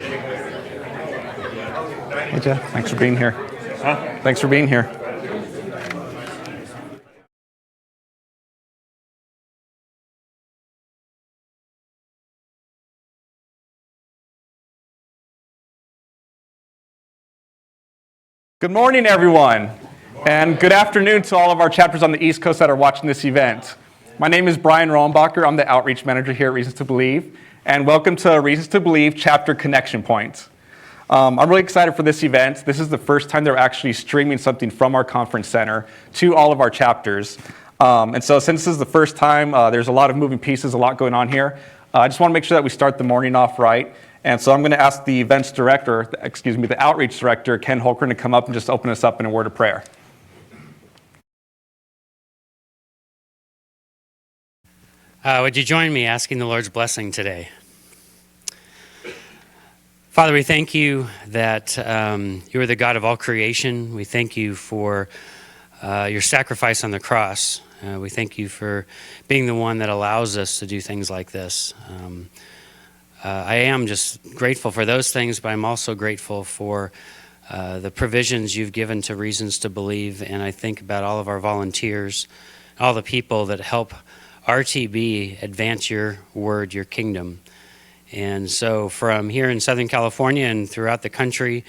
Hey, Jeff. Thanks for being here. Huh? Thanks for being here. Good morning, everyone. And good afternoon to all of our chapters on the East Coast that are watching this event. My name is Brian Rohrenbacher. I'm the Outreach Manager here at Reasons to Believe. And welcome to Reasons to Believe Chapter Connection Point. I'm really excited for this event. This is the first time they're actually streaming something from our conference center to all of our chapters. And so since this is the first time, there's a lot of moving pieces, a lot going on here. I just want to make sure that we start the morning off right. And so I'm going to ask the events director, the outreach director, Ken Holcren, to come up and just open us up in a word of prayer. Would you join me asking the Lord's blessing today? Father, we thank you that you are the God of all creation. We thank you for your sacrifice on the cross. We thank you for being the one that allows us to do things like this. I am just grateful for those things, but I'm also grateful for the provisions you've given to Reasons to Believe. And I think about all of our volunteers, all the people that help RTB advance your word, your kingdom. And so from here in Southern California and throughout the country,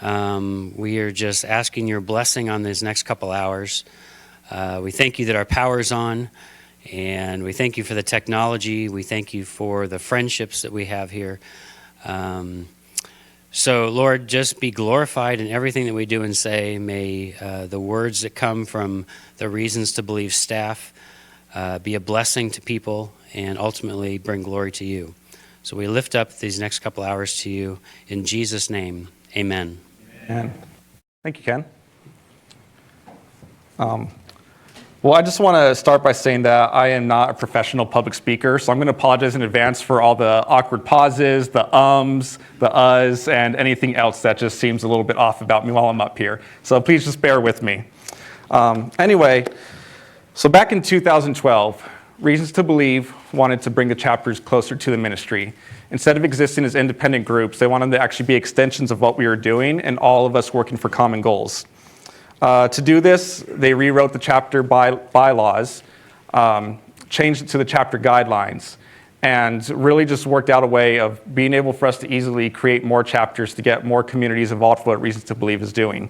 we are just asking your blessing on these next couple hours. We thank you that our power's on, and we thank you for the technology. We thank you for the friendships that we have here. So Lord, just be glorified in everything that we do and say. May the words that come from the Reasons to Believe staff be a blessing to people and ultimately bring glory to you. So we lift up these next couple hours to you. In Jesus' name, amen. Amen. Thank you, Ken. Well, I just want to start by saying that I am not a professional public speaker, so I'm going to apologize in advance for all the awkward pauses, the ums, the uhs, and anything else that just seems a little bit off about me while I'm up here. So please just bear with me. Anyway, so back in 2012, Reasons to Believe wanted to bring the chapters closer to the ministry. Instead of existing as independent groups, they wanted to actually be extensions of what we were doing and all of us working for common goals. To do this, they rewrote the chapter bylaws, changed it to the chapter guidelines, and really just worked out a way of being able for us to easily create more chapters to get more communities involved with what Reasons to Believe is doing.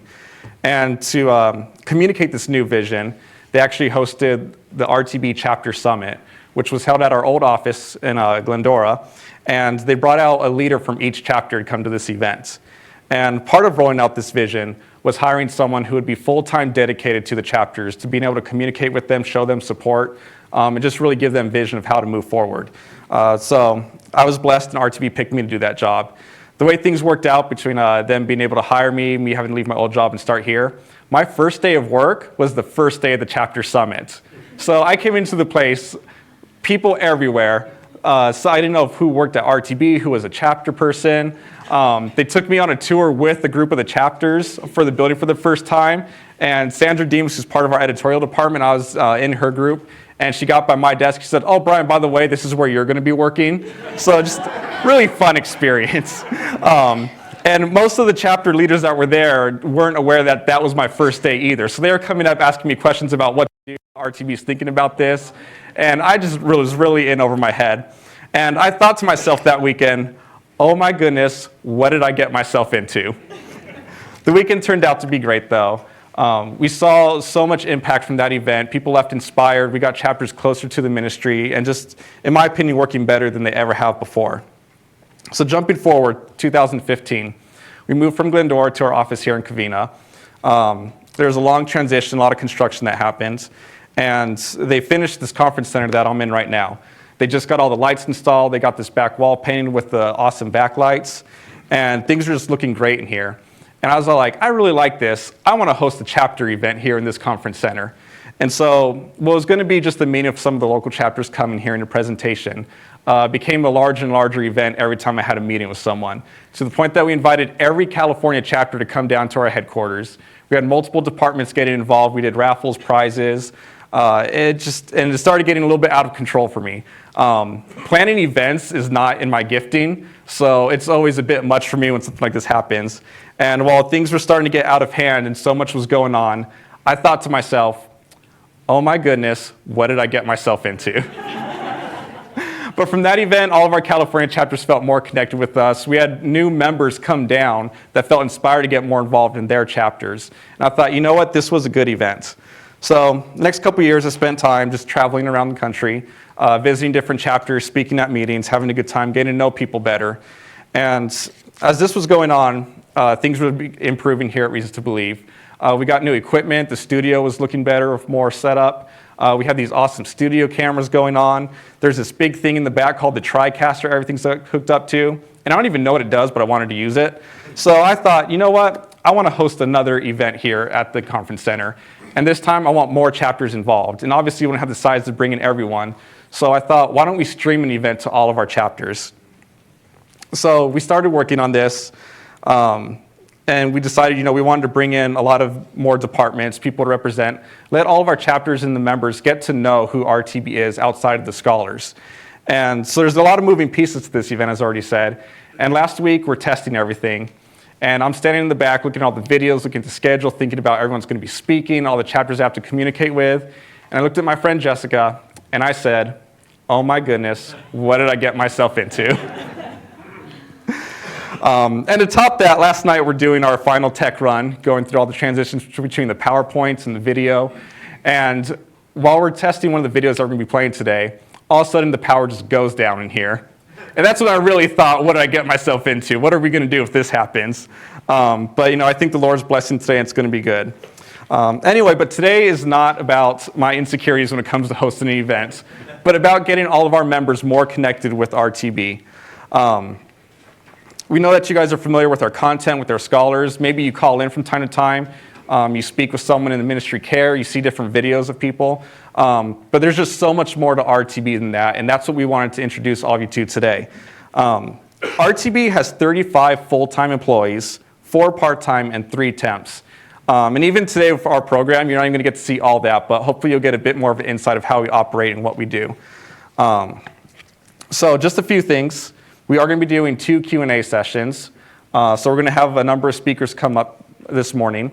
And to communicate this new vision, they actually hosted the RTB Chapter Summit, which was held at our old office in Glendora, and they brought out a leader from each chapter to come to this event. And part of rolling out this vision was hiring someone who would be full-time dedicated to the chapters, to being able to communicate with them, show them support, and just really give them vision of how to move forward. So I was blessed, and RTB picked me to do that job. The way things worked out between them being able to hire me having to leave my old job and start here, my first day of work was the first day of the chapter summit. So I came into the place, people everywhere. So I didn't know who worked at RTB, who was a chapter person. They took me on a tour with a group of the chapters for the building for the first time. And Sandra Deems, who's part of our editorial department, I was in her group. And she got by my desk. She said, "Oh, Brian, by the way, this is where you're going to be working." So just really fun experience. And most of the chapter leaders that were there weren't aware that that was my first day either. So they were coming up asking me questions about what to do. RTB is thinking about this. And I just was really in over my head. And I thought to myself that weekend, oh my goodness, what did I get myself into? The weekend turned out to be great, though. We saw so much impact from that event. People left inspired. We got chapters closer to the ministry and just, in my opinion, working better than they ever have before. So jumping forward, 2015, we moved from Glendora to our office here in Covina. There was a long transition, a lot of construction that happened, and they finished this conference center that I'm in right now. They just got all the lights installed. They got this back wall painted with the awesome backlights, and things are just looking great in here. And I was like, I really like this. I want to host a chapter event here in this conference center. And so what was going to be just the meeting of some of the local chapters coming here in a presentation became a larger and larger event every time I had a meeting with someone, to the point that we invited every California chapter to come down to our headquarters. We had multiple departments getting involved. We did raffles, prizes. It started getting a little bit out of control for me. Planning events is not in my gifting, so it's always a bit much for me when something like this happens. And while things were starting to get out of hand and so much was going on, I thought to myself, oh my goodness, what did I get myself into? But from that event, all of our California chapters felt more connected with us. We had new members come down that felt inspired to get more involved in their chapters. And I thought, you know what, this was a good event. So the next couple of years, I spent time just traveling around the country, visiting different chapters, speaking at meetings, having a good time, getting to know people better. And as this was going on, things were improving here at Reasons to Believe. We got new equipment. The studio was looking better with more setup. We had these awesome studio cameras going on. There's this big thing in the back called the TriCaster everything's hooked up to. And I don't even know what it does, but I wanted to use it. So I thought, you know what? I want to host another event here at the conference center. And this time I want more chapters involved. And obviously you want to have the size to bring in everyone. So I thought, why don't we stream an event to all of our chapters? So we started working on this. And we decided, we wanted to bring in a lot of more departments, people to represent, let all of our chapters and the members get to know who RTB is outside of the scholars. And so there's a lot of moving pieces to this event, as I already said. And last week, we're testing everything. And I'm standing in the back, looking at all the videos, looking at the schedule, thinking about everyone's going to be speaking, all the chapters I have to communicate with. And I looked at my friend Jessica, and I said, oh my goodness, what did I get myself into? And to top that, last night we're doing our final tech run, going through all the transitions between the PowerPoints and the video. And while we're testing one of the videos that we're going to be playing today, all of a sudden the power just goes down in here. And that's what I really thought, what did I get myself into? What are we going to do if this happens? But I think the Lord's blessing today, and it's going to be good. Anyway, but today is not about my insecurities when it comes to hosting an event, but about getting all of our members more connected with RTB. We know that you guys are familiar with our content, with our scholars. Maybe you call in from time to time. You speak with someone in the ministry care. You see different videos of people. But there's just so much more to RTB than that, and that's what we wanted to introduce all of you to today. RTB has 35 full-time employees, 4 part-time, and 3 temps. And even today for our program, you're not even going to get to see all that, but hopefully you'll get a bit more of an insight of how we operate and what we do. So just a few things. We are going to be doing 2 Q&A sessions. So we're going to have a number of speakers come up this morning.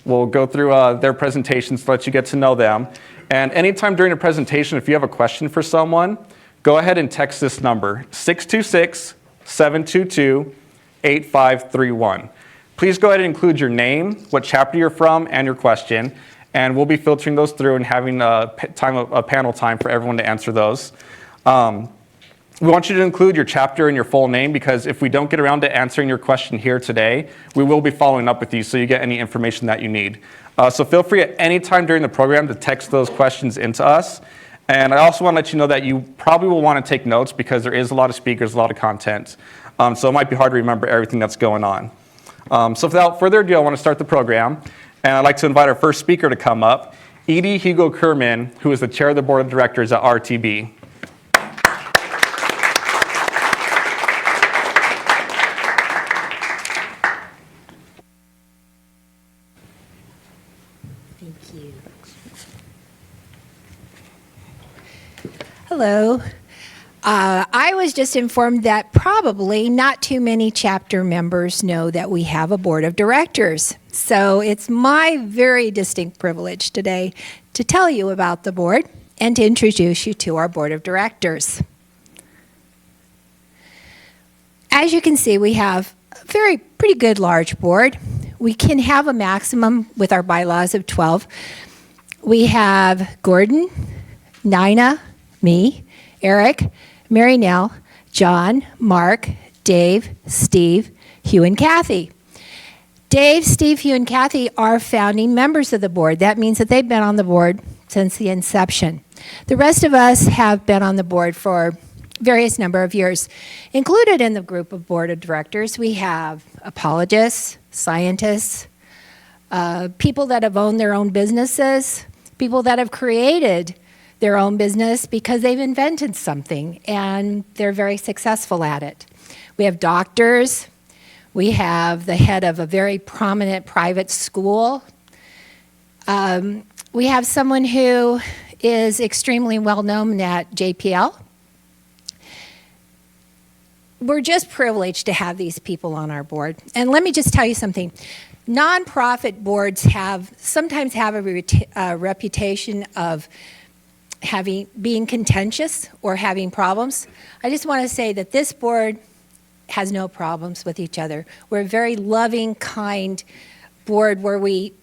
We'll go through their presentations to let you get to know them. And anytime during a presentation, if you have a question for someone, go ahead and text this number, 626-722-8531. Please go ahead and include your name, what chapter you're from, and your question. And we'll be filtering those through and having a panel time for everyone to answer those. We want you to include your chapter and your full name, because if we don't get around to answering your question here today, we will be following up with you so you get any information that you need. So feel free at any time during the program to text those questions into us. And I also want to let you know that you probably will want to take notes, because there is a lot of speakers, a lot of content. So it might be hard to remember everything that's going on. So without further ado, I want to start the program. And I'd like to invite our first speaker to come up, Edie Hugo-Kerman, who is the chair of the board of directors at RTB. Hello. I was just informed that probably not too many chapter members know that we have a board of directors. So it's my very distinct privilege today to tell you about the board and to introduce you to our board of directors. As you can see, we have a pretty good large board. We can have a maximum with our bylaws of 12. We have Gordon, Nina, me, Eric, Mary Nell, John, Mark, Dave, Steve, Hugh, and Kathy. Dave, Steve, Hugh, and Kathy are founding members of the board. That means that they've been on the board since the inception. The rest of us have been on the board for various number of years. Included in the group of board of directors, we have apologists, scientists, people that have owned their own businesses, people that have created their own business because they've invented something and they're very successful at it. We have doctors. We have the head of a very prominent private school. We have someone who is extremely well known at JPL. We're just privileged to have these people on our board. And let me just tell you something. Nonprofit boards sometimes have a reputation of being contentious or having problems. I just want to say that this board has no problems with each other. We're a very loving, kind board where we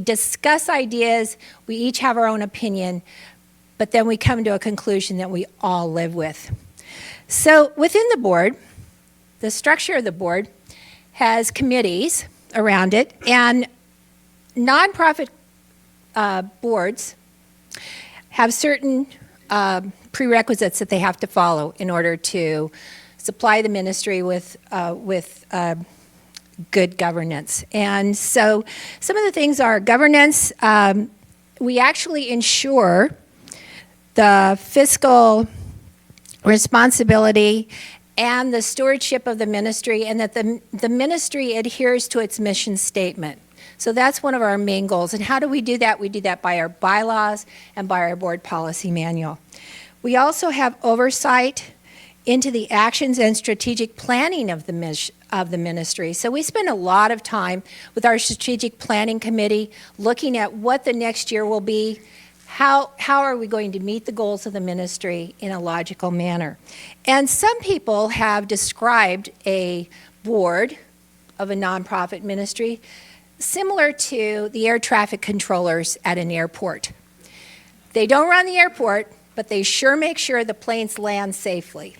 discuss ideas, we each have our own opinion, but then we come to a conclusion that we all live with. So within the board, the structure of the board has committees around it, and nonprofit boards have certain prerequisites that they have to follow in order to supply the ministry with good governance. And so some of the things are governance. We actually ensure the fiscal responsibility and the stewardship of the ministry, and that the ministry adheres to its mission statement. So that's one of our main goals. And how do we do that? We do that by our bylaws and by our board policy manual. We also have oversight into the actions and strategic planning of the ministry. So we spend a lot of time with our strategic planning committee looking at what the next year will be. How are we going to meet the goals of the ministry in a logical manner? And some people have described a board of a nonprofit ministry similar to the air traffic controllers at an airport. They don't run the airport, but they sure make sure the planes land safely.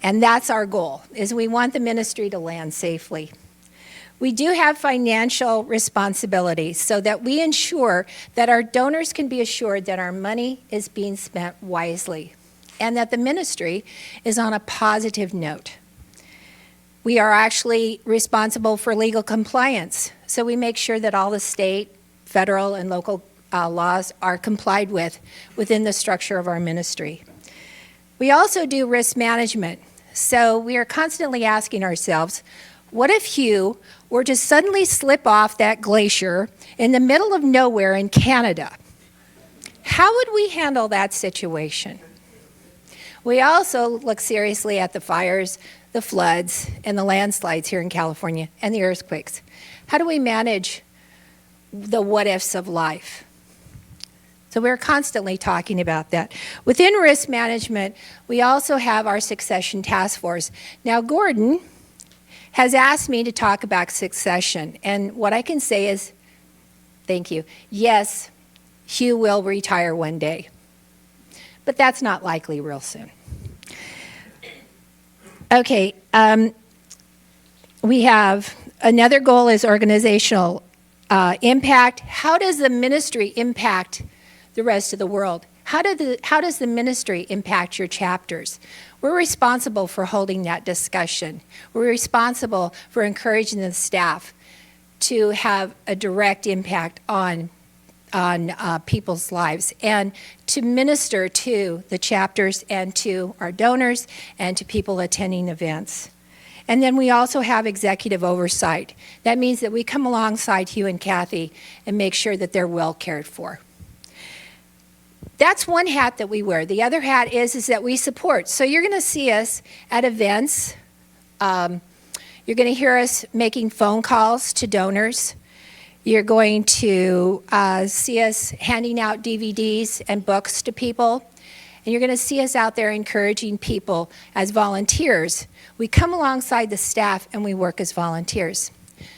And that's our goal, is we want the ministry to land safely. We do have financial responsibility so that we ensure that our donors can be assured that our money is being spent wisely and that the ministry is on a positive note. We are actually responsible for legal compliance, so we make sure that all the state, federal, and local laws are complied with within the structure of our ministry. We also do risk management, so we are constantly asking ourselves, what if Hugh were to suddenly slip off that glacier in the middle of nowhere in Canada? How would we handle that situation? We also look seriously at the fires, the floods, and the landslides here in California, and the earthquakes. How do we manage the what-ifs of life? So we're constantly talking about that. Within risk management, we also have our succession task force. Now, Gordon has asked me to talk about succession, and what I can say is, thank you, yes, Hugh will retire one day, but that's not likely real soon. Okay, we have another goal is organizational impact. How does the ministry impact the rest of the world? How does the ministry impact your chapters? We're responsible for holding that discussion. We're responsible for encouraging the staff to have a direct impact on people's lives and to minister to the chapters and to our donors and to people attending events. And then we also have executive oversight. That means that we come alongside Hugh and Kathy and make sure that they're well cared for. That's one hat that we wear. The other hat is that we support. So you're going to see us at events. You're going to hear us making phone calls to donors. You're going to see us handing out DVDs and books to people. And you're going to see us out there encouraging people as volunteers. We come alongside the staff and we work as volunteers.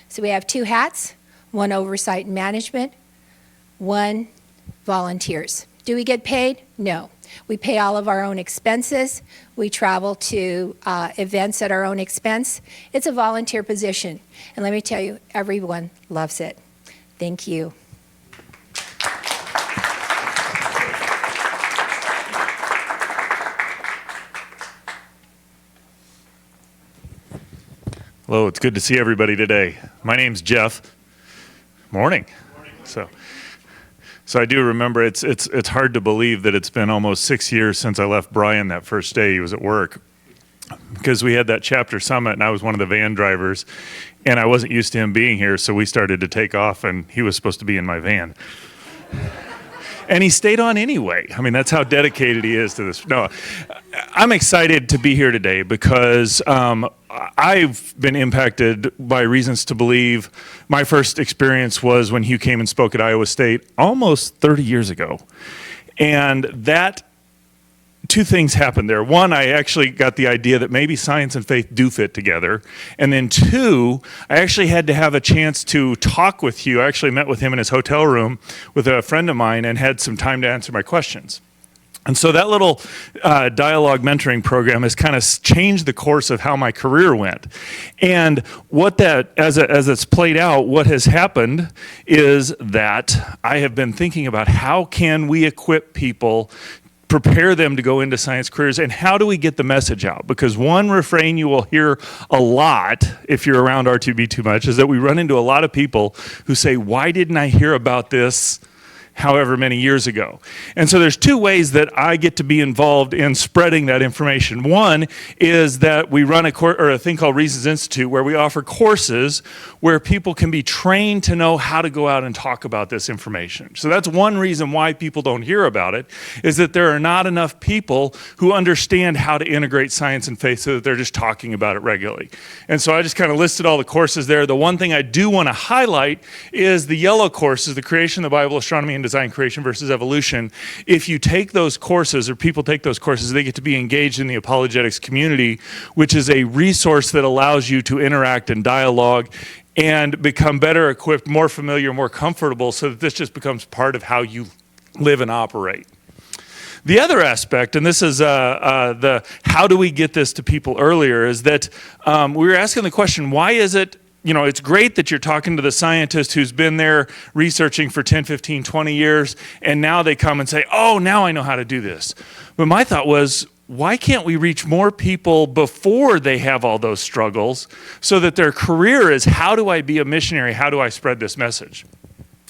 So we have two hats, one oversight and management, one volunteers. Do we get paid? No. We pay all of our own expenses. We travel to events at our own expense. It's a volunteer position. And let me tell you, everyone loves it. Thank you. Hello, it's good to see everybody today. My name's Jeff. Morning. So I do remember it's hard to believe that it's been almost 6 years since I left Brian that first day he was at work, because we had that chapter summit and I was one of the van drivers and I wasn't used to him being here, so we started to take off and he was supposed to be in my van. And he stayed on anyway. I mean, that's how dedicated he is to this. No, I'm excited to be here today because I've been impacted by reasons to believe. My first experience was when Hugh came and spoke at Iowa State almost 30 years ago. And that two things happened there. One, I actually got the idea that maybe science and faith do fit together. And then two, I actually had to have a chance to talk with Hugh. I actually met with him in his hotel room with a friend of mine and had some time to answer my questions. And so that little dialogue mentoring program has kind of changed the course of how my career went. And what that, as it's played out, what has happened is that I have been thinking about how can we equip people, prepare them to go into science careers, and how do we get the message out? Because one refrain you will hear a lot if you're around R2B too much is that we run into a lot of people who say, why didn't I hear about this however many years ago? And so there's two ways that I get to be involved in spreading that information. One is that we run a thing called Reasons Institute, where we offer courses where people can be trained to know how to go out and talk about this information. So that's one reason why people don't hear about it, is that there are not enough people who understand how to integrate science and faith so that they're just talking about it regularly. And so I just kind of listed all the courses there. The one thing I do want to highlight is the yellow courses, the Creation, the Bible, Astronomy, and Design, Creation versus Evolution. If you take those courses, or people take those courses, they get to be engaged in the apologetics community, which is a resource that allows you to interact and dialogue and become better equipped, more familiar, more comfortable, so that this just becomes part of how you live and operate. The other aspect, and this is the how do we get this to people earlier, is that we were asking the question, why is it, it's great that you're talking to the scientist who's been there researching for 10, 15, 20 years, and now they come and say, oh, now I know how to do this. But my thought was, why can't we reach more people before they have all those struggles so that their career is, how do I be a missionary? How do I spread this message?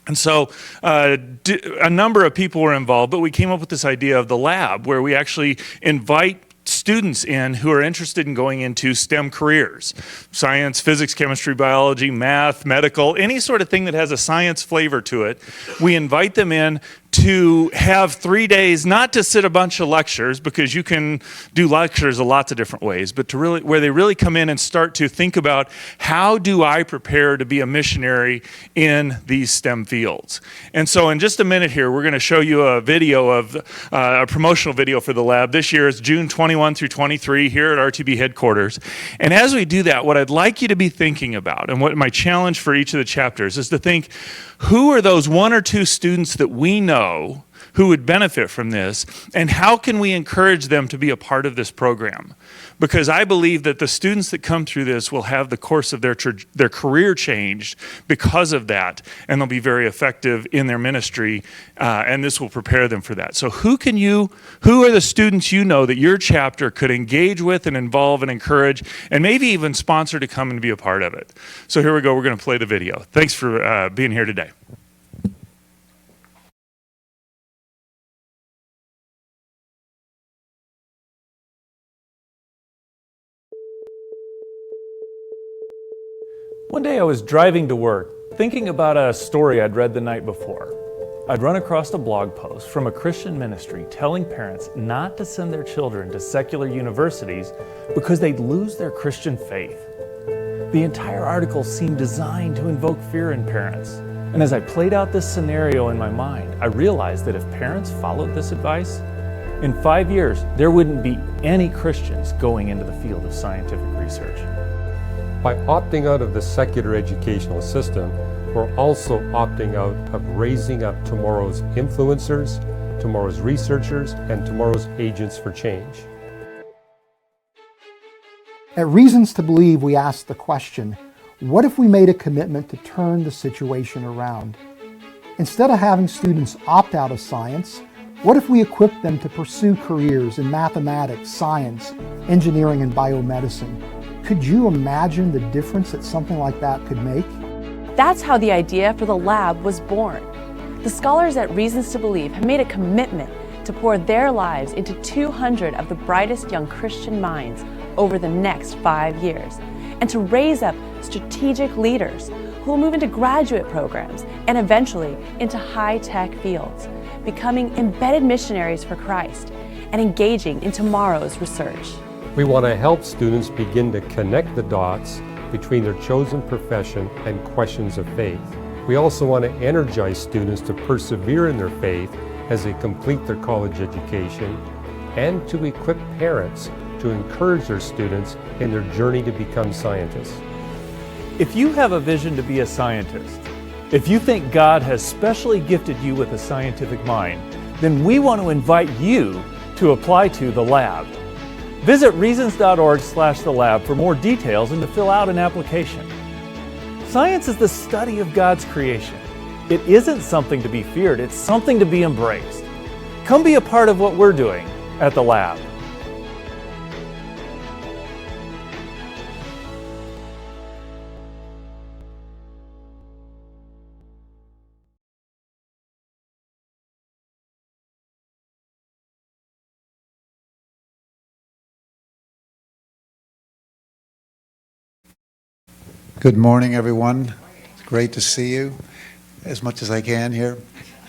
And so a number of people were involved, but we came up with this idea of the lab, where we actually invite students in who are interested in going into STEM careers: science, physics, chemistry, biology, math, medical, any sort of thing that has a science flavor to it. We invite them in to have 3 days, not to sit a bunch of lectures, because you can do lectures lots of different ways, but to really, where they really come in and start to think about, how do I prepare to be a missionary in these STEM fields? And so in just a minute here, we're going to show you a video of a promotional video for the lab. This year is June 21 through 23 here at RTB headquarters. And as we do that, what I'd like you to be thinking about, and what my challenge for each of the chapters is to think, who are those one or two students that we know who would benefit from this, and how can we encourage them to be a part of this program? Because I believe that the students that come through this will have the course of their career changed because of that, and they'll be very effective in their ministry, and this will prepare them for that. So who are the students you know that your chapter could engage with and involve and encourage, and maybe even sponsor to come and be a part of it? So here we go, we're going to play the video. Thanks for being here today. One day I was driving to work, thinking about a story I'd read the night before. I'd run across a blog post from a Christian ministry telling parents not to send their children to secular universities because they'd lose their Christian faith. The entire article seemed designed to invoke fear in parents. And as I played out this scenario in my mind, I realized that if parents followed this advice, in 5 years, there wouldn't be any Christians going into the field of scientific research. By opting out of the secular educational system, we're also opting out of raising up tomorrow's influencers, tomorrow's researchers, and tomorrow's agents for change. At Reasons to Believe, we ask the question, what if we made a commitment to turn the situation around? Instead of having students opt out of science, what if we equipped them to pursue careers in mathematics, science, engineering, and biomedicine? Could you imagine the difference that something like that could make? That's how the idea for the lab was born. The scholars at Reasons to Believe have made a commitment to pour their lives into 200 of the brightest young Christian minds over the next 5 years. and to raise up strategic leaders who will move into graduate programs and eventually into high-tech fields, becoming embedded missionaries for Christ and engaging in tomorrow's research. We want to help students begin to connect the dots between their chosen profession and questions of faith. We also want to energize students to persevere in their faith as they complete their college education, and to equip parents to encourage their students in their journey to become scientists. If you have a vision to be a scientist, if you think God has specially gifted you with a scientific mind, then we want to invite you to apply to the lab. Visit reasons.org/the lab for more details and to fill out an application. Science is the study of God's creation. It isn't something to be feared, it's something to be embraced. Come be a part of what we're doing at the lab. Good morning, everyone. It's great to see you as much as I can here.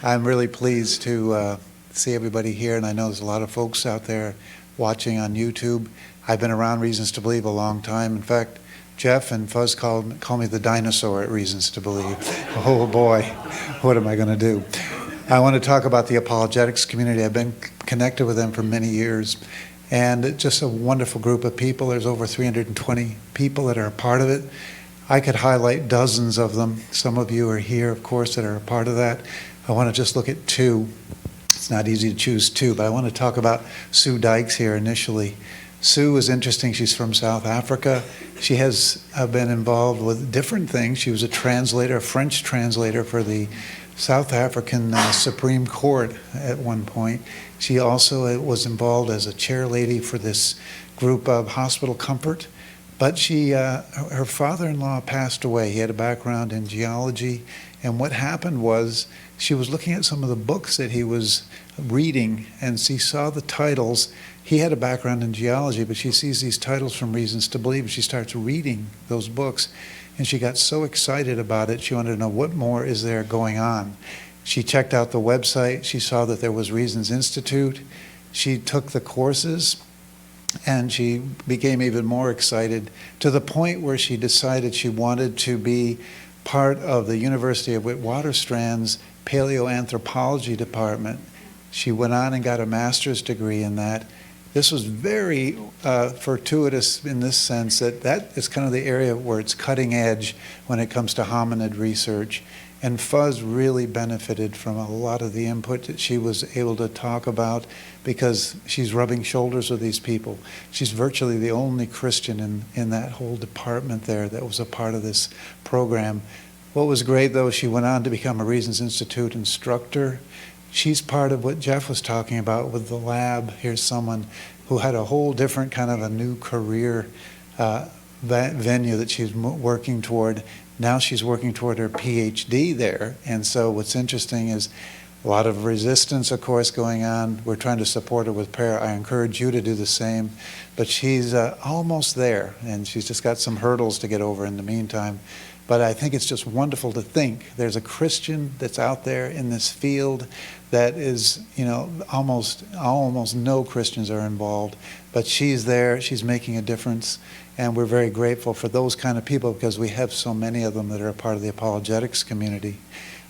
I'm really pleased to see everybody here, and I know there's a lot of folks out there watching on YouTube. I've been around Reasons to Believe a long time. In fact, Jeff and Fuzz call me the dinosaur at Reasons to Believe. Oh boy, what am I going to do? I want to talk about the apologetics community. I've been connected with them for many years, and it's just a wonderful group of people. There's over 320 people that are a part of it. I could highlight dozens of them. Some of you are here, of course, that are a part of that. I want to just look at two. It's not easy to choose two, but I want to talk about Sue Dykes here initially. Sue is interesting. She's from South Africa. She has been involved with different things. She was a translator, a French translator for the South African Supreme Court at one point. She also was involved as a chair lady for this group of Hospital Comfort. But her father-in-law passed away. He had a background in geology, and what happened was she was looking at some of the books that he was reading, and she saw the titles. He had a background in geology, but she sees these titles from Reasons to Believe, and she starts reading those books, and she got so excited about it, she wanted to know what more is there going on. She checked out the website. She saw that there was Reasons Institute. She took the courses, and she became even more excited to the point where she decided she wanted to be part of the University of Witwatersrand's paleoanthropology department. She went on and got a master's degree in that. This was very fortuitous in this sense that is kind of the area where it's cutting edge when it comes to hominid research. And Fuzz really benefited from a lot of the input that she was able to talk about because she's rubbing shoulders with these people. She's virtually the only Christian in that whole department there that was a part of this program. What was great, though, she went on to become a Reasons Institute instructor. She's part of what Jeff was talking about with the lab. Here's someone who had a whole different kind of a new career venue that she's working toward. Now she's working toward her PhD there. And so what's interesting is a lot of resistance, of course, going on. We're trying to support her with prayer. I encourage you to do the same. But she's almost there, and she's just got some hurdles to get over in the meantime. But I think it's just wonderful to think there's a Christian that's out there in this field that is, almost no Christians are involved. But she's there, she's making a difference. And we're very grateful for those kind of people because we have so many of them that are a part of the apologetics community.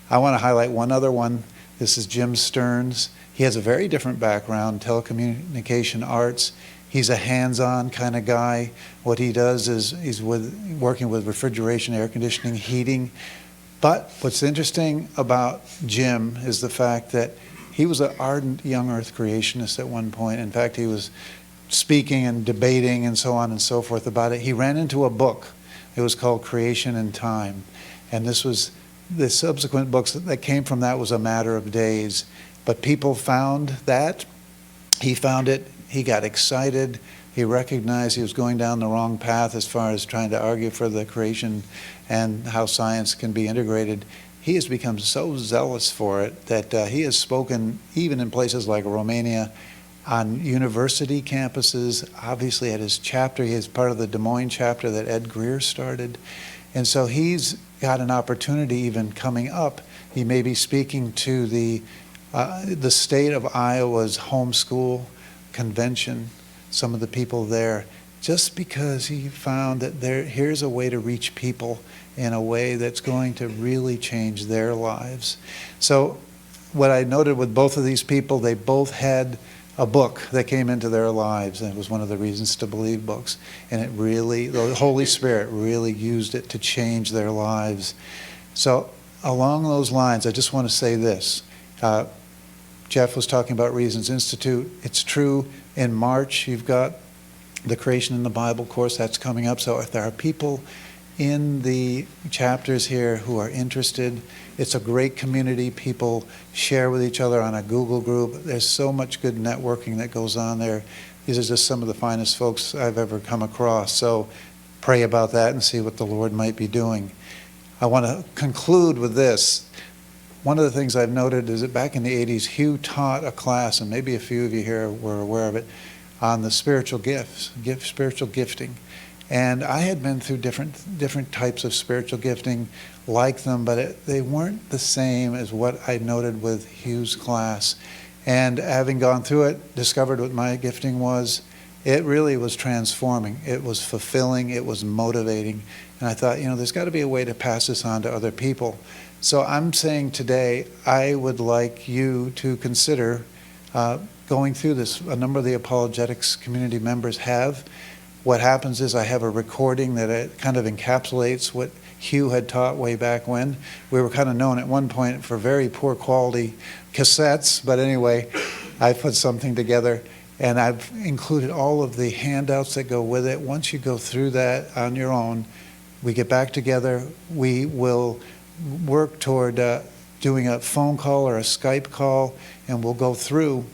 I want to highlight one other one. This is Jim Stearns. He has a very different background, telecommunication arts. He's a hands-on kind of guy. What he does is he's working with refrigeration, air conditioning, heating. But what's interesting about Jim is the fact that he was an ardent young earth creationist at one point. In fact, he was speaking and debating and so on and so forth about it. He ran into a book. It was called Creation and Time. And the subsequent books that came from that was a matter of days. But people found that. He found it. He got excited. He recognized he was going down the wrong path as far as trying to argue for the creation and how science can be integrated. He has become so zealous for it that he has spoken even in places like Romania on university campuses, obviously at his chapter. He is part of the Des Moines chapter that Ed Greer started. And so he's got an opportunity even coming up. He may be speaking to the state of Iowa's homeschool convention, some of the people there, just because he found that here's a way to reach people in a way that's going to really change their lives. So what I noted with both of these people, they both had a book that came into their lives, and it was one of the Reasons to Believe books. And it really, the Holy Spirit really used it to change their lives. So along those lines, I just want to say this. Jeff was talking about Reasons Institute. It's true, in March, you've got the Creation in the Bible course that's coming up. So if there are people in the chapters here who are interested, it's a great community. People share with each other on a Google group. There's so much good networking that goes on there. These are just some of the finest folks I've ever come across. So pray about that and see what the Lord might be doing. I want to conclude with this. One of the things I've noted is that back in the 80s, Hugh taught a class, and maybe a few of you here were aware of it, on the spiritual gifts, spiritual gifting. And I had been through different types of spiritual gifting like them, but they weren't the same as what I noted with Hugh's class. And having gone through it, discovered what my gifting was, it really was transforming. It was fulfilling. It was motivating. And I thought, there's got to be a way to pass this on to other people. So I'm saying today, I would like you to consider going through this. A number of the apologetics community members have. What happens is I have a recording that it kind of encapsulates what Hugh had taught way back when. We were kind of known at one point for very poor quality cassettes, but anyway, I put something together and I've included all of the handouts that go with it. Once you go through that on your own, we get back together, we will work toward doing a phone call or a Skype call, and we'll go through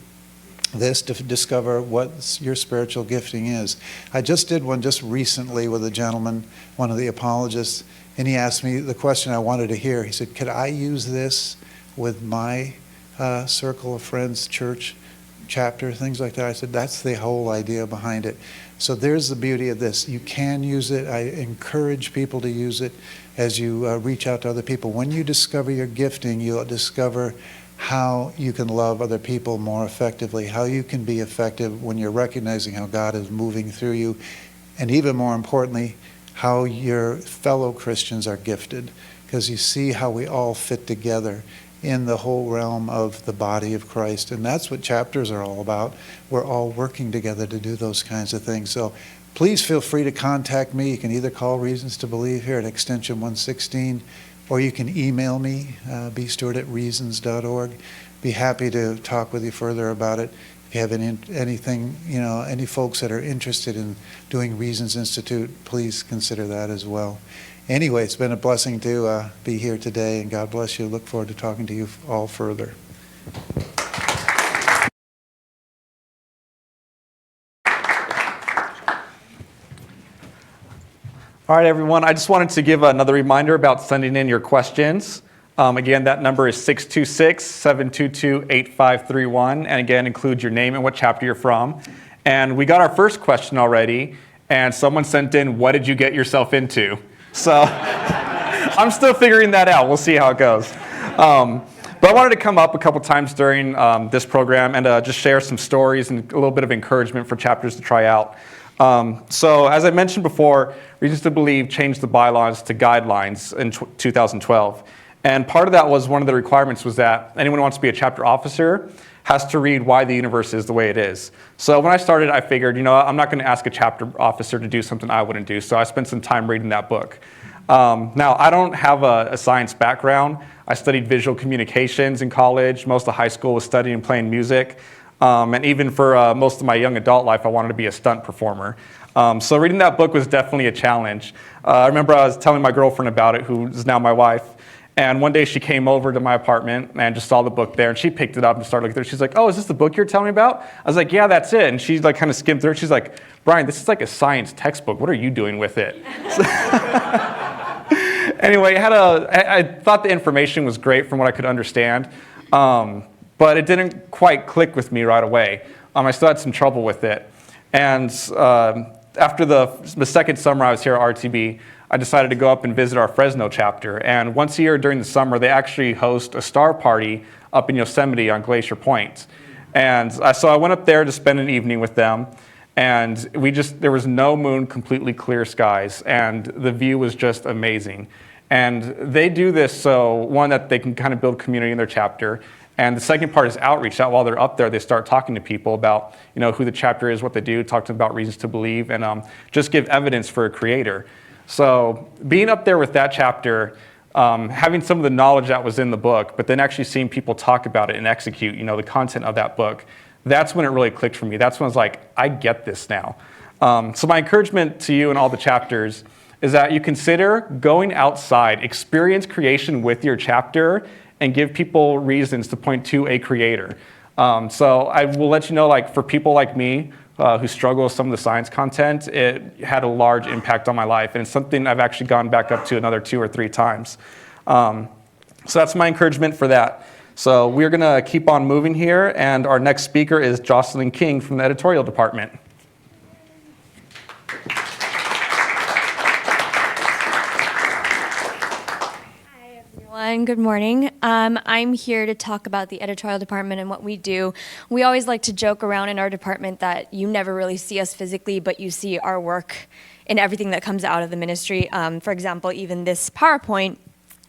this to discover what your spiritual gifting is. I just did one just recently with a gentleman, one of the apologists, and he asked me the question I wanted to hear. He said, could I use this with my circle of friends, church, chapter, things like that? I said, that's the whole idea behind it. So there's the beauty of this. You can use it. I encourage people to use it as you reach out to other people. When you discover your gifting, you'll discover how you can love other people more effectively, how you can be effective when you're recognizing how God is moving through you, and even more importantly, how your fellow Christians are gifted, because you see how we all fit together in the whole realm of the body of Christ. And that's what chapters are all about. We're all working together to do those kinds of things. So please feel free to contact me. You can either call Reasons to Believe here at extension 116, or you can email me, bstewart@reasons.org. Be happy to talk with you further about it. If you have anything, any folks that are interested in doing Reasons Institute, please consider that as well. Anyway, it's been a blessing to be here today, and God bless you. Look forward to talking to you all further. All right, everyone. I just wanted to give another reminder about sending in your questions. Again, that number is 626-722-8531. And again, include your name and what chapter you're from. And we got our first question already. And someone sent in, what did you get yourself into? So I'm still figuring that out. We'll see how it goes. But I wanted to come up a couple times during this program and just share some stories and a little bit of encouragement for chapters to try out. So as I mentioned before, Reasons to Believe changed the bylaws to guidelines in 2012. And part of that was one of the requirements was that anyone who wants to be a chapter officer has to read why the universe is the way it is. So when I started, I figured, I'm not going to ask a chapter officer to do something I wouldn't do. So I spent some time reading that book. Now, I don't have a science background. I studied visual communications in college. Most of high school was studying and playing music. And even for most of my young adult life, I wanted to be a stunt performer. So reading that book was definitely a challenge. I remember I was telling my girlfriend about it, who is now my wife. And one day she came over to my apartment and just saw the book there, and she picked it up and started looking through it. She's like, oh, is this the book you're telling me about? I was like, yeah, that's it. And she kind of skimmed through it. She's like, Brian, this is like a science textbook. What are you doing with it? Anyway, I thought the information was great from what I could understand, but it didn't quite click with me right away. I still had some trouble with it. And after the second summer I was here at RTB, I decided to go up and visit our Fresno chapter. And once a year during the summer, they actually host a star party up in Yosemite on Glacier Point. And so I went up there to spend an evening with them. And there was no moon, completely clear skies. And the view was just amazing. And they do this so, one, that they can kind of build community in their chapter. And the second part is outreach. That while they're up there, they start talking to people about, who the chapter is, what they do, talk to them about reasons to believe, and just give evidence for a creator. So being up there with that chapter, having some of the knowledge that was in the book, but then actually seeing people talk about it and execute, the content of that book, that's when it really clicked for me. That's when I was like, I get this now. So my encouragement to you in all the chapters is that you consider going outside, experience creation with your chapter, and give people reasons to point to a creator. So I will let you know, like, for people like me who struggle with some of the science content, it had a large impact on my life, and it's something I've actually gone back up to another 2 or 3 times. So that's my encouragement for that. So we're gonna keep on moving here, and our next speaker is Jocelyn King from the editorial department. Good morning. I'm here to talk about the editorial department and what we do. We always like to joke around in our department that you never really see us physically, but you see our work in everything that comes out of the ministry. For example, even this PowerPoint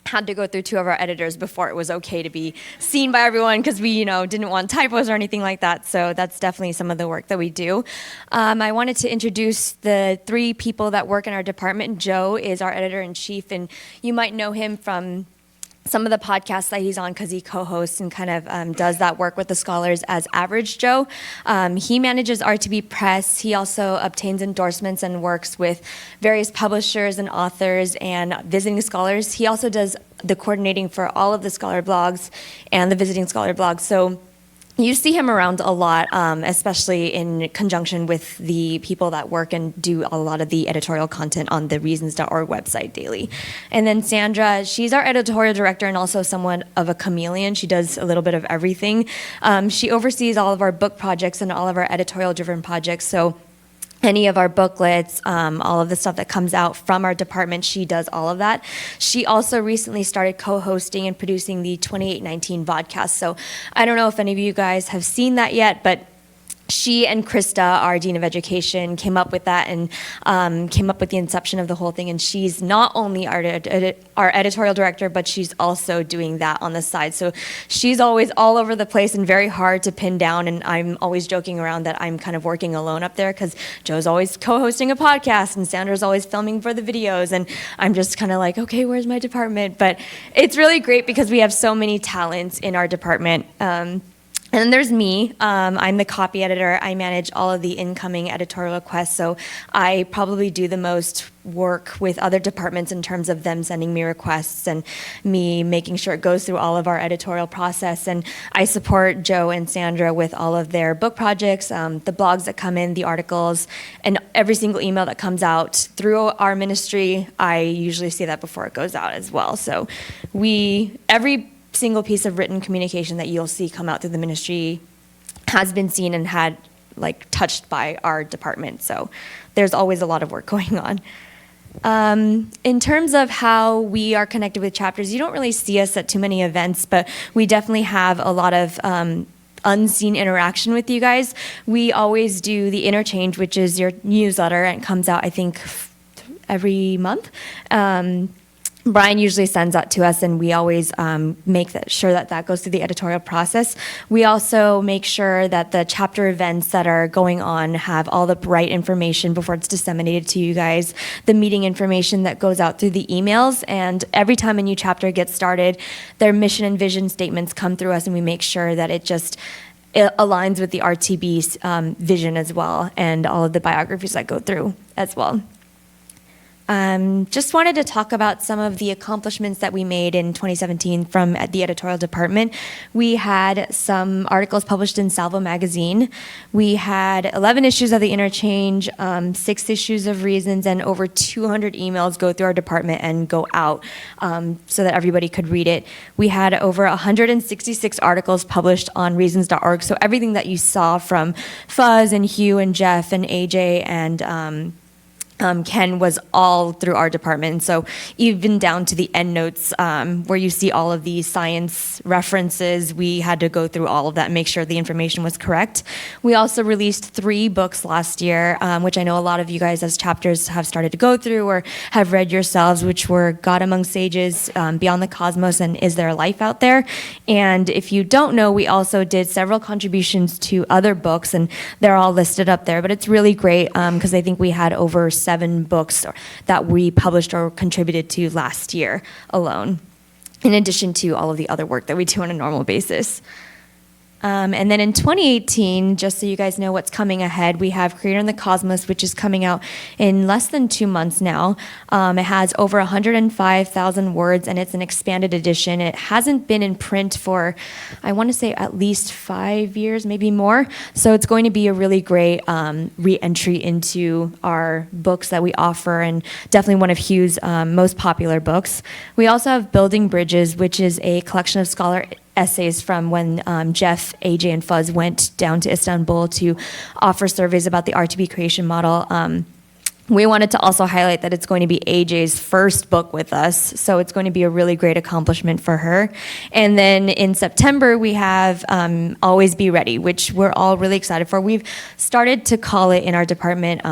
had to go through 2 of our editors before it was okay to be seen by everyone, because we, didn't want typos or anything like that. So that's definitely some of the work that we do. I wanted to introduce the 3 people that work in our department. Joe is our editor-in-chief, and you might know him from some of the podcasts that he's on, because he co-hosts and kind of does that work with the scholars as Average Joe. He manages RTB Press. He also obtains endorsements and works with various publishers and authors and visiting scholars. He also does the coordinating for all of the scholar blogs and the visiting scholar blogs. So you see him around a lot, especially in conjunction with the people that work and do a lot of the editorial content on the Reasons.org website daily. And then Sandra, she's our editorial director and also somewhat of a chameleon. She does a little bit of everything. She oversees all of our book projects and all of our editorial-driven projects. So any of our booklets, all of the stuff that comes out from our department, she does all of that. She also recently started co-hosting and producing the 2819 vodcast. So I don't know if any of you guys have seen that yet, but she and Krista, our Dean of Education, came up with that and came up with the inception of the whole thing. And she's not only our editorial director, but she's also doing that on the side. So she's always all over the place and very hard to pin down. And I'm always joking around that I'm kind of working alone up there, because Joe's always co-hosting a podcast and Sandra's always filming for the videos. And I'm just kind of like, okay, where's my department? But it's really great because we have so many talents in our department. And then there's me. I'm the copy editor. I manage all of the incoming editorial requests, so I probably do the most work with other departments in terms of them sending me requests and me making sure it goes through all of our editorial process. And I support Joe and Sandra with all of their book projects, the blogs that come in, the articles, and every single email that comes out through our ministry. I usually see that before it goes out as well. So every single piece of written communication that you'll see come out through the ministry has been seen and had touched by our department. So there's always a lot of work going on. In terms of how we are connected with chapters, you don't really see us at too many events, but we definitely have a lot of unseen interaction with you guys. We always do the Interchange, which is your newsletter, and it comes out, I think, every month. Brian usually sends that to us, and we always make sure that goes through the editorial process. We also make sure that the chapter events that are going on have all the right information before it's disseminated to you guys, the meeting information that goes out through the emails, and every time a new chapter gets started, their mission and vision statements come through us, and we make sure that it aligns with the RTB's vision as well, and all of the biographies that go through as well. Just wanted to talk about some of the accomplishments that we made in 2017 from the editorial department. We had some articles published in Salvo magazine. We had 11 issues of the Interchange, 6 issues of Reasons, and over 200 emails go through our department and go out so that everybody could read it. We had over 166 articles published on reasons.org. So everything that you saw from Fuzz and Hugh and Jeff and AJ and Ken was all through our department. So even down to the endnotes where you see all of the science references, we had to go through all of that and make sure the information was correct. We also released 3 books last year, which I know a lot of you guys as chapters have started to go through or have read yourselves, which were God Among Sages, Beyond the Cosmos, and Is There a Life Out There? And if you don't know, we also did several contributions to other books, and they're all listed up there. But it's really great because I think we had over 7 books that we published or contributed to last year alone, in addition to all of the other work that we do on a normal basis. And then in 2018, just so you guys know what's coming ahead, we have Creator in the Cosmos, which is coming out in less than 2 months now. It has over 105,000 words, and it's an expanded edition. It hasn't been in print for, I want to say, at least 5 years, maybe more. So it's going to be a really great re-entry into our books that we offer, and definitely one of Hugh's most popular books. We also have Building Bridges, which is a collection of scholar essays from when Jeff, AJ, and Fuzz went down to Istanbul to offer surveys about the RTB creation model. We wanted to also highlight that it's going to be AJ's first book with us, so it's going to be a really great accomplishment for her. And then in September, we have Always Be Ready, which we're all really excited for. We've started to call it in our department,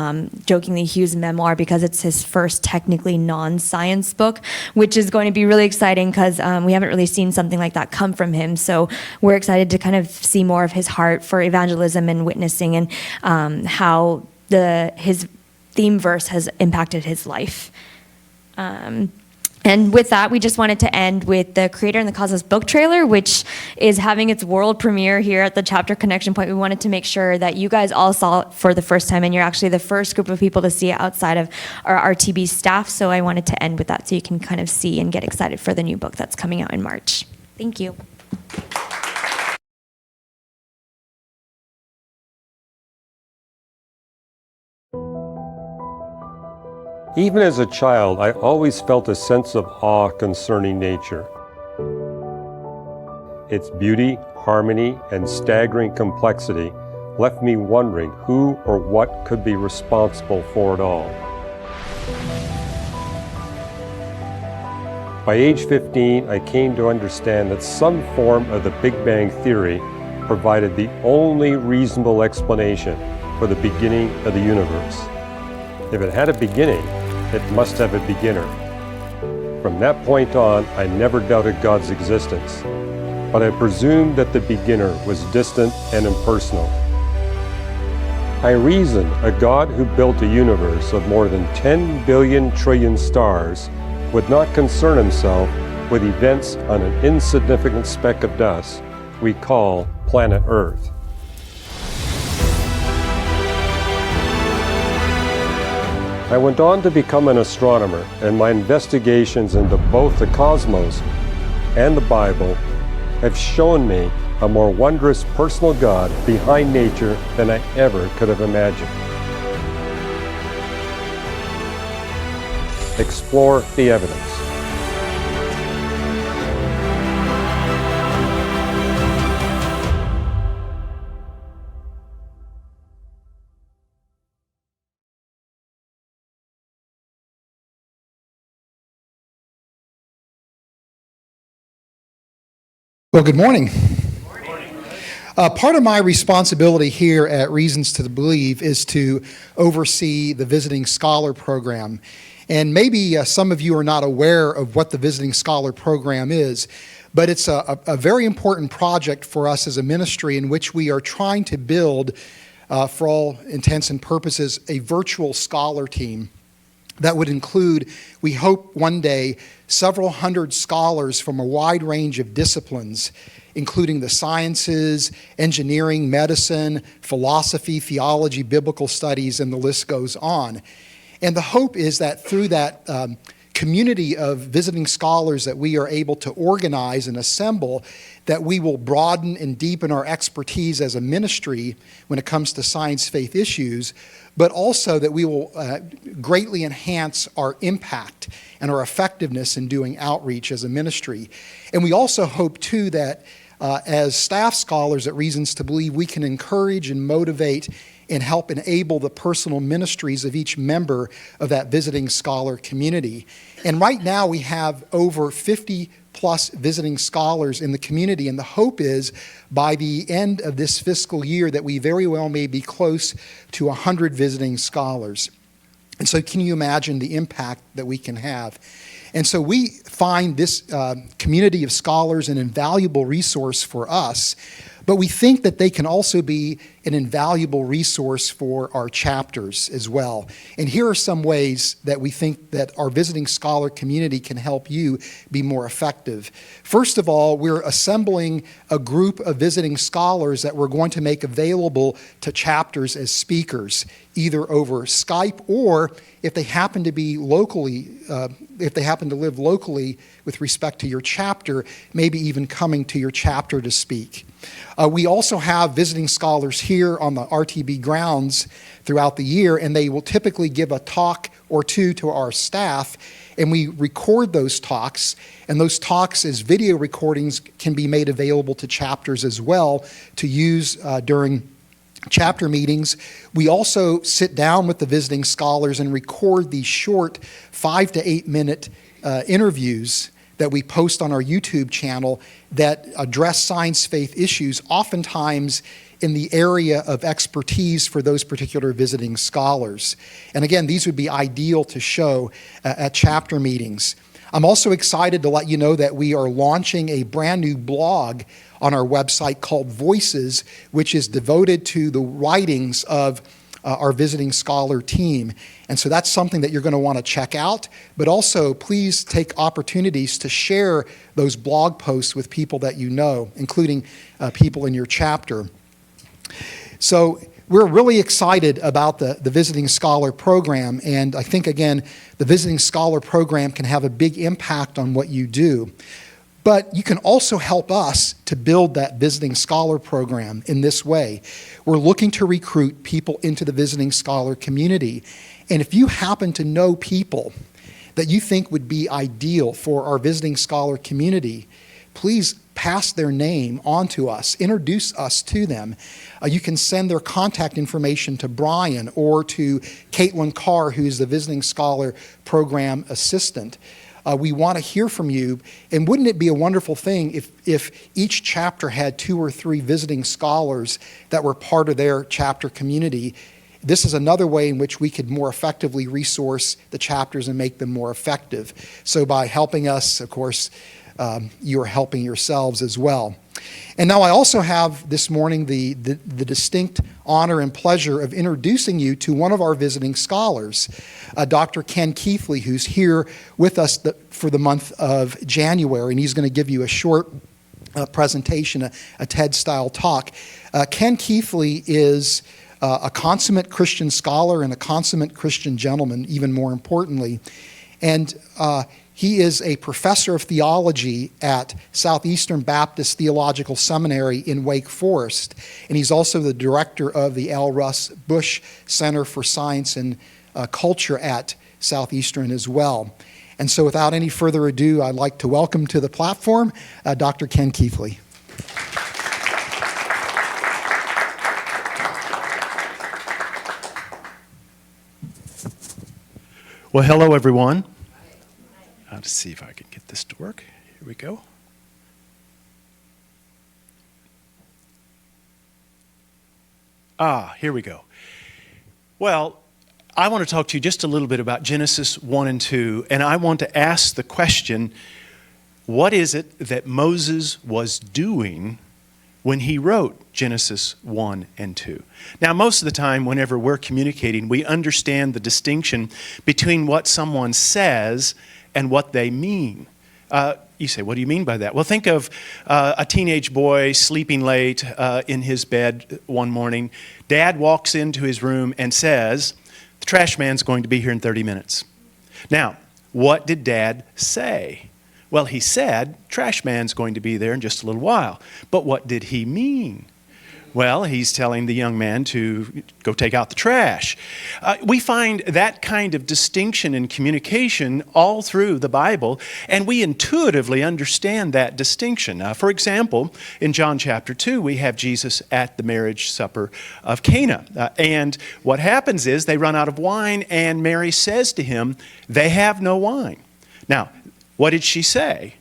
jokingly, Hugh's memoir, because it's his first technically non-science book, which is going to be really exciting because we haven't really seen something like that come from him. So we're excited to kind of see more of his heart for evangelism and witnessing, and how his theme verse has impacted his life. And with that, we just wanted to end with the Creator in the Cosmos book trailer, which is having its world premiere here at the Chapter Connection Point. We wanted to make sure that you guys all saw it for the first time, and you're actually the first group of people to see it outside of our RTB staff. So I wanted to end with that so you can kind of see and get excited for the new book that's coming out in March. Thank you. Even as a child, I always felt a sense of awe concerning nature. Its beauty, harmony, and staggering complexity left me wondering who or what could be responsible for it all. By age 15, I came to understand that some form of the Big Bang Theory provided the only reasonable explanation for the beginning of the universe. If it had a beginning, it must have a beginner. From that point on, I never doubted God's existence, but I presumed that the beginner was distant and impersonal. I reasoned a God who built a universe of more than 10 billion trillion stars would not concern himself with events on an insignificant speck of dust we call planet Earth. I went on to become an astronomer, and my investigations into both the cosmos and the Bible have shown me a more wondrous personal God behind nature than I ever could have imagined. Explore the evidence. Well, good morning. Part of my responsibility here at Reasons to Believe is to oversee the Visiting Scholar Program. And maybe some of you are not aware of what the Visiting Scholar Program is, but it's a very important project for us as a ministry in which we are trying to build, for all intents and purposes, a virtual scholar team that would include, we hope one day, several hundred scholars from a wide range of disciplines, including the sciences, engineering, medicine, philosophy, theology, biblical studies, and the list goes on. And the hope is that through that community of visiting scholars that we are able to organize and assemble, that we will broaden and deepen our expertise as a ministry when it comes to science faith issues, but also that we will greatly enhance our impact and our effectiveness in doing outreach as a ministry. And we also hope, too, that as staff scholars at Reasons to Believe, we can encourage and motivate and help enable the personal ministries of each member of that visiting scholar community. And right now we have over 50 plus visiting scholars in the community, and the hope is by the end of this fiscal year that we very well may be close to 100 visiting scholars. And so can you imagine the impact that we can have? And so we find this community of scholars an invaluable resource for us, but we think that they can also be an invaluable resource for our chapters as well. And here are some ways that we think that our visiting scholar community can help you be more effective. First of all, we're assembling a group of visiting scholars that we're going to make available to chapters as speakers, either over Skype or if they happen to be locally, if they happen to live locally with respect to your chapter, maybe even coming to your chapter to speak. We also have visiting scholars here on the RTB grounds throughout the year, and they will typically give a talk or two to our staff, and we record those talks, and those talks as video recordings can be made available to chapters as well to use during chapter meetings. We also sit down with the visiting scholars and record these short 5 to 8 minute interviews that we post on our YouTube channel that address science faith issues, oftentimes in the area of expertise for those particular visiting scholars. And again, these would be ideal to show at chapter meetings. I'm also excited to let you know that we are launching a brand new blog on our website called Voices, which is devoted to the writings of our visiting scholar team. And so that's something that you're going to want to check out, but also please take opportunities to share those blog posts with people that you know, including people in your chapter. So we're really excited about the Visiting Scholar program, and I think, again, the Visiting Scholar program can have a big impact on what you do. But you can also help us to build that Visiting Scholar program in this way. We're looking to recruit people into the Visiting Scholar community. And if you happen to know people that you think would be ideal for our Visiting Scholar community, please pass their name on to us, introduce us to them. You can send their contact information to Brian or to Caitlin Carr, who is the Visiting Scholar program assistant. We want to hear from you, and wouldn't it be a wonderful thing if each chapter had 2 or 3 visiting scholars that were part of their chapter community? This is another way in which we could more effectively resource the chapters and make them more effective. So by helping us, of course, you are helping yourselves as well. And now I also have this morning the distinct honor and pleasure of introducing you to one of our visiting scholars, Dr. Ken Keithley, who's here with us for the month of January, and he's going to give you a short presentation, a TED-style talk. Ken Keithley is a consummate Christian scholar and a consummate Christian gentleman, even more importantly. And he is a professor of theology at Southeastern Baptist Theological Seminary in Wake Forest, and he's also the director of the L. Russ Bush Center for Science and Culture at Southeastern as well. And so without any further ado, I'd like to welcome to the platform Dr. Ken Keithley. Well, hello, everyone. I'll just see if I can get this to work. Here we go. Here we go. Well, I want to talk to you just a little bit about Genesis 1 and 2, and I want to ask the question, what is it that Moses was doing when he wrote Genesis 1 and 2? Now, most of the time, whenever we're communicating, we understand the distinction between what someone says and what they mean. You say, what do you mean by that? Well, think of a teenage boy sleeping late in his bed one morning. Dad walks into his room and says, "The trash man's going to be here in 30 minutes. Now, what did Dad say? Well, he said, trash man's going to be there in just a little while. But what did he mean? Well, he's telling the young man to go take out the trash. We find that kind of distinction in communication all through the Bible, and we intuitively understand that distinction. For example, in John chapter 2, we have Jesus at the marriage supper of Cana. And what happens is they run out of wine, and Mary says to him, they have no wine. Now, what did she say?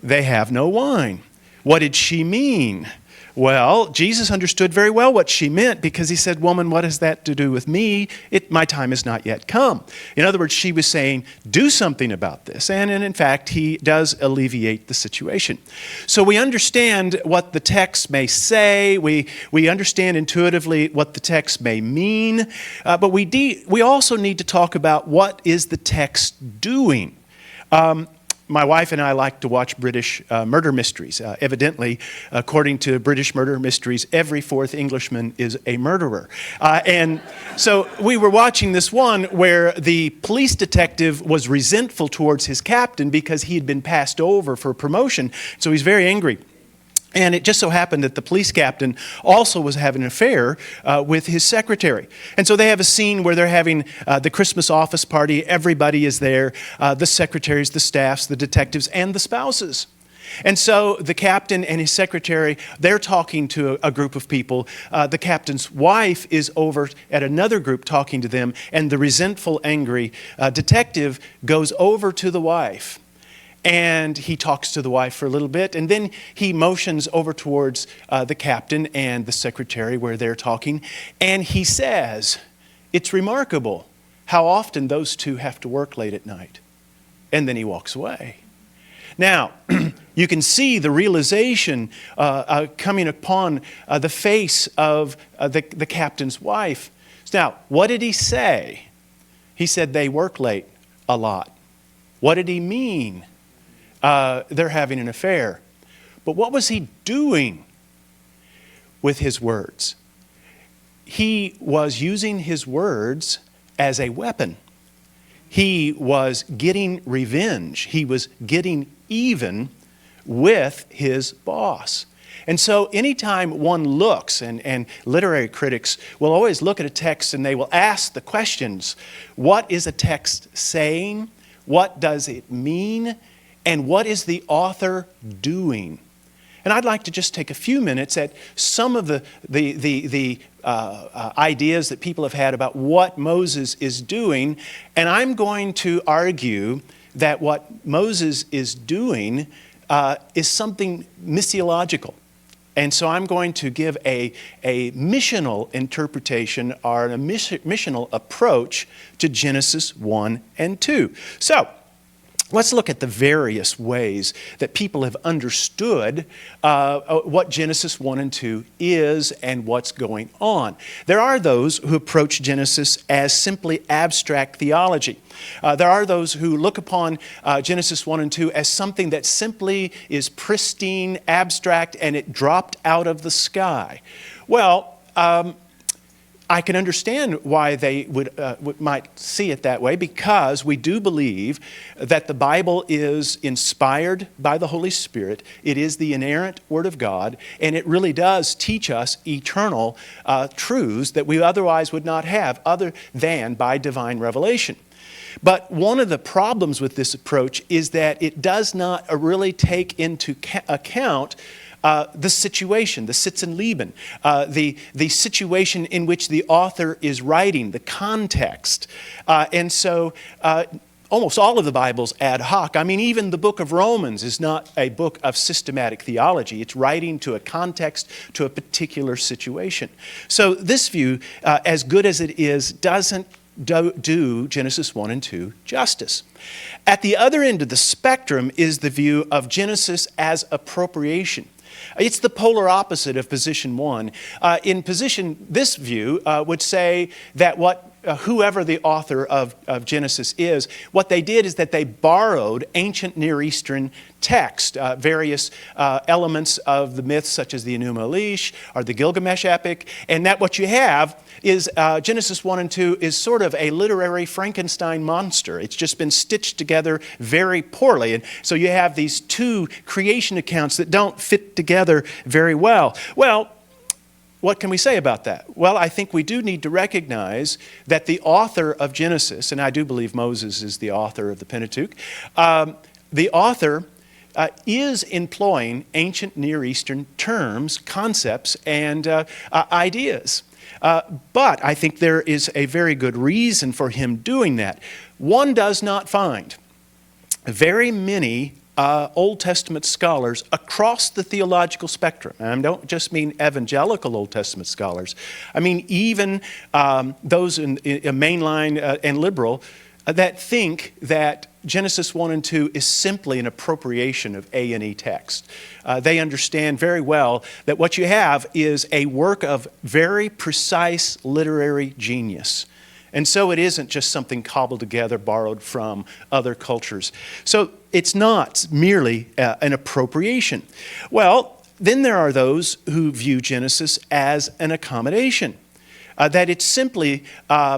They have no wine. What did she mean? Well, Jesus understood very well what she meant because he said, woman, what has that to do with me? My time has not yet come. In other words, she was saying, do something about this. And in fact, he does alleviate the situation. So we understand what the text may say. We understand intuitively what the text may mean. But we also need to talk about what is the text doing. My wife and I like to watch British murder mysteries. Evidently, according to British murder mysteries, every fourth Englishman is a murderer. And so we were watching this one where the police detective was resentful towards his captain because he had been passed over for promotion. So he's very angry. And it just so happened that the police captain also was having an affair with his secretary. And so they have a scene where they're having the Christmas office party. Everybody is there, the secretaries, the staffs, the detectives, and the spouses. And so the captain and his secretary, they're talking to a group of people. The captain's wife is over at another group talking to them. And the resentful, angry detective goes over to the wife. And he talks to the wife for a little bit, and then he motions over towards the captain and the secretary where they're talking, and he says, it's remarkable how often those two have to work late at night. And then he walks away. Now, you can see the realization coming upon the face of the captain's wife. Now, what did he say? He said they work late a lot. What did he mean? They're having an affair. But what was he doing with his words? He was using his words as a weapon. He was getting revenge. He was getting even with his boss. And so anytime one looks, and literary critics will always look at a text and they will ask the questions, what is a text saying? What does it mean? And what is the author doing? And I'd like to just take a few minutes at some of the ideas that people have had about what Moses is doing. And I'm going to argue that what Moses is doing is something missiological. And so I'm going to give a missional interpretation or a missional approach to Genesis 1 and 2. So, let's look at the various ways that people have understood what Genesis 1 and 2 is and what's going on. There are those who approach Genesis as simply abstract theology. There are those who look upon Genesis 1 and 2 as something that simply is pristine, abstract, and it dropped out of the sky. Well, I can understand why they might see it that way, because we do believe that the Bible is inspired by the Holy Spirit. It is the inerrant Word of God, and it really does teach us eternal truths that we otherwise would not have other than by divine revelation. But one of the problems with this approach is that it does not really take into account the situation, the Sitz und Leben, the situation in which the author is writing, the context. And so almost all of the Bible's ad hoc. I mean, even the book of Romans is not a book of systematic theology. It's writing to a context, to a particular situation. So this view, as good as it is, doesn't do Genesis 1 and 2 justice. At the other end of the spectrum is the view of Genesis as appropriation. It's the polar opposite of position 1. In position, this view would say that what whoever the author of Genesis is, what they did is that they borrowed ancient Near Eastern text, various elements of the myths such as the Enuma Elish or the Gilgamesh epic, and that what you have is Genesis 1 and 2 is sort of a literary Frankenstein monster. It's just been stitched together very poorly. And so you have these two creation accounts that don't fit together very well. Well, what can we say about that? Well, I think we do need to recognize that the author of Genesis, and I do believe Moses is the author of the Pentateuch, the author is employing ancient Near Eastern terms, concepts, and ideas. But I think there is a very good reason for him doing that. One does not find very many Old Testament scholars across the theological spectrum. And I don't just mean evangelical Old Testament scholars. I mean even those in mainline and liberal that think that Genesis 1 and 2 is simply an appropriation of A&E text. They understand very well that what you have is a work of very precise literary genius. And so it isn't just something cobbled together, borrowed from other cultures. So it's not merely an appropriation. Well, then there are those who view Genesis as an accommodation. That it's simply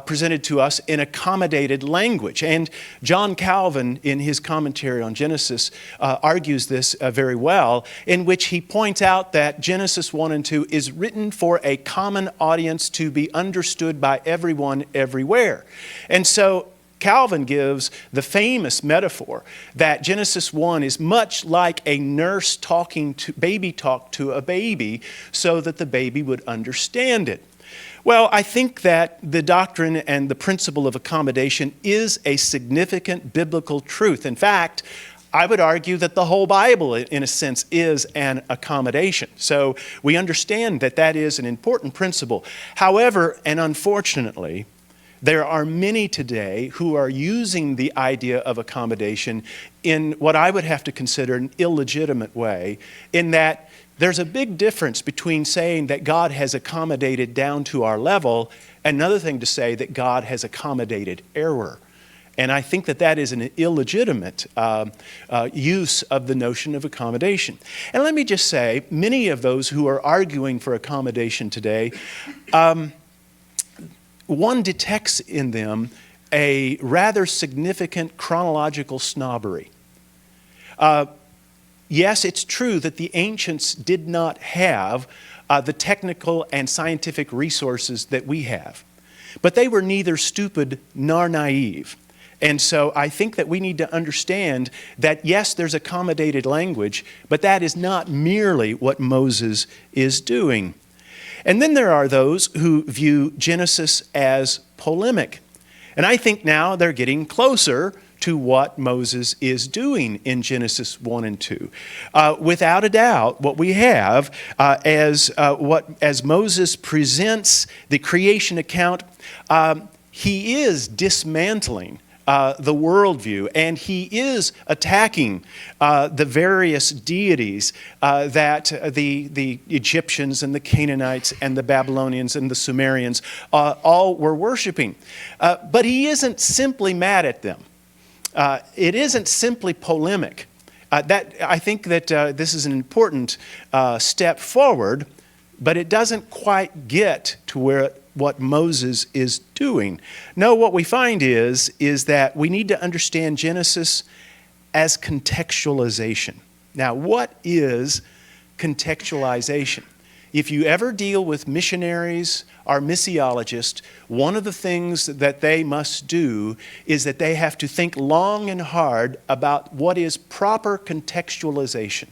presented to us in accommodated language. And John Calvin, in his commentary on Genesis, argues this very well, in which he points out that Genesis 1 and 2 is written for a common audience to be understood by everyone everywhere. And so Calvin gives the famous metaphor that Genesis 1 is much like a nurse talking to baby talk to a baby so that the baby would understand it. Well, I think that the doctrine and the principle of accommodation is a significant biblical truth. In fact, I would argue that the whole Bible, in a sense, is an accommodation. So we understand that that is an important principle. However, and unfortunately, there are many today who are using the idea of accommodation in what I would have to consider an illegitimate way, in that there's a big difference between saying that God has accommodated down to our level and another thing to say that God has accommodated error. And I think that that is an illegitimate use of the notion of accommodation. And let me just say, many of those who are arguing for accommodation today, one detects in them a rather significant chronological snobbery. Yes, it's true that the ancients did not have the technical and scientific resources that we have, but they were neither stupid nor naive. And so I think that we need to understand that, yes, there's accommodated language, but that is not merely what Moses is doing. And then there are those who view Genesis as polemic. And I think now they're getting closer to what Moses is doing in Genesis 1 and 2. Without a doubt, what we have as Moses presents the creation account, he is dismantling the worldview, and he is attacking the various deities that the Egyptians and the Canaanites and the Babylonians and the Sumerians all were worshiping. But he isn't simply mad at them. It isn't simply polemic. I think that this is an important step forward, but it doesn't quite get to what Moses is doing. No, what we find is that we need to understand Genesis as contextualization. Now, what is contextualization? If you ever deal with missionaries or missiologists, one of the things that they must do is that they have to think long and hard about what is proper contextualization.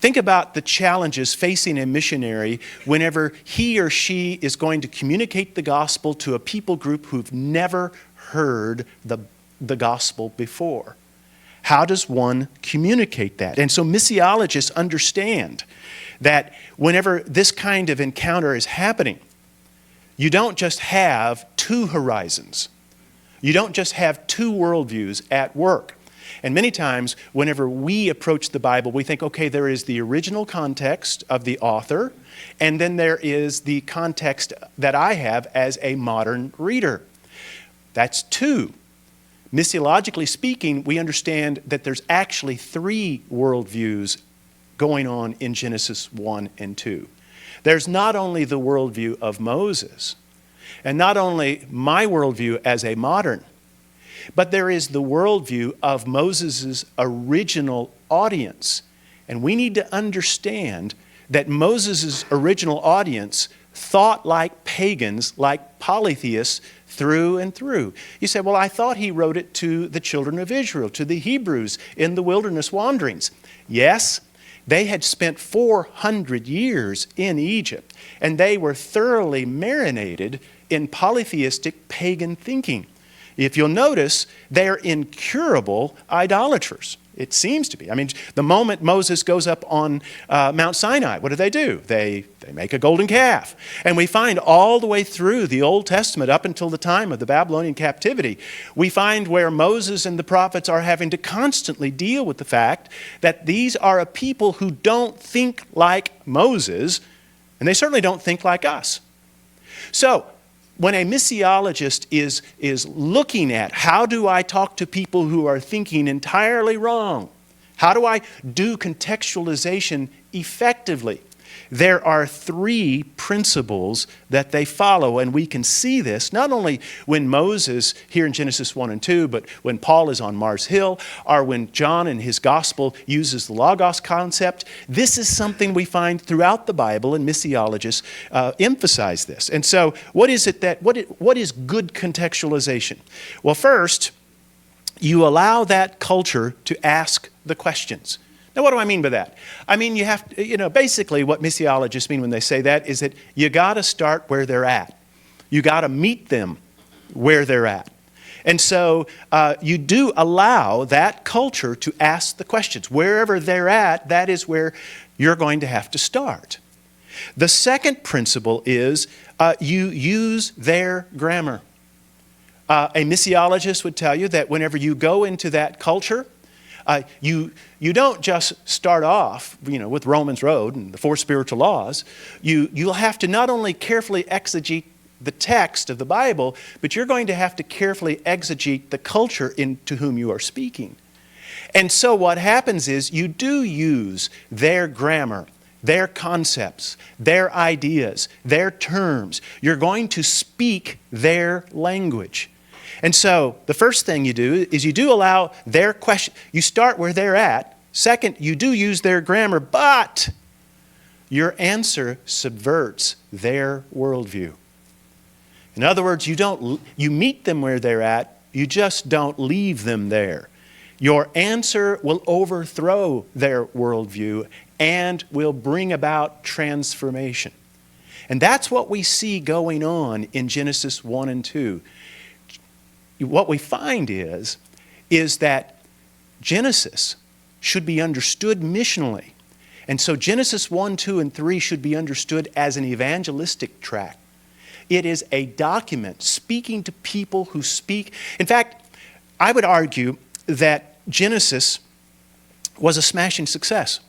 Think about the challenges facing a missionary whenever he or she is going to communicate the gospel to a people group who've never heard the gospel before. How does one communicate that? And so missiologists understand that whenever this kind of encounter is happening, you don't just have two horizons. You don't just have two worldviews at work. And many times, whenever we approach the Bible, we think, okay, there is the original context of the author, and then there is the context that I have as a modern reader. That's two. Missiologically speaking, we understand that there's actually three worldviews going on in Genesis 1 and 2. There's not only the worldview of Moses, and not only my worldview as a modern, but there is the worldview of Moses' original audience. And we need to understand that Moses' original audience thought like pagans, like polytheists, through and through. You say, well, I thought he wrote it to the children of Israel, to the Hebrews in the wilderness wanderings. Yes, they had spent 400 years in Egypt, and they were thoroughly marinated in polytheistic pagan thinking. If you'll notice, they're incurable idolaters. It seems to be. I mean, the moment Moses goes up on Mount Sinai, what do? They make a golden calf. And we find all the way through the Old Testament, up until the time of the Babylonian captivity, we find where Moses and the prophets are having to constantly deal with the fact that these are a people who don't think like Moses, and they certainly don't think like us. So, when a missiologist is looking at how do I talk to people who are thinking entirely wrong, how do I do contextualization effectively, there are three principles that they follow, and we can see this not only when Moses, here in Genesis 1 and 2, but when Paul is on Mars Hill, or when John in his gospel uses the Logos concept. This is something we find throughout the Bible, and missiologists emphasize this. And so what is good contextualization? Well, first, you allow that culture to ask the questions. Now, what do I mean by that? I mean, you have to, basically what missiologists mean when they say that is that you got to start where they're at. You got to meet them where they're at. And so you do allow that culture to ask the questions. Wherever they're at, that is where you're going to have to start. The second principle is you use their grammar. A missiologist would tell you that whenever you go into that culture, you don't just start off, with Romans Road and the four spiritual laws. You'll have to not only carefully exegete the text of the Bible, but you're going to have to carefully exegete the culture into whom you are speaking. And so what happens is you do use their grammar, their concepts, their ideas, their terms. You're going to speak their language. And so the first thing you do is you do allow their question. You start where they're at. Second, you do use their grammar, but your answer subverts their worldview. In other words, you meet them where they're at, you just don't leave them there. Your answer will overthrow their worldview and will bring about transformation. And that's what we see going on in Genesis 1 and 2. What we find is that Genesis should be understood missionally. And so Genesis 1, 2, and 3 should be understood as an evangelistic tract. It is a document speaking to people who speak. In fact, I would argue that Genesis was a smashing success.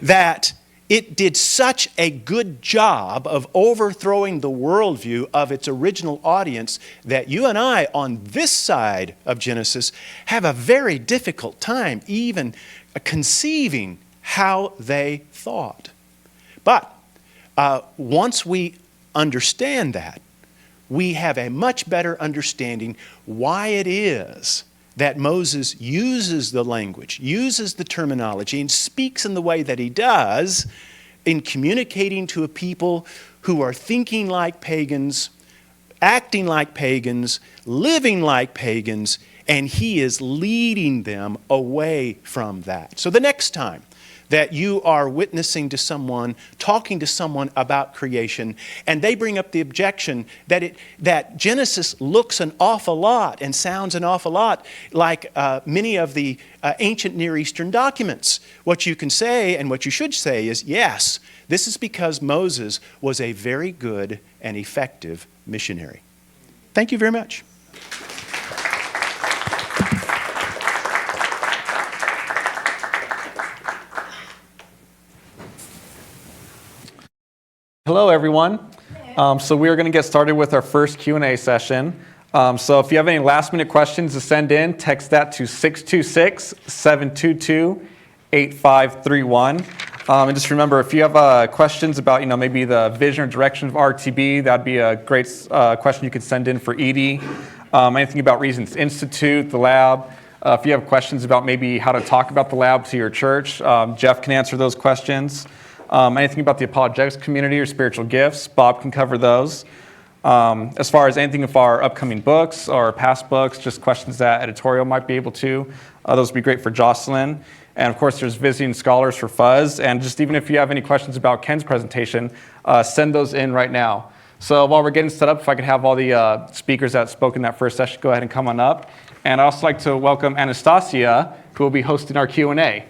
That it did such a good job of overthrowing the worldview of its original audience that you and I, on this side of Genesis, have a very difficult time even conceiving how they thought. But once we understand that, we have a much better understanding why it is that Moses uses the language, uses the terminology, and speaks in the way that he does in communicating to a people who are thinking like pagans, acting like pagans, living like pagans, and he is leading them away from that. So the next time that you are witnessing to someone, talking to someone about creation, and they bring up the objection that Genesis looks an awful lot and sounds an awful lot like many of the ancient Near Eastern documents. What you can say and what you should say is, yes, this is because Moses was a very good and effective missionary. Thank you very much. Hello, everyone. So we are going to get started with our first Q&A session. So if you have any last-minute questions to send in, text that to 626-722-8531. And just remember, if you have questions about, maybe the vision or direction of RTB, that'd be a great question you could send in for Edie. Anything about Reasons Institute, the lab. If you have questions about maybe how to talk about the lab to your church, Jeff can answer those questions. Anything about the apologetics community or spiritual gifts, Bob can cover those. As far as anything of our upcoming books or past books, just questions that editorial might be able to, those would be great for Jocelyn. And of course, there's visiting scholars for Fuzz. And just even if you have any questions about Ken's presentation, send those in right now. So while we're getting set up, if I could have all the speakers that spoke in that first session go ahead and come on up. And I'd also like to welcome Anastasia, who will be hosting our Q&A.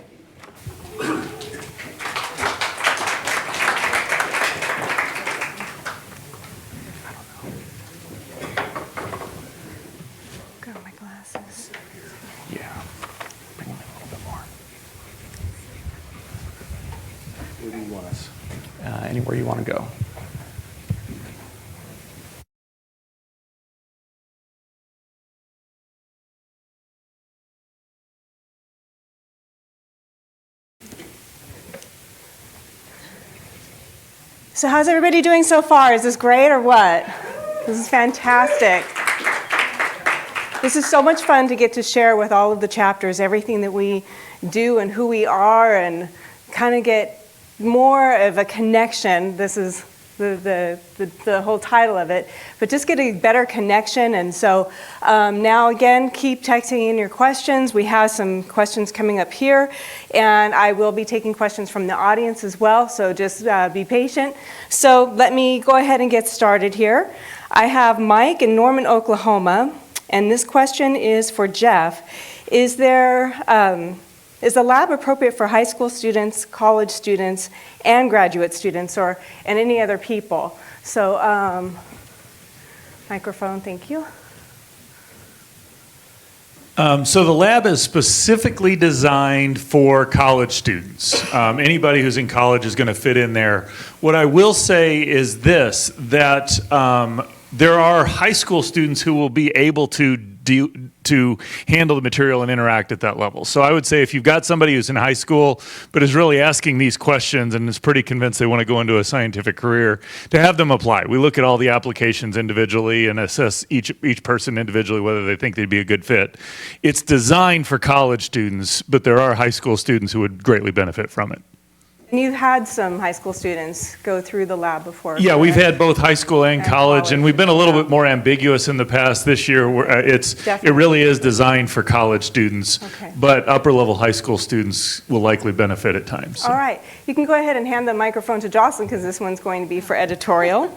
Anywhere you want to go. So how's everybody doing so far? Is this great or what? This is fantastic. This is so much fun to get to share with all of the chapters, everything that we do and who we are, and kind of get more of a connection. This is the whole title of it, but just get a better connection. And so now again, keep texting in your questions. We have some questions coming up here, and I will be taking questions from the audience as well, so just be patient. So let me go ahead and get started here. I have Mike in Norman, Oklahoma, and this question is for Jeff. Is the lab appropriate for high school students, college students, and graduate students, and any other people? So, microphone, thank you. So the lab is specifically designed for college students. Anybody who's in college is going to fit in there. What I will say is this, that there are high school students who will be able to handle the material and interact at that level. So I would say if you've got somebody who's in high school but is really asking these questions and is pretty convinced they want to go into a scientific career, to have them apply. We look at all the applications individually and assess each person individually whether they think they'd be a good fit. It's designed for college students, but there are high school students who would greatly benefit from it. And you've had some high school students go through the lab before. Yeah, we've had both high school and college, and we've been a little bit more ambiguous in the past. This year, it really is designed for college students, but upper level high school students will likely benefit at times. So. All right, you can go ahead and hand the microphone to Jocelyn because this one's going to be for editorial.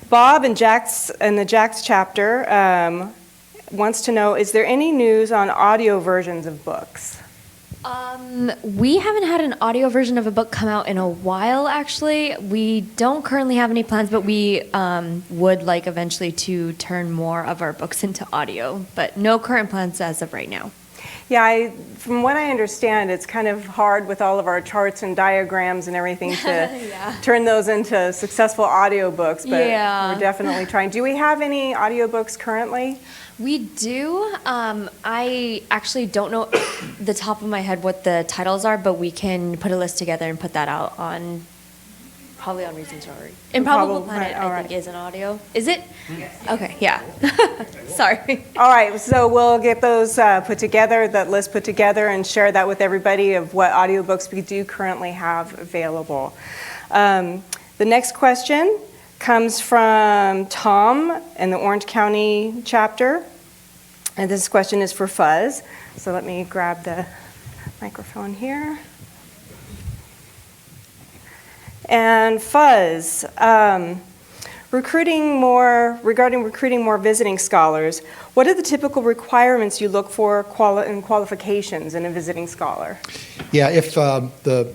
Bob in the Jax chapter wants to know, is there any news on audio versions of books? We haven't had an audio version of a book come out in a while, actually. We don't currently have any plans, but we would like eventually to turn more of our books into audio, but no current plans as of right now. Yeah, from what I understand, it's kind of hard with all of our charts and diagrams and everything to turn those into successful audiobooks, but we're definitely trying. Do we have any audiobooks currently? We do. I actually don't know the top of my head what the titles are, but we can put a list together and put that out on, probably on Reason Story. Improbable Planet, I think, is an audio. Is it? Yes. Okay, yeah. Sorry. All right, so we'll get those put together, that list put together, and share that with everybody of what audiobooks we do currently have available. The next question comes from Tom in the Orange County chapter. And this question is for Fuzz. So let me grab the microphone here. And Fuzz, regarding recruiting more visiting scholars, what are the typical requirements you look for in qualifications in a visiting scholar? Yeah, if the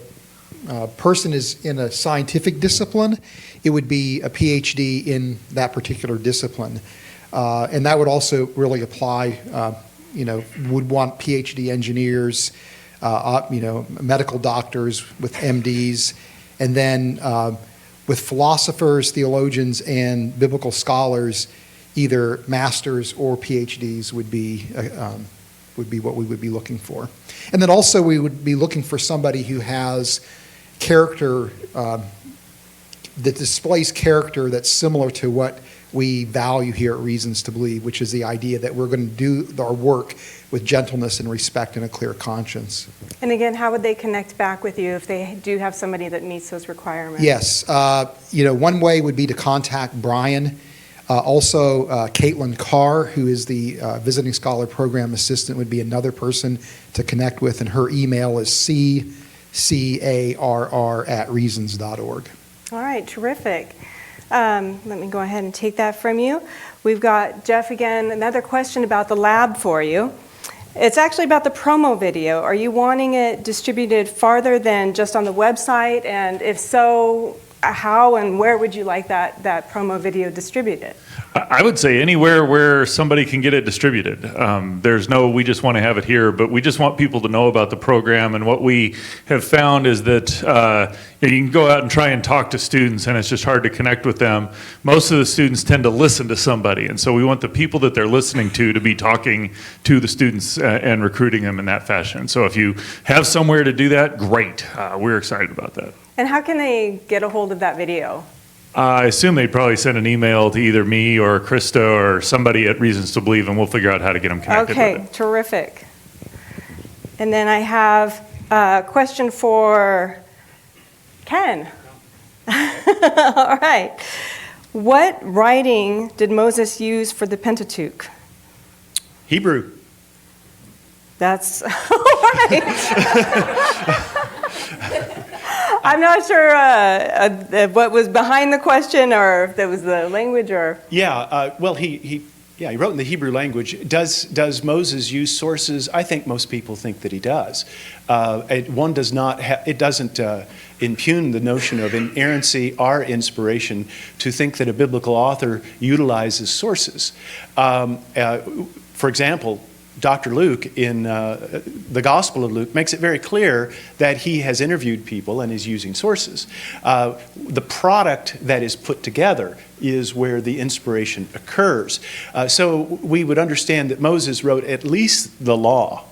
person is in a scientific discipline, it would be a PhD in that particular discipline. And that would also really apply, would want PhD engineers, medical doctors with MDs. And then with philosophers, theologians, and biblical scholars, either masters or PhDs would be what we would be looking for. And then also we would be looking for somebody who has character, that displays character that's similar to what we value here at Reasons to Believe, which is the idea that we're going to do our work with gentleness and respect and a clear conscience. And again, how would they connect back with you if they do have somebody that meets those requirements? Yes. One way would be to contact Brian. Also, Caitlin Carr, who is the Visiting Scholar Program Assistant, would be another person to connect with, and her email is ccarr@reasons.org. All right, terrific. Let me go ahead and take that from you. We've got, Jeff, again, another question about the lab for you. It's actually about the promo video. Are you wanting it distributed farther than just on the website? And if so, how and where would you like that promo video distributed? I would say anywhere where somebody can get it distributed. There's no, we just want to have it here, but we just want people to know about the program. And what we have found is that you can go out and try and talk to students, and it's just hard to connect with them. Most of the students tend to listen to somebody, and so we want the people that they're listening to be talking to the students and recruiting them in that fashion. So if you have somewhere to do that, great. We're excited about that. And how can they get a hold of that video? I assume they'd probably send an email to either me or Krista or somebody at Reasons to Believe, and we'll figure out how to get them connected with Okay, it. terrific. And then I have a question for Ken. All right. What writing did Moses use for the Pentateuch? Hebrew. That's all right. I'm not sure what was behind the question, or if that was the language, or Yeah, well, he wrote in the Hebrew language. Does Moses use sources? I think most people think that he does. One does not. It doesn't impugn the notion of inerrancy or inspiration to think that a biblical author utilizes sources. For example, Dr. Luke in the Gospel of Luke makes it very clear that he has interviewed people and is using sources. The product that is put together is where the inspiration occurs. So we would understand that Moses wrote at least the law,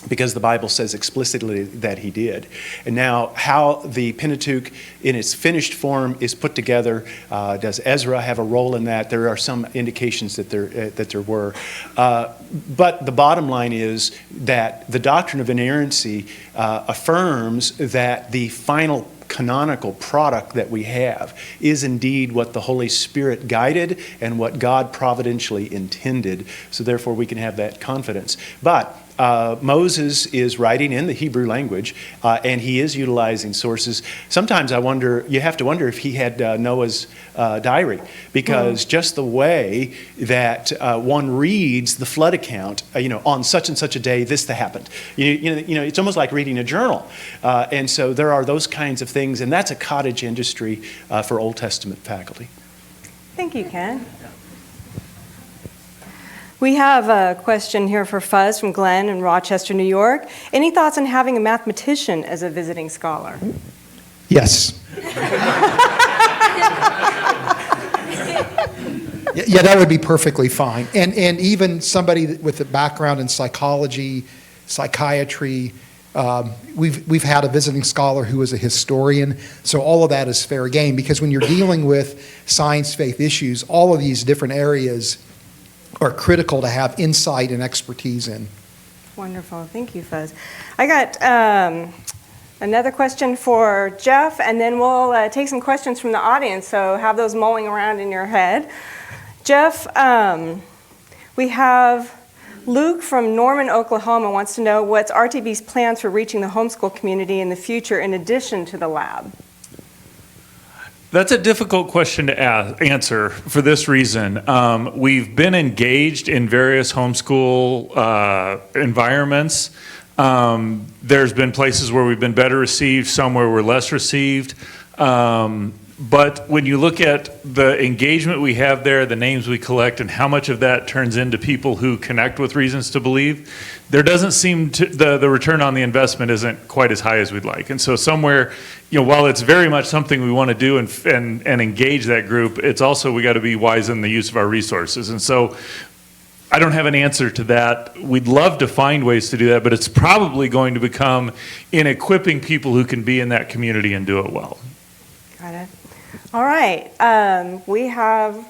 because the Bible says explicitly that he did. And now how the Pentateuch in its finished form is put together, does Ezra have a role in that? There are some indications that there were. But the bottom line is that the doctrine of inerrancy affirms that the final canonical product that we have is indeed what the Holy Spirit guided and what God providentially intended. So therefore we can have that confidence. But Moses is writing in the Hebrew language, and he is utilizing sources. Sometimes you have to wonder if he had Noah's diary, because just the way that one reads the flood account, on such and such a day, this happened. It's almost like reading a journal. And so there are those kinds of things, and that's a cottage industry for Old Testament faculty. Thank you, Ken. We have a question here for Fuzz from Glenn in Rochester, New York. Any thoughts on having a mathematician as a visiting scholar? Yes. Yeah, that would be perfectly fine. And even somebody with a background in psychology, psychiatry, we've had a visiting scholar who is a historian, so all of that is fair game, because when you're dealing with science, faith issues, all of these different areas are critical to have insight and expertise in. Wonderful. Thank you, Fuzz. I got another question for Jeff, and then we'll take some questions from the audience, so have those mulling around in your head. Jeff, we have Luke from Norman, Oklahoma wants to know what's RTB's plans for reaching the homeschool community in the future in addition to the lab? That's a difficult question to answer for this reason. We've been engaged in various homeschool environments. There's been places where we've been better received, some where we're less received. But when you look at the engagement we have there, the names we collect, and how much of that turns into people who connect with reasons to believe, there doesn't seem to, the return on the investment isn't quite as high as we'd like. And so somewhere, while it's very much something we want to do and engage that group, it's also we got to be wise in the use of our resources. And so I don't have an answer to that. We'd love to find ways to do that, but it's probably going to become in equipping people who can be in that community and do it well. Got it. All right. We have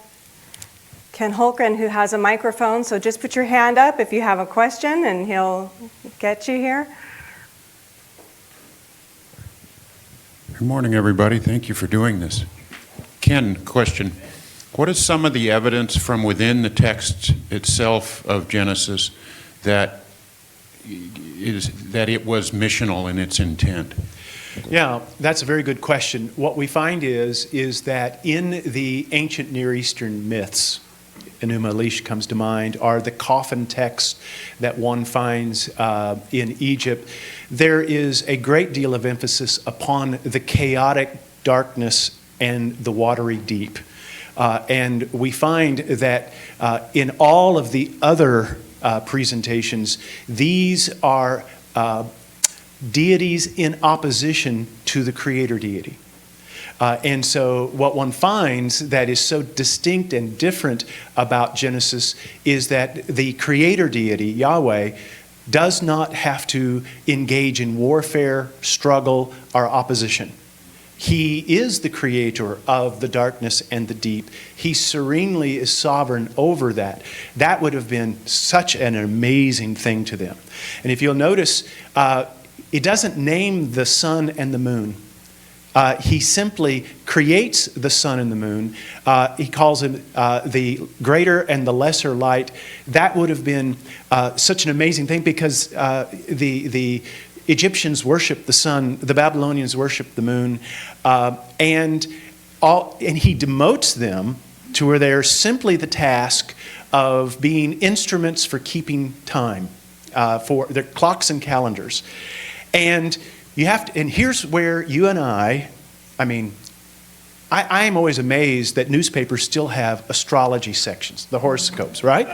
Ken Holgren who has a microphone, so just put your hand up if you have a question and he'll get you here. Good morning, everybody. Thank you for doing this. Ken, question. What is some of the evidence from within the text itself of Genesis that it was missional in its intent? Yeah, that's a very good question. What we find is that in the ancient Near Eastern myths, Enuma Elish comes to mind, are the coffin texts that one finds in Egypt. There is a great deal of emphasis upon the chaotic darkness and the watery deep. And we find that in all of the other presentations, these are deities in opposition to the creator deity. And so what one finds that is so distinct and different about Genesis is that the creator deity, Yahweh, does not have to engage in warfare, struggle, or opposition. He is the creator of the darkness and the deep. He serenely is sovereign over that. That would have been such an amazing thing to them. And if you'll notice, it doesn't name the sun and the moon. He simply creates the sun and the moon. He calls them the greater and the lesser light. That would have been such an amazing thing because the Egyptians worshiped the sun, the Babylonians worshiped the moon, and he demotes them to where they're simply the task of being instruments for keeping time, for their clocks and calendars. And you have to, and here's where you and I am always amazed that newspapers still have astrology sections, the horoscopes, right?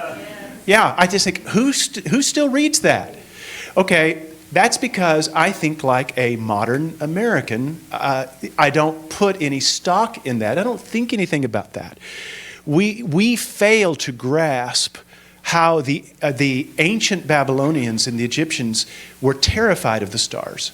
Yeah, I just think, who still reads that? Okay, that's because I think like a modern American. I don't put any stock in that. I don't think anything about that. We fail to grasp how the ancient Babylonians and the Egyptians were terrified of the stars.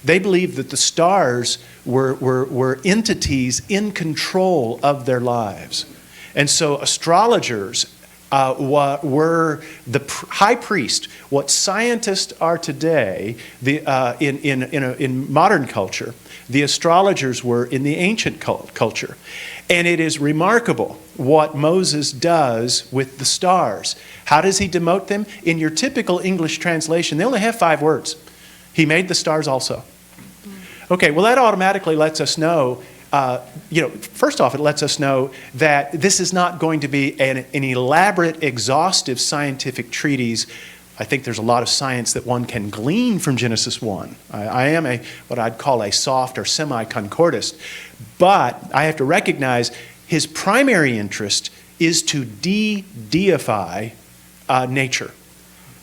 They believed that the stars were entities in control of their lives. And so astrologers were the high priest. What scientists are today in modern culture, the astrologers were in the ancient culture. And it is remarkable what Moses does with the stars. How does he demote them? In your typical English translation, they only have 5 words. He made the stars also. Okay, well, that automatically lets us know, first off, it lets us know that this is not going to be an elaborate, exhaustive scientific treatise. I think there's a lot of science that one can glean from Genesis 1. I am what I'd call a soft or semi-concordist. But I have to recognize his primary interest is to de-deify nature.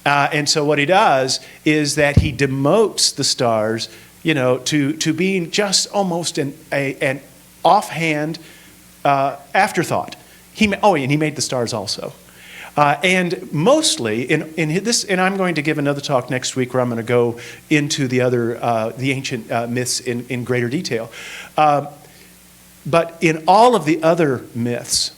And so what he does is that he demotes the stars, to being just almost an offhand afterthought. And he made the stars also. And mostly in this, and I'm going to give another talk next week where I'm going to go into the ancient myths in greater detail. But in all of the other myths,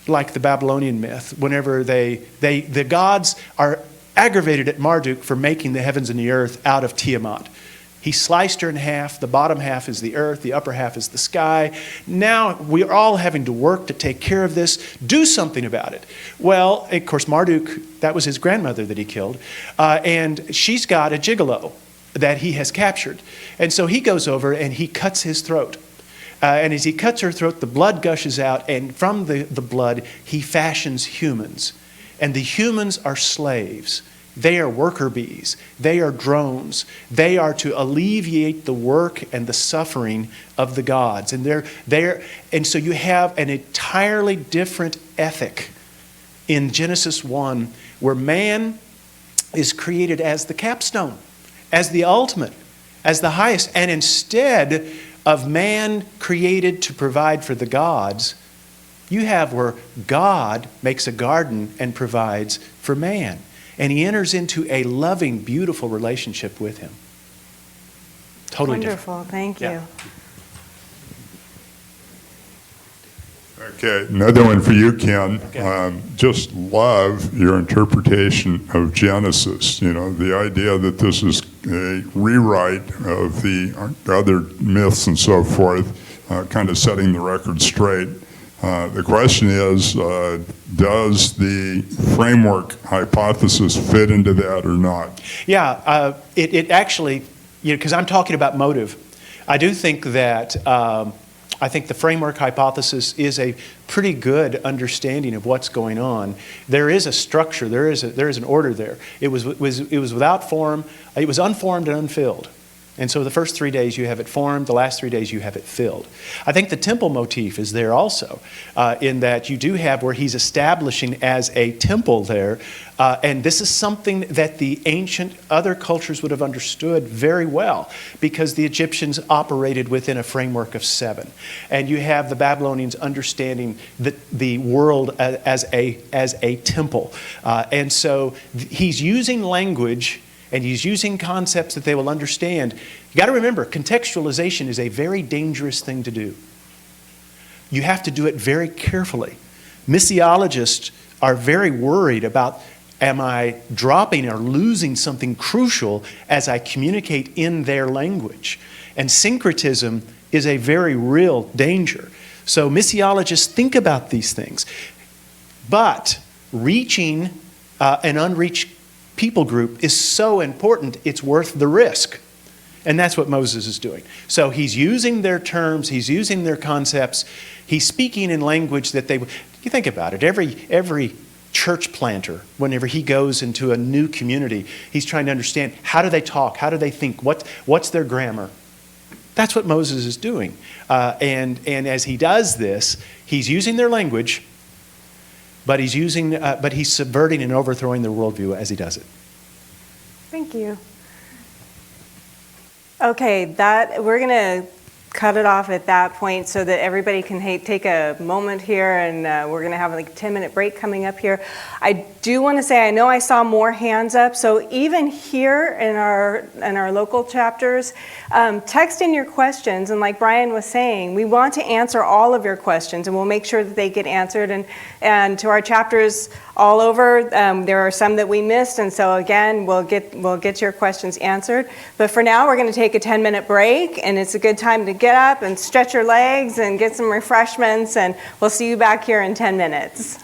like the Babylonian myth, whenever the gods are aggravated at Marduk for making the heavens and the earth out of Tiamat. He sliced her in half. The bottom half is the earth. The upper half is the sky. Now we are all having to work to take care of this. Do something about it. Well, of course, Marduk, that was his grandmother that he killed. And she's got a gigolo that he has captured. And so he goes over and he cuts his throat. And as he cuts her throat, the blood gushes out. And from the blood, he fashions humans. And the humans are slaves. They are worker bees. They are drones. They are to alleviate the work and the suffering of the gods. And so you have an entirely different ethic in Genesis 1, where man is created as the capstone, as the ultimate, as the highest. And instead of man created to provide for the gods, you have where God makes a garden and provides for man. And he enters into a loving, beautiful relationship with him. Totally Wonderful. Thank you. Yeah. Okay, another one for you, Ken. Just love your interpretation of Genesis. You know, the idea that this is a rewrite of the other myths and so forth, kind of setting the record straight. The question is, does the framework hypothesis fit into that or not? Yeah, it actually, because I'm talking about motive, I do think that I think the framework hypothesis is a pretty good understanding of what's going on. There is a structure, there is an order there. It was without form, it was unformed and unfilled. And so the first 3 days you have it formed, the last 3 days you have it filled. I think the temple motif is there also, in that you do have where he's establishing as a temple there. And this is something that the ancient other cultures would have understood very well, because the Egyptians operated within a framework of 7. And you have the Babylonians understanding the world as a temple. And so he's using language and he's using concepts that they will understand. You got to remember, contextualization is a very dangerous thing to do. You have to do it very carefully. Missiologists are very worried about, am I dropping or losing something crucial as I communicate in their language? And syncretism is a very real danger. So missiologists think about these things. But reaching an unreached people group is so important, it's worth the risk. And that's what Moses is doing. So he's using their terms, he's using their concepts, he's speaking in language that you think about it, every church planter, whenever he goes into a new community, he's trying to understand, how do they talk, how do they think, what's their grammar? That's what Moses is doing. And as he does this, he's using their language, but he's subverting and overthrowing their worldview as he does it. Thank you. Okay, we're going to cut it off at that point so that everybody can take a moment here, and we're going to have like a 10-minute break coming up here. I do want to say, I know I saw more hands up, so even here in our local chapters, text in your questions, and like Brian was saying, we want to answer all of your questions, and we'll make sure that they get answered. And to our chapters all over, there are some that we missed, and so again, we'll get your questions answered. But for now, we're going to take a 10-minute break, and it's a good time to get up and stretch your legs and get some refreshments, and we'll see you back here in 10 minutes.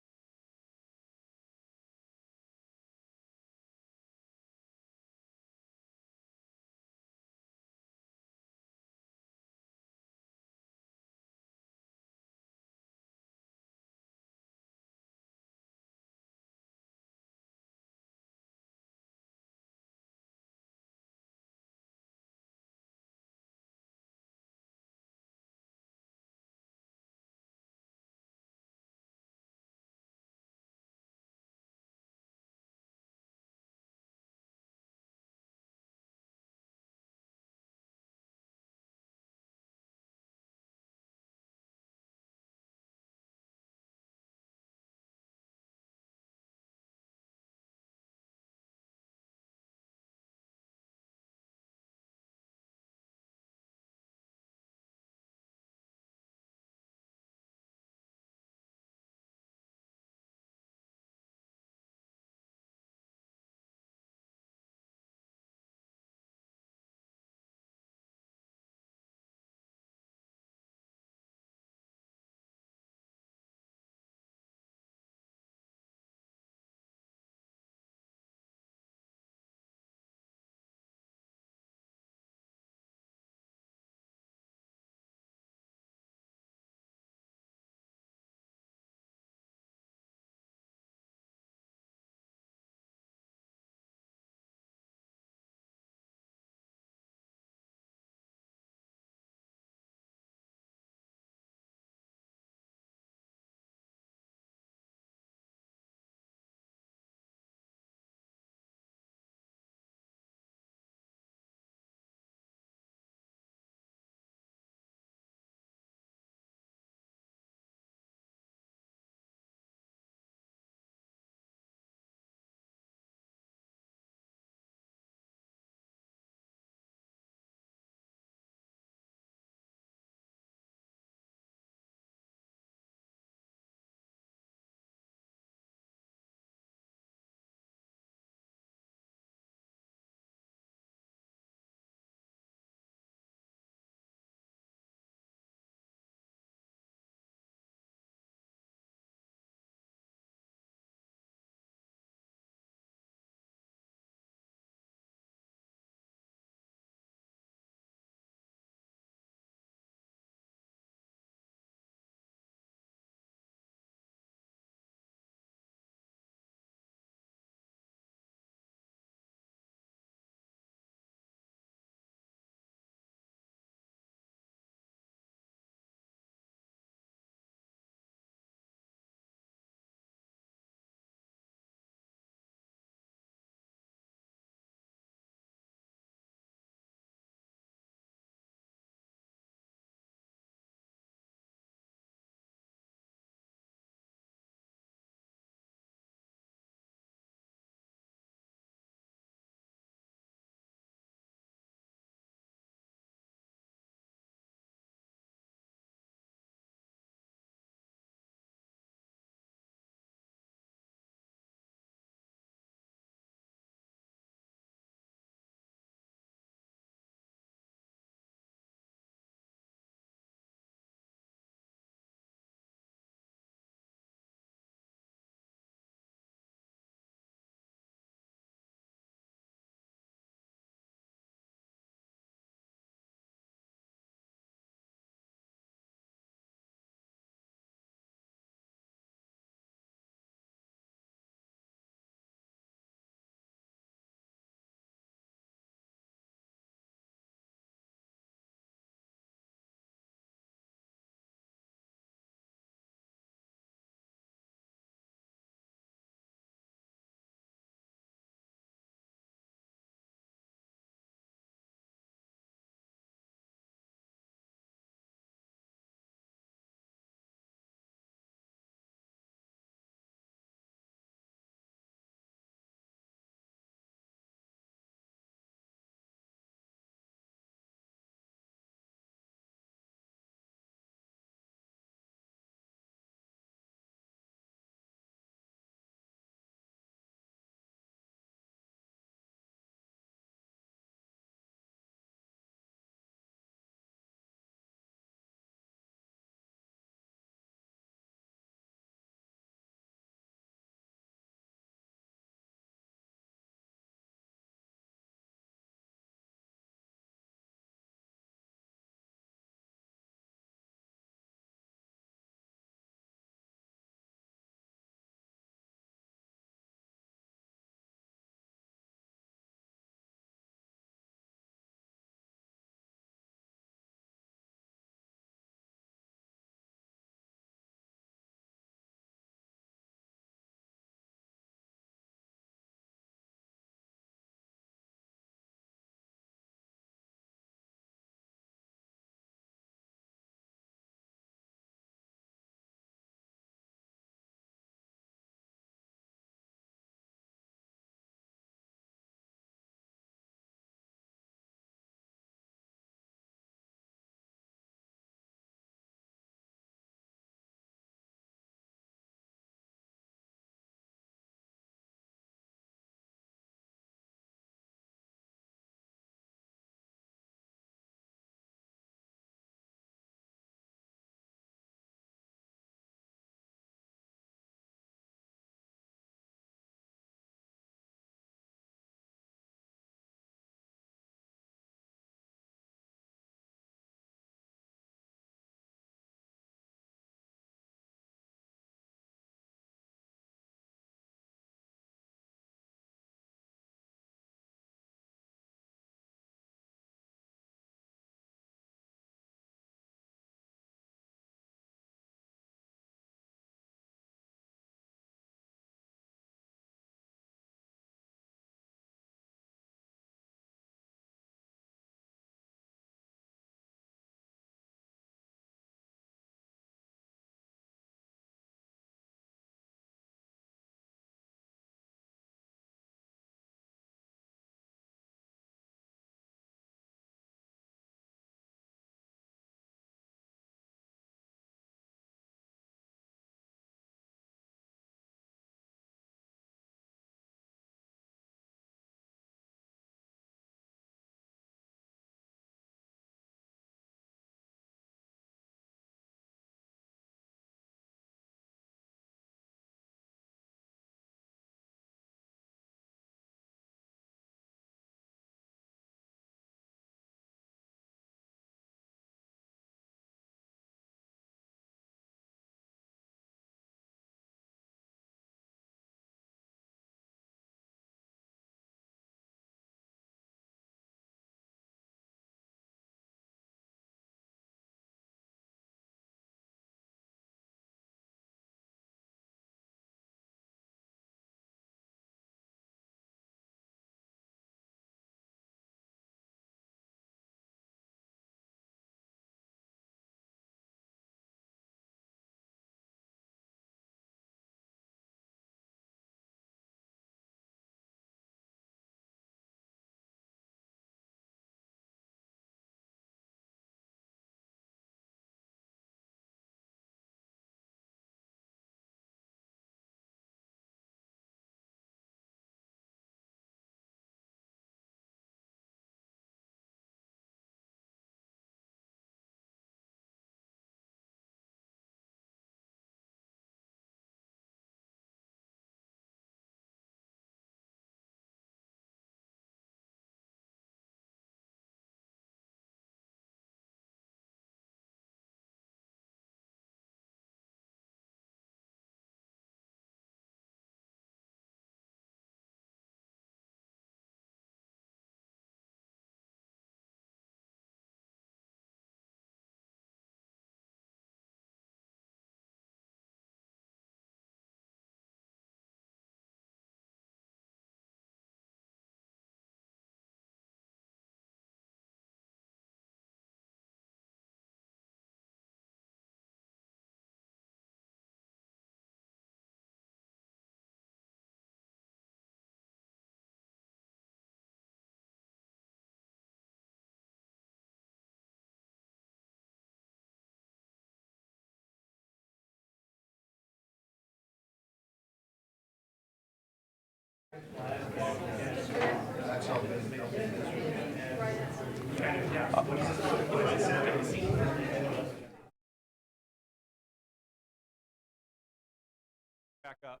Back up.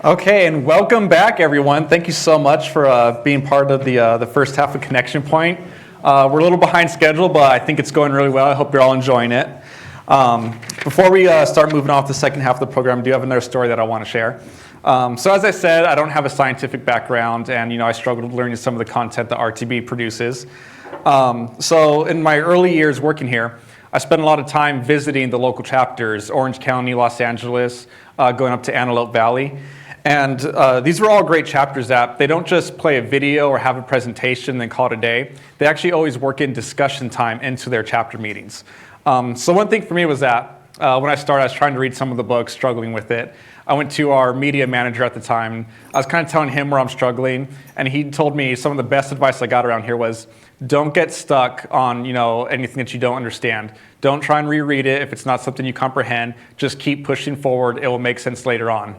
Okay, and welcome back, everyone. Thank you so much for being part of the first half of Connection Point. We're a little behind schedule, but I think it's going really well. I hope you're all enjoying it. Before we start moving off the second half of the program, I do have another story that I want to share. So as I said, I don't have a scientific background, and I struggled learning some of the content that RTB produces. So in my early years working here, I spent a lot of time visiting the local chapters, Orange County, Los Angeles, going up to Antelope Valley. And these were all great chapters that they don't just play a video or have a presentation and then call it a day. They actually always work in discussion time into their chapter meetings. So one thing for me was that when I started, I was trying to read some of the books, struggling with it. I went to our media manager at the time. I was kind of telling him where I'm struggling, and he told me some of the best advice I got around here was, don't get stuck on anything that you don't understand. Don't try and reread it if it's not something you comprehend. Just keep pushing forward. It will make sense later on.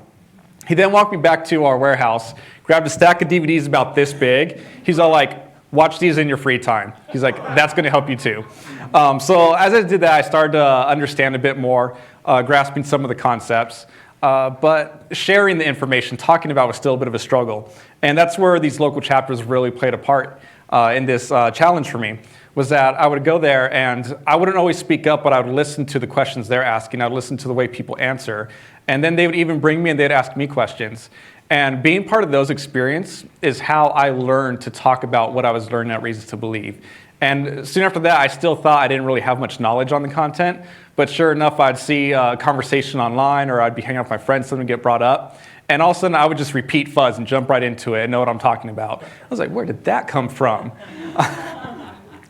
He then walked me back to our warehouse, grabbed a stack of DVDs about this big. He's all like, watch these in your free time. He's like, that's going to help you too. So as I did that, I started to understand a bit more, grasping some of the concepts. But sharing the information, talking about was still a bit of a struggle. And that's where these local chapters really played a part in this challenge for me, was that I would go there and I wouldn't always speak up, but I would listen to the questions they're asking. I would listen to the way people answer. And then they would even bring me and they'd ask me questions. And being part of those experiences is how I learned to talk about what I was learning at Reasons to Believe. And soon after that, I still thought I didn't really have much knowledge on the content. But sure enough, I'd see a conversation online or I'd be hanging out with my friends, something would get brought up. And all of a sudden, I would just repeat fuzz and jump right into it and know what I'm talking about. I was like, where did that come from?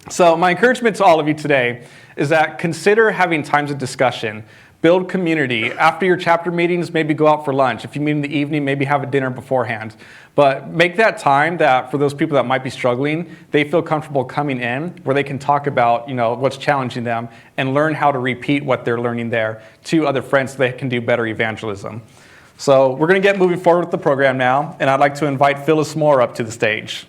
So my encouragement to all of you today is that consider having times of discussion. Build community. After your chapter meetings, maybe go out for lunch. If you meet in the evening, maybe have a dinner beforehand. But make that time that for those people that might be struggling, they feel comfortable coming in where they can talk about what's challenging them and learn how to repeat what they're learning there to other friends so they can do better evangelism. So we're going to get moving forward with the program now, and I'd like to invite Phyllis Moore up to the stage.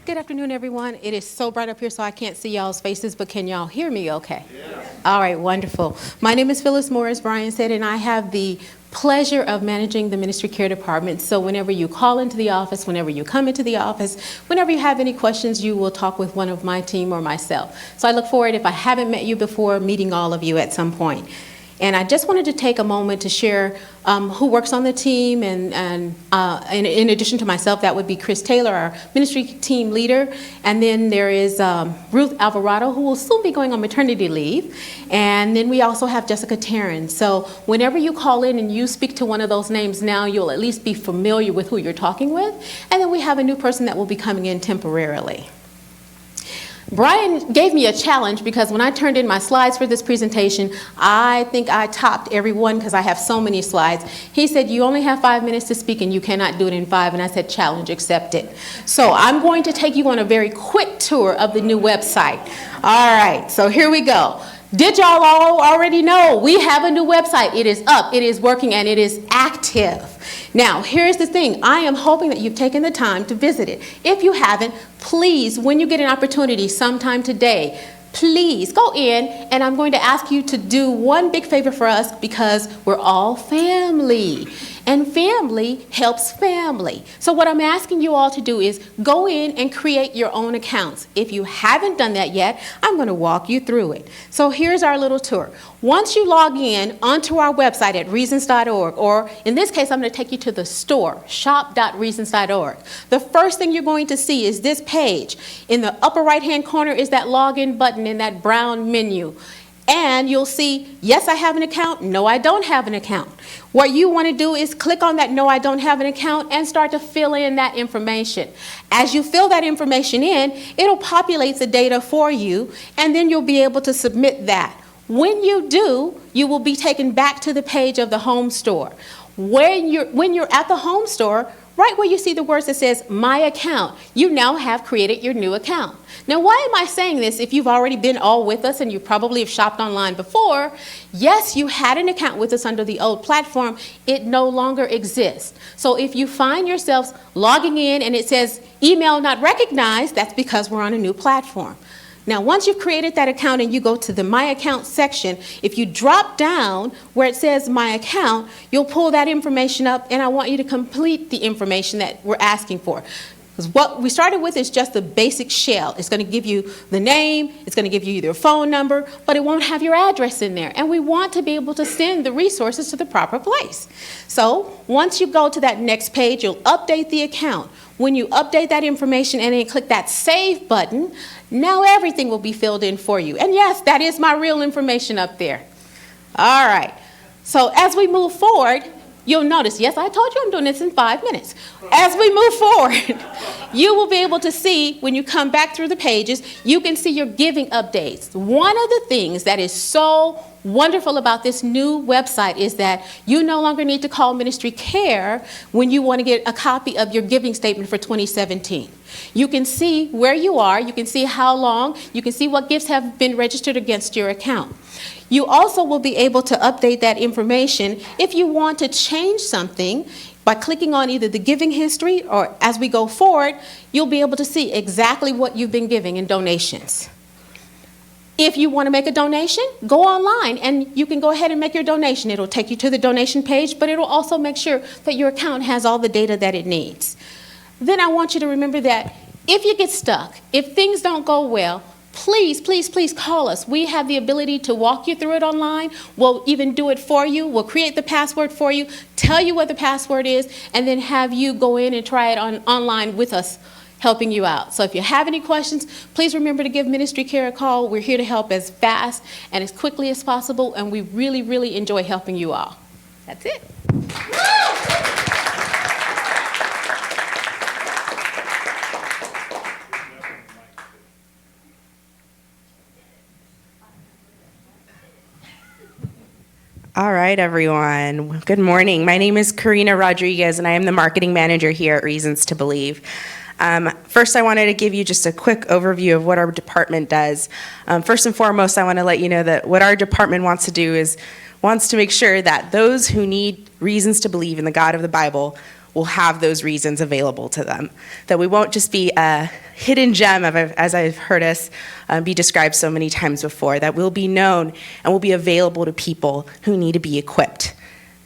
Good afternoon, everyone. It is so bright up here, so I can't see y'all's faces, but can y'all hear me okay? Yes. All right, wonderful. My name is Phyllis Moore, as Brian said, and I have the pleasure of managing the Ministry Care Department. So whenever you call into the office, whenever you come into the office, whenever you have any questions, you will talk with one of my team or myself. So I look forward, if I haven't met you before, meeting all of you at some point. And I just wanted to take a moment to share who works on the team, and in addition to myself, that would be Chris Taylor, our ministry team leader, and then there is Ruth Alvarado, who will soon be going on maternity leave, and then we also have Jessica Tarrant. So whenever you call in and you speak to one of those names now, you'll at least be familiar with who you're talking with, and then we have a new person that will be coming in temporarily. Brian gave me a challenge because when I turned in my slides for this presentation, I think I topped every one because I have so many slides. He said, you only have 5 minutes to speak and you cannot do it in 5. And I said, challenge accepted. So I'm going to take you on a very quick tour of the new website. All right, so here we go. Did y'all all already know we have a new website? It is up, it is working, and it is active. Now, here's the thing. I am hoping that you've taken the time to visit it. If you haven't, please, when you get an opportunity sometime today, please go in, and I'm going to ask you to do one big favor for us because we're all family. And family helps family. So what I'm asking you all to do is go in and create your own accounts. If you haven't done that yet, I'm going to walk you through it. So here's our little tour. Once you log in onto our website at reasons.org, or in this case, I'm going to take you to the store, shop.reasons.org. The first thing you're going to see is this page. In the upper right-hand corner is that login button in that brown menu. And you'll see, yes, I have an account. No, I don't have an account. What you want to do is click on that no, I don't have an account and start to fill in that information. As you fill that information in, it'll populate the data for you, and then you'll be able to submit that. When you do, you will be taken back to the page of the home store. When you're at the home store, right where you see the words that says My Account, you now have created your new account. Now, why am I saying this if you've already been all with us and you probably have shopped online before? Yes, you had an account with us under the old platform. It no longer exists. So if you find yourselves logging in and it says email not recognized, that's because we're on a new platform. Now, once you've created that account and you go to the My Account section, if you drop down where it says My Account, you'll pull that information up, and I want you to complete the information that we're asking for. Because what we started with is just the basic shell. It's going to give you the name, it's going to give you your phone number, but it won't have your address in there. And we want to be able to send the resources to the proper place. So once you go to that next page, you'll update the account. When you update that information and then click that Save button, now everything will be filled in for you. And yes, that is my real information up there. All right. So as we move forward, you'll notice, yes, I told you I'm doing this in 5 minutes. As we move forward, you will be able to see, when you come back through the pages, you can see your giving updates. One of the things that is so wonderful about this new website is that you no longer need to call Ministry Care when you want to get a copy of your giving statement for 2017. You can see where you are, you can see how long, you can see what gifts have been registered against your account. You also will be able to update that information if you want to change something by clicking on either the giving history, or as we go forward, you'll be able to see exactly what you've been giving in donations. If you want to make a donation, go online and you can go ahead and make your donation. It'll take you to the donation page, but it'll also make sure that your account has all the data that it needs. Then I want you to remember that if you get stuck, if things don't go well, please, please, please call us. We have the ability to walk you through it online. We'll even do it for you. We'll create the password for you, tell you what the password is, and then have you go in and try it online with us, helping you out. So if you have any questions, please remember to give Ministry Care a call. We're here to help as fast and as quickly as possible, and we really, really enjoy helping you all. That's it. All right, everyone. Good morning. My name is Karina Rodriguez, and I am the marketing manager here at Reasons to Believe. First, I wanted to give you just a quick overview of what our department does. First and foremost, I want to let you know that what our department wants to do is wants to make sure that those who need reasons to believe in the God of the Bible will have those reasons available to them. That we won't just be a hidden gem, as I've heard us be described so many times before, that we'll be known and will be available to people who need to be equipped.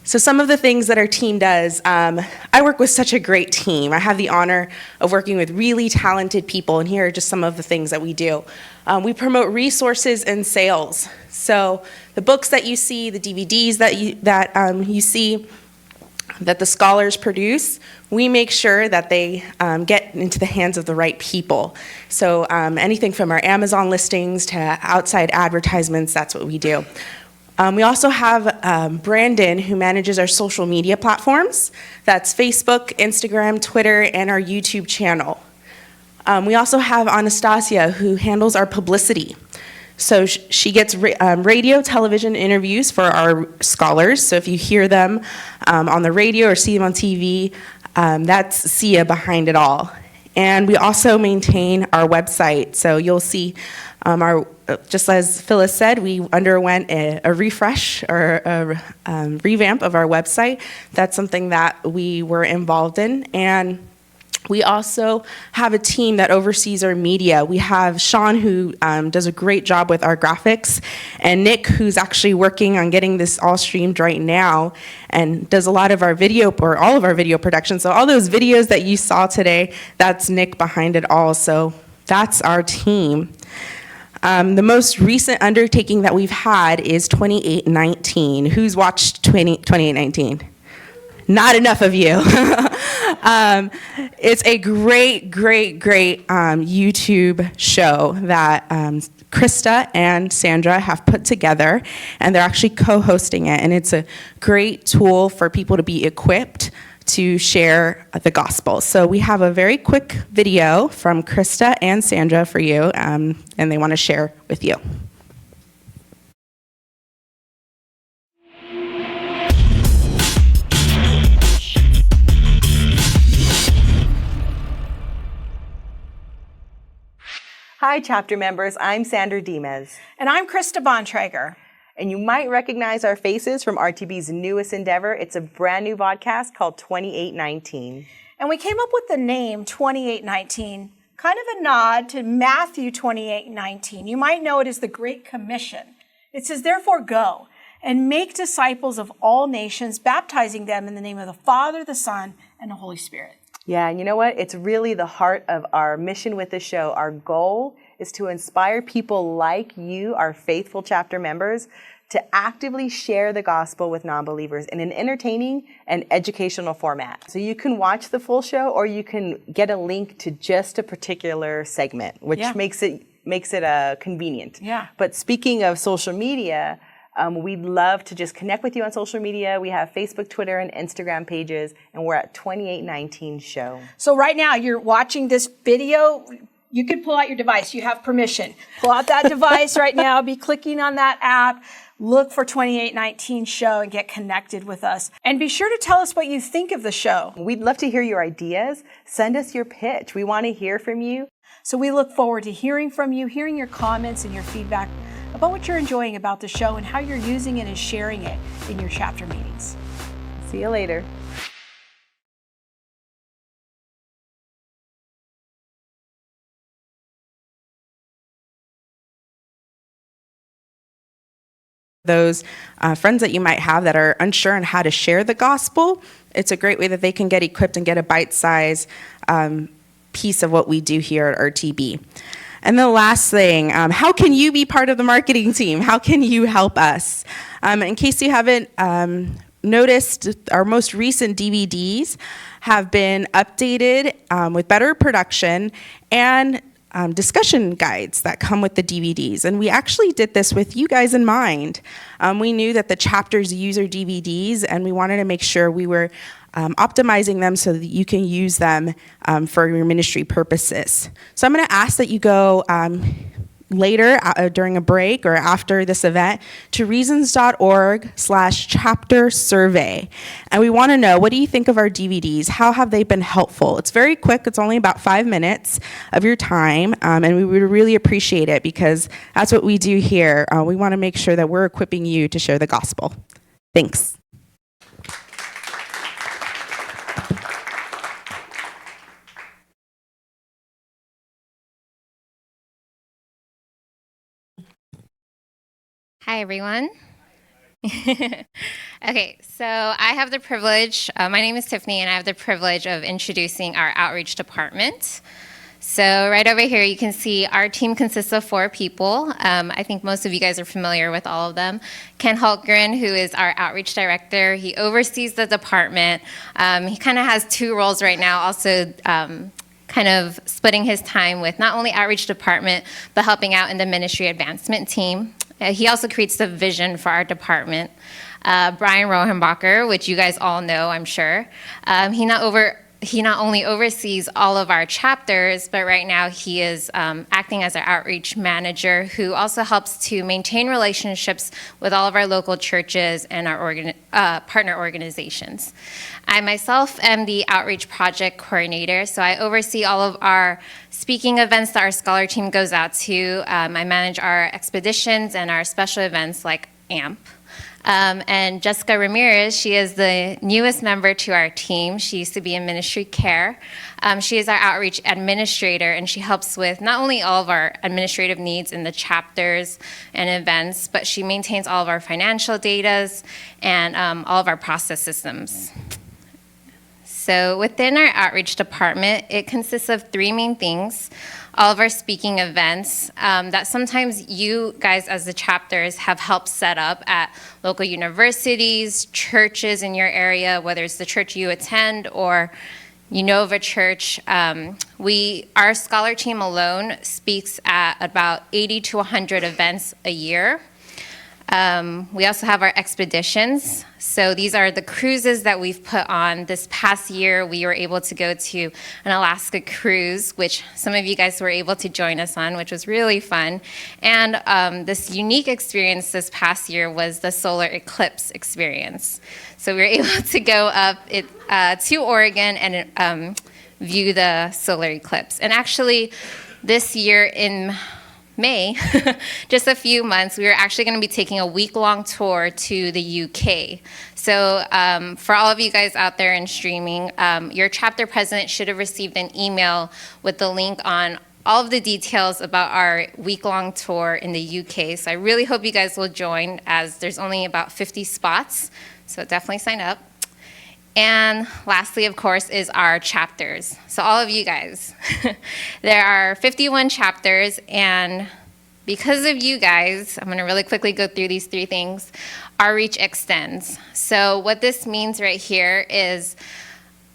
So some of the things that our team does, I work with such a great team. I have the honor of working with really talented people, and here are just some of the things that we do. We promote resources and sales. So the books that you see, the DVDs that you see, that the scholars produce, we make sure that they get into the hands of the right people. So anything from our Amazon listings to outside advertisements, that's what we do. We also have Brandon, who manages our social media platforms. That's Facebook, Instagram, Twitter, and our YouTube channel. We also have Anastasia, who handles our publicity. So she gets radio, television interviews for our scholars. So if you hear them on the radio or see them on TV, that's Sia behind it all. And we also maintain our website. So you'll see just as Phyllis said, we underwent a refresh or a revamp of our website. That's something that we were involved in. And we also have a team that oversees our media. We have Sean, who does a great job with our graphics, and Nick, who's actually working on getting this all streamed right now and does a lot of our video, or all of our video production. So all those videos that you saw today, that's Nick behind it all. So that's our team. The most recent undertaking that we've had is 2819. Who's watched 2819? Not enough of you. It's a great YouTube show that Krista and Sandra have put together, and they're actually co-hosting it. And it's a great tool for people to be equipped to share the gospel. So we have a very quick video from Krista and Sandra for you, and they want to share with you. Hi, chapter members. I'm Sandra Dimes. And I'm Krista Bontrager. And you might recognize our faces from RTB's newest endeavor. It's a brand new podcast called 2819. And we came up with the name 2819, kind of a nod to Matthew 28:19. You might know it as the Great Commission. It says, therefore go and make disciples of all nations, baptizing them in the name of the Father, the Son, and the Holy Spirit. Yeah, and you know what? It's really the heart of our mission with the show. Our goal is to inspire people like you, our faithful chapter members, to actively share the gospel with non-believers in an entertaining and educational format. So you can watch the full show, or you can get a link to just a particular segment, which makes it convenient. Yeah. But speaking of social media, we'd love to just connect with you on social media. We have Facebook, Twitter, and Instagram pages, and we're at 2819 Show. So right now you're watching this video. You could pull out your device. You have permission. Pull out that device right now. Be clicking on that app. Look for 2819 Show and get connected with us. And be sure to tell us what you think of the show. We'd love to hear your ideas. Send us your pitch. We want to hear from you. So we look forward to hearing from you, hearing your comments and your feedback about what you're enjoying about the show and how you're using it and sharing it in your chapter meetings. See you later. Those friends that you might have that are unsure on how to share the gospel, it's a great way that they can get equipped and get a bite-sized piece of what we do here at RTB. And the last thing, how can you be part of the marketing team? How can you help us? In case you haven't noticed, our most recent DVDs have been updated with better production and discussion guides that come with the DVDs. And we actually did this with you guys in mind. We knew that the chapters use our DVDs, and we wanted to make sure we were optimizing them so that you can use them for your ministry purposes. So I'm going to ask that you go later during a break or after this event to reasons.org/chapter survey. And we want to know, what do you think of our DVDs? How have they been helpful? It's very quick. It's only about 5 minutes of your time. And we would really appreciate it, because that's what we do here. We want to make sure that we're equipping you to share the gospel. Thanks. Hi, everyone. Okay, so I have the privilege, my name is Tiffany, and I have the privilege of introducing our outreach department. So right over here, you can see our team consists of 4 people. I think most of you guys are familiar with all of them. Ken Hultgren, who is our outreach director, he oversees the department. He kind of has 2 roles right now, also kind of splitting his time with not only outreach department, but helping out in the ministry advancement team. He also creates the vision for our department. Brian Rohenbacher, which you guys all know, I'm sure. He not only oversees all of our chapters, but right now he is acting as our outreach manager, who also helps to maintain relationships with all of our local churches and our partner organizations. I myself am the outreach project coordinator, so I oversee all of our speaking events that our scholar team goes out to. I manage our expeditions and our special events like AMP. And Jessica Ramirez, she is the newest member to our team. She used to be in ministry care. She is our outreach administrator, and she helps with not only all of our administrative needs in the chapters and events, but she maintains all of our financial data and all of our process systems. So within our outreach department, it consists of 3 main things. All of our speaking events that sometimes you guys as the chapters have helped set up at local universities, churches in your area, whether it's the church you attend or you know of a church. Our scholar team alone speaks at about 80 to 100 events a year. We also have our expeditions. So these are the cruises that we've put on. This past year, we were able to go to an Alaska cruise, which some of you guys were able to join us on, which was really fun. And this unique experience this past year was the solar eclipse experience. So we were able to go up to Oregon and view the solar eclipse. And actually, this year in May, just a few months, we are actually going to be taking a week-long tour to the UK. So for all of you guys out there in streaming, your chapter president should have received an email with the link on all of the details about our week-long tour in the UK. So I really hope you guys will join, as there's only about 50 spots, so definitely sign up. And lastly, of course, is our chapters. So all of you guys, there are 51 chapters, and because of you guys, I'm going to really quickly go through these 3 things. Our reach extends. So what this means right here is,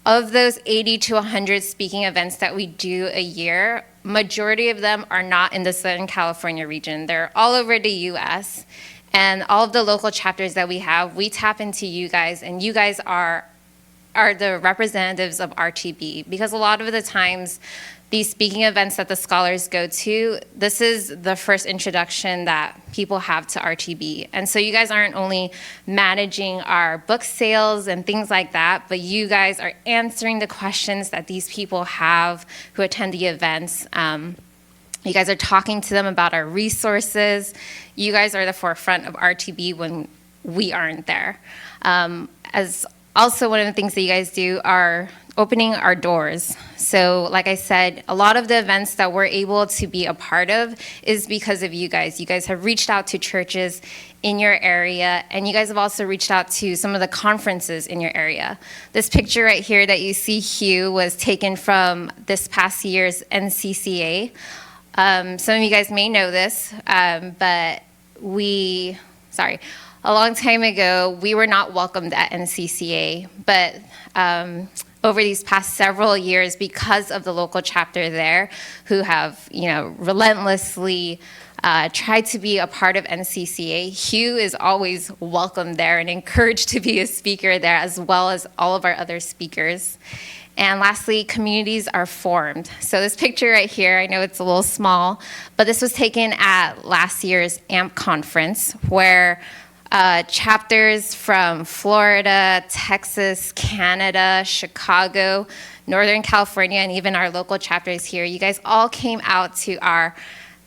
of those 80 to 100 speaking events that we do a year, majority of them are not in the Southern California region. They're all over the US. And all of the local chapters that we have, we tap into you guys, and you guys are the representatives of RTB, because a lot of the times these speaking events that the scholars go to, this is the first introduction that people have to RTB. And so you guys aren't only managing our book sales and things like that, but you guys are answering the questions that these people have who attend the events. You guys are talking to them about our resources. You guys are the forefront of RTB when we aren't there. As also, one of the things that you guys do are opening our doors. So like I said, a lot of the events that we're able to be a part of is because of you guys. You guys have reached out to churches in your area, and you guys have also reached out to some of the conferences in your area. This picture right here that you see, Hugh, was taken from this past year's NCCA. Some of you guys may know this, but a long time ago, we were not welcomed at NCCA, but over these past several years, because of the local chapter there, who have, relentlessly tried to be a part of NCCA, Hugh is always welcomed there and encouraged to be a speaker there, as well as all of our other speakers. And lastly, communities are formed. So this picture right here, I know it's a little small, but this was taken at last year's AMP conference, where chapters from Florida, Texas, Canada, Chicago, Northern California, and even our local chapters here, you guys all came out to our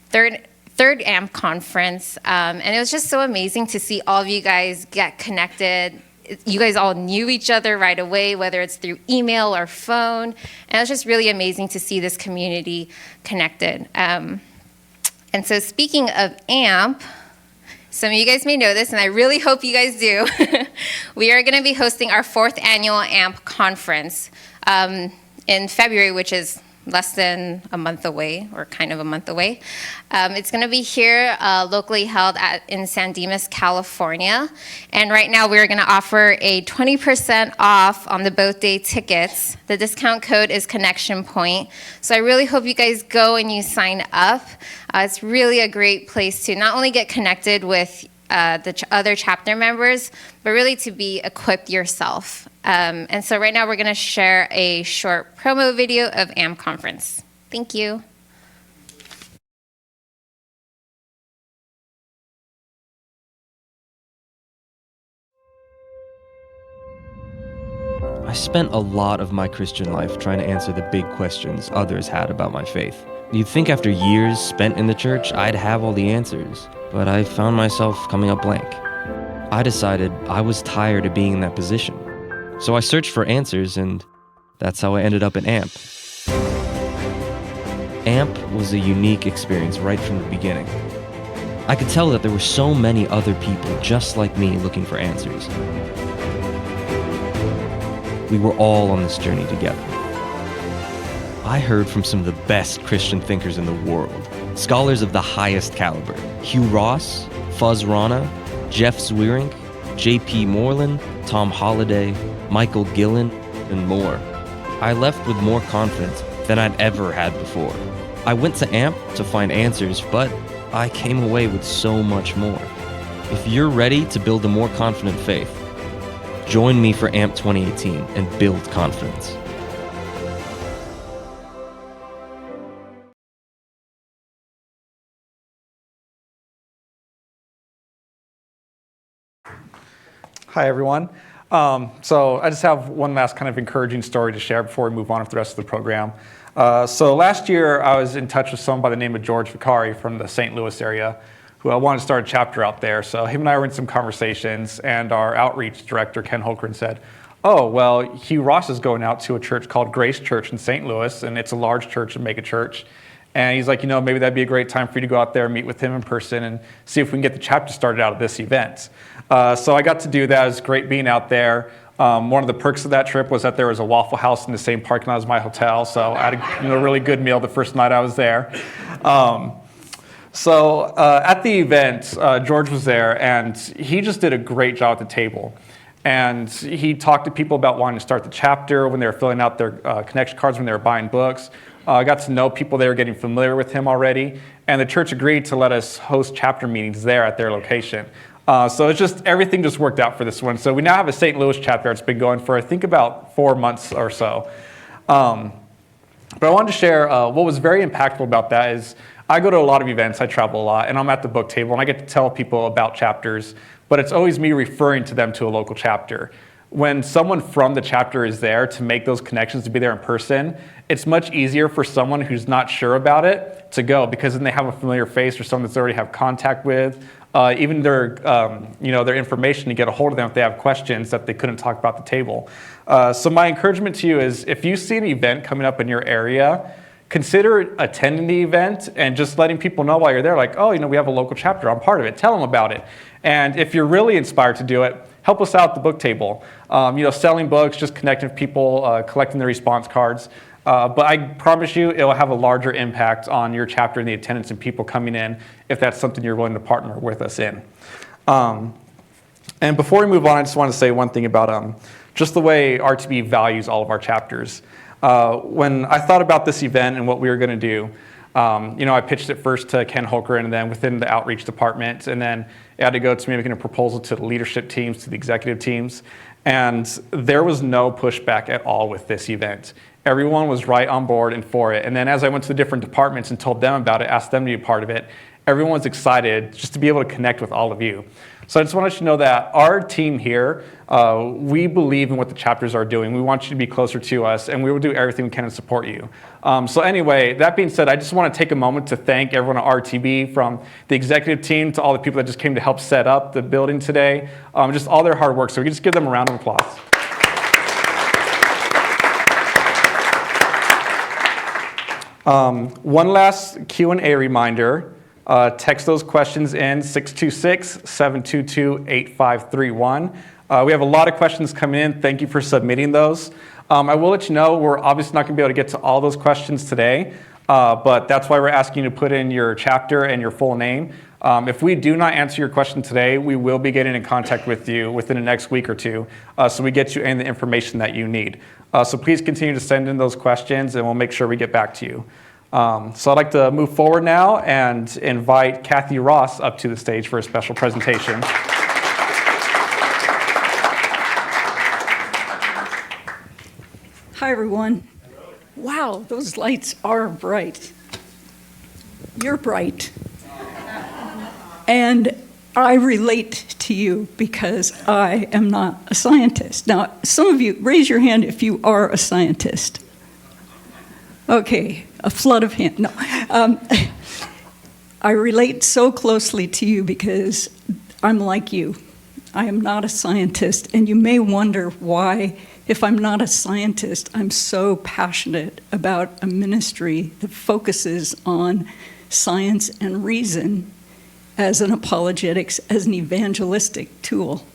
third AMP conference. And it was just so amazing to see all of you guys get connected. You guys all knew each other right away, whether it's through email or phone. And it was just really amazing to see this community connected. And so speaking of AMP, some of you guys may know this, and I really hope you guys do. We are going to be hosting our 4th annual AMP conference in February, which is less than a month away, or kind of a month away. It's going to be here locally held in San Dimas, California. And right now we're going to offer a 20% off on the both day tickets. The discount code is Connection Point. So I really hope you guys go and you sign up. It's really a great place to not only get connected with the other chapter members, but really to be equipped yourself. And so right now we're going to share a short promo video of AMP Conference. Thank you. I spent a lot of my Christian life trying to answer the big questions others had about my faith. You'd think after years spent in the church, I'd have all the answers, but I found myself coming up blank. I decided I was tired of being in that position. So I searched for answers, and that's how I ended up at AMP. AMP was a unique experience right from the beginning. I could tell that there were so many other people just like me looking for answers. We were all on this journey together. I heard from some of the best Christian thinkers in the world, scholars of the highest caliber: Hugh Ross, Fuzz Rana, Jeff Zwierink, J.P. Moreland, Tom Holliday, Michael Gillen, and more. I left with more confidence than I'd ever had before. I went to AMP to find answers, but I came away with so much more. If you're ready to build a more confident faith, join me for AMP 2018 and build confidence. Hi, everyone. So I just have one last kind of encouraging story to share before we move on with the rest of the program. So last year, I was in touch with someone by the name of George Vicari from the St. Louis area, who I wanted to start a chapter out there. So him and I were in some conversations, and our outreach director, Ken Holgren, said, oh, well, Hugh Ross is going out to a church called Grace Church in St. Louis, and it's a large church, a mega church. And he's like, maybe that'd be a great time for you to go out there and meet with him in person and see if we can get the chapter started out at this event. So I got to do that. It was great being out there. One of the perks of that trip was that there was a Waffle House in the same parking lot as my hotel, so I had a really good meal the first night I was there. So at the event, George was there, and he just did a great job at the table. And he talked to people about wanting to start the chapter, when they were filling out their connection cards, when they were buying books. I got to know people. They were getting familiar with him already, and the church agreed to let us host chapter meetings there at their location. So it's just, everything just worked out for this one. So we now have a St. Louis chapter. It's been going for, I think, about 4 months or so. But I wanted to share what was very impactful about that is I go to a lot of events, I travel a lot, and I'm at the book table, and I get to tell people about chapters, but it's always me referring to them to a local chapter. When someone from the chapter is there to make those connections, to be there in person, it's much easier for someone who's not sure about it to go, because then they have a familiar face or someone that's already have contact with, even their information to get a hold of them if they have questions that they couldn't talk about at the table. So my encouragement to you is, if you see an event coming up in your area, consider attending the event and just letting people know while you're there, like, oh, we have a local chapter, I'm part of it, tell them about it. And if you're really inspired to do it, help us out at the book table. Selling books, just connecting with people, collecting their response cards. But I promise you, it will have a larger impact on your chapter and the attendance and people coming in if that's something you're willing to partner with us in. And before we move on, I just want to say one thing about just the way RTB values all of our chapters. When I thought about this event and what we were going to do, I pitched it first to Ken Holgren and then within the outreach department, and then it had to go to me making a proposal to the leadership teams, to the executive teams, and there was no pushback at all with this event. Everyone was right on board and for it. And then as I went to the different departments and told them about it, asked them to be a part of it, everyone was excited just to be able to connect with all of you. So I just wanted you to know that our team here, we believe in what the chapters are doing. We want you to be closer to us, and we will do everything we can to support you. So anyway, that being said, I just want to take a moment to thank everyone at RTB, from the executive team to all the people that just came to help set up the building today, just all their hard work. So we can just give them a round of applause. One last Q&A reminder. Text those questions in 626-722-8531. We have a lot of questions coming in. Thank you for submitting those. I will let you know we're obviously not going to be able to get to all those questions today, but that's why we're asking you to put in your chapter and your full name. If we do not answer your question today, we will be getting in contact with you within the next week or two, so we get you in the information that you need. So please continue to send in those questions, and we'll make sure we get back to you. So I'd like to move forward now and invite Kathy Ross up to the stage for a special presentation. Hi, everyone. Wow, those lights are bright. You're bright. And I relate to you because I am not a scientist. Now, some of you, raise your hand if you are a scientist. Okay, a flood of hands. No. I relate so closely to you because I'm like you. I am not a scientist, and you may wonder why, if I'm not a scientist, I'm so passionate about a ministry that focuses on science and reason as an apologetics, as an evangelistic tool.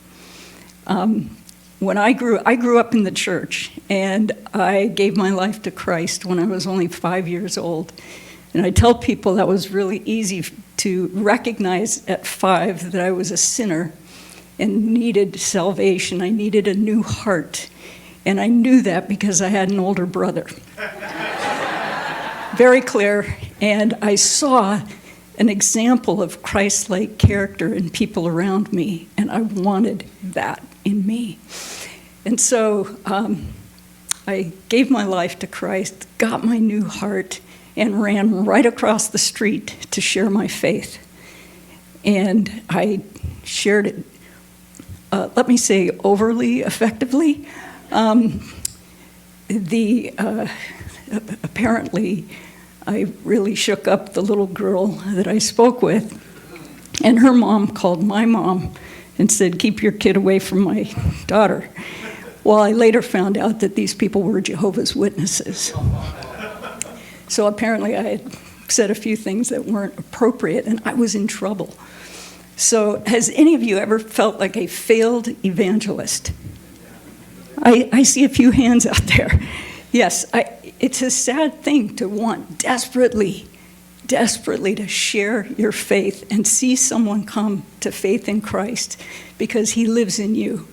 When I grew up in the church, and I gave my life to Christ when I was only 5 years old. And I tell people that was really easy to recognize at 5 that I was a sinner and needed salvation. I needed a new heart. And I knew that because I had an older brother. Very clear. And I saw an example of Christ-like character in people around me, and I wanted that in me. And so I gave my life to Christ, got my new heart, and ran right across the street to share my faith. And I shared it, let me say, overly effectively. apparently I really shook up the little girl that I spoke with. And her mom called my mom and said, "Keep your kid away from my daughter." Well, I later found out that these people were Jehovah's Witnesses. So apparently I had said a few things that weren't appropriate, and I was in trouble. So has any of you ever felt like a failed evangelist? I see a few hands out there. Yes, it's a sad thing to want desperately to share your faith and see someone come to faith in Christ because he lives in you,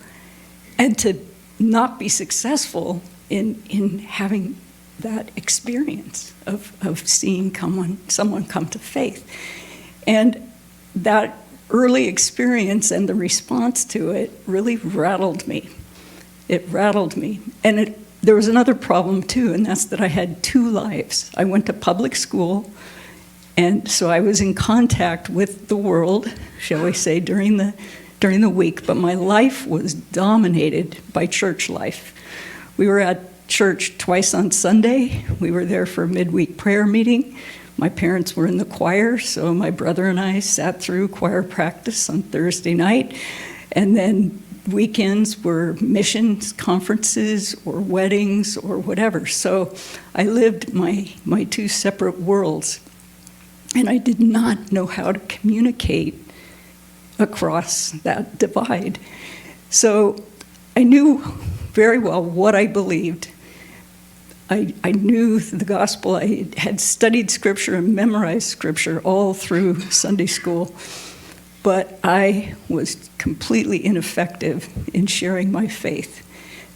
and to not be successful in having that experience of seeing someone come to faith. And that early experience and the response to it really rattled me. It rattled me. And there was another problem too, and that's that I had two lives. I went to public school, and so I was in contact with the world, shall we say, during the week, but my life was dominated by church life. We were at church twice on Sunday. We were there for a midweek prayer meeting. My parents were in the choir, so my brother and I sat through choir practice on Thursday night, and then weekends were missions conferences or weddings or whatever. So I lived my two separate worlds, and I did not know how to communicate across that divide. So I knew very well what I believed. I knew the gospel. I had studied scripture and memorized scripture all through Sunday school, but I was completely ineffective in sharing my faith.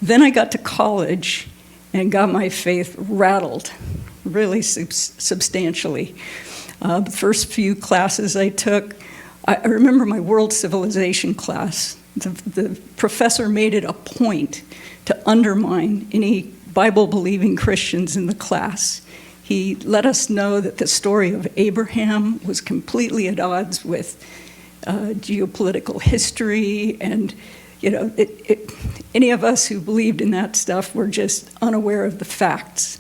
Then I got to college and got my faith rattled really substantially. The first few classes I took, I remember my world civilization class. The professor made it a point to undermine any Bible-believing Christians in the class. He let us know that the story of Abraham was completely at odds with geopolitical history, and any of us who believed in that stuff were just unaware of the facts.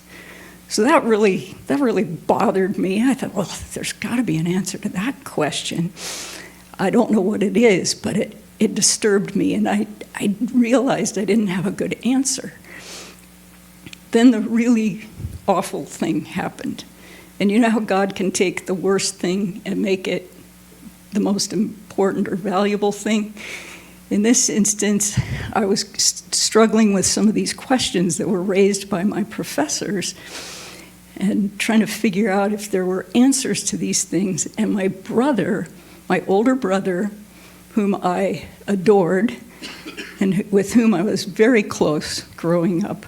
So that really bothered me. I thought, well, there's got to be an answer to that question. I don't know what it is, but it disturbed me, and I realized I didn't have a good answer. Then the really awful thing happened. And you know how God can take the worst thing and make it the most important or valuable thing? In this instance, I was struggling with some of these questions that were raised by my professors and trying to figure out if there were answers to these things. And my brother, my older brother, whom I adored and with whom I was very close growing up,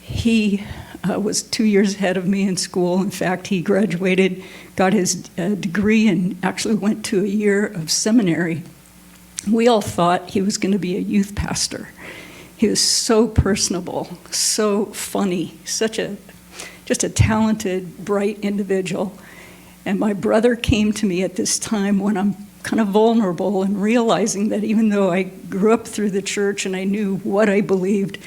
he was 2 years ahead of me in school. In fact, he graduated, got his degree, and actually went to a year of seminary. We all thought he was going to be a youth pastor. He was so personable, so funny, just a talented, bright individual. And my brother came to me at this time when I'm kind of vulnerable and realizing that even though I grew up through the church and I knew what I believed,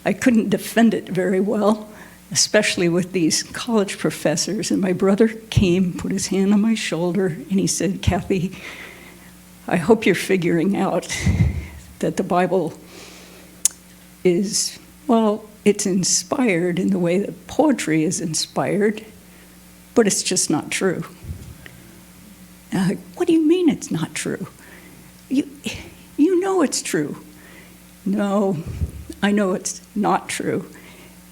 I couldn't defend it very well, especially with these college professors. And my brother came, put his hand on my shoulder, and he said, "Kathy, I hope you're figuring out that the Bible is, well, it's inspired in the way that poetry is inspired, but it's just not true." And I'm like, "What do you mean it's not true? You know it's true." "No, I know it's not true."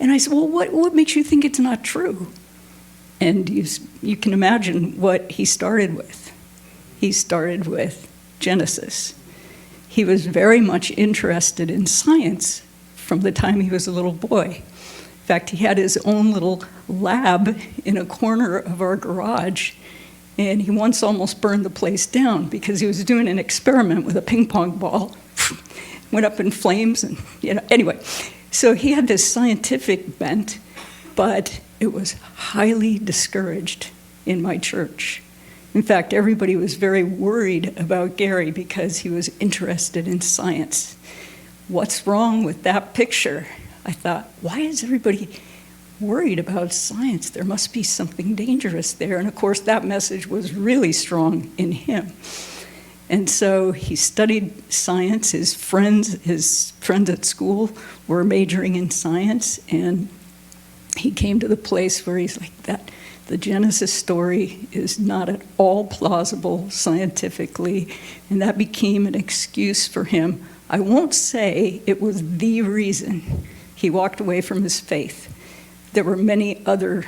And I said, "Well, what makes you think it's not true?" And you can imagine what he started with. He started with Genesis. He was very much interested in science from the time he was a little boy. In fact, he had his own little lab in a corner of our garage, and he once almost burned the place down because he was doing an experiment with a ping pong ball. Went up in flames, and anyway. So he had this scientific bent, but it was highly discouraged in my church. In fact, everybody was very worried about Gary because he was interested in science. What's wrong with that picture? I thought, why is everybody worried about science. There must be something dangerous there. And of course, that message was really strong in him. And so he studied science. His friends at school were majoring in science, and he came to the place where he's like, that the Genesis story is not at all plausible scientifically, and that became an excuse for him. I won't say it was the reason he walked away from his faith. There were many other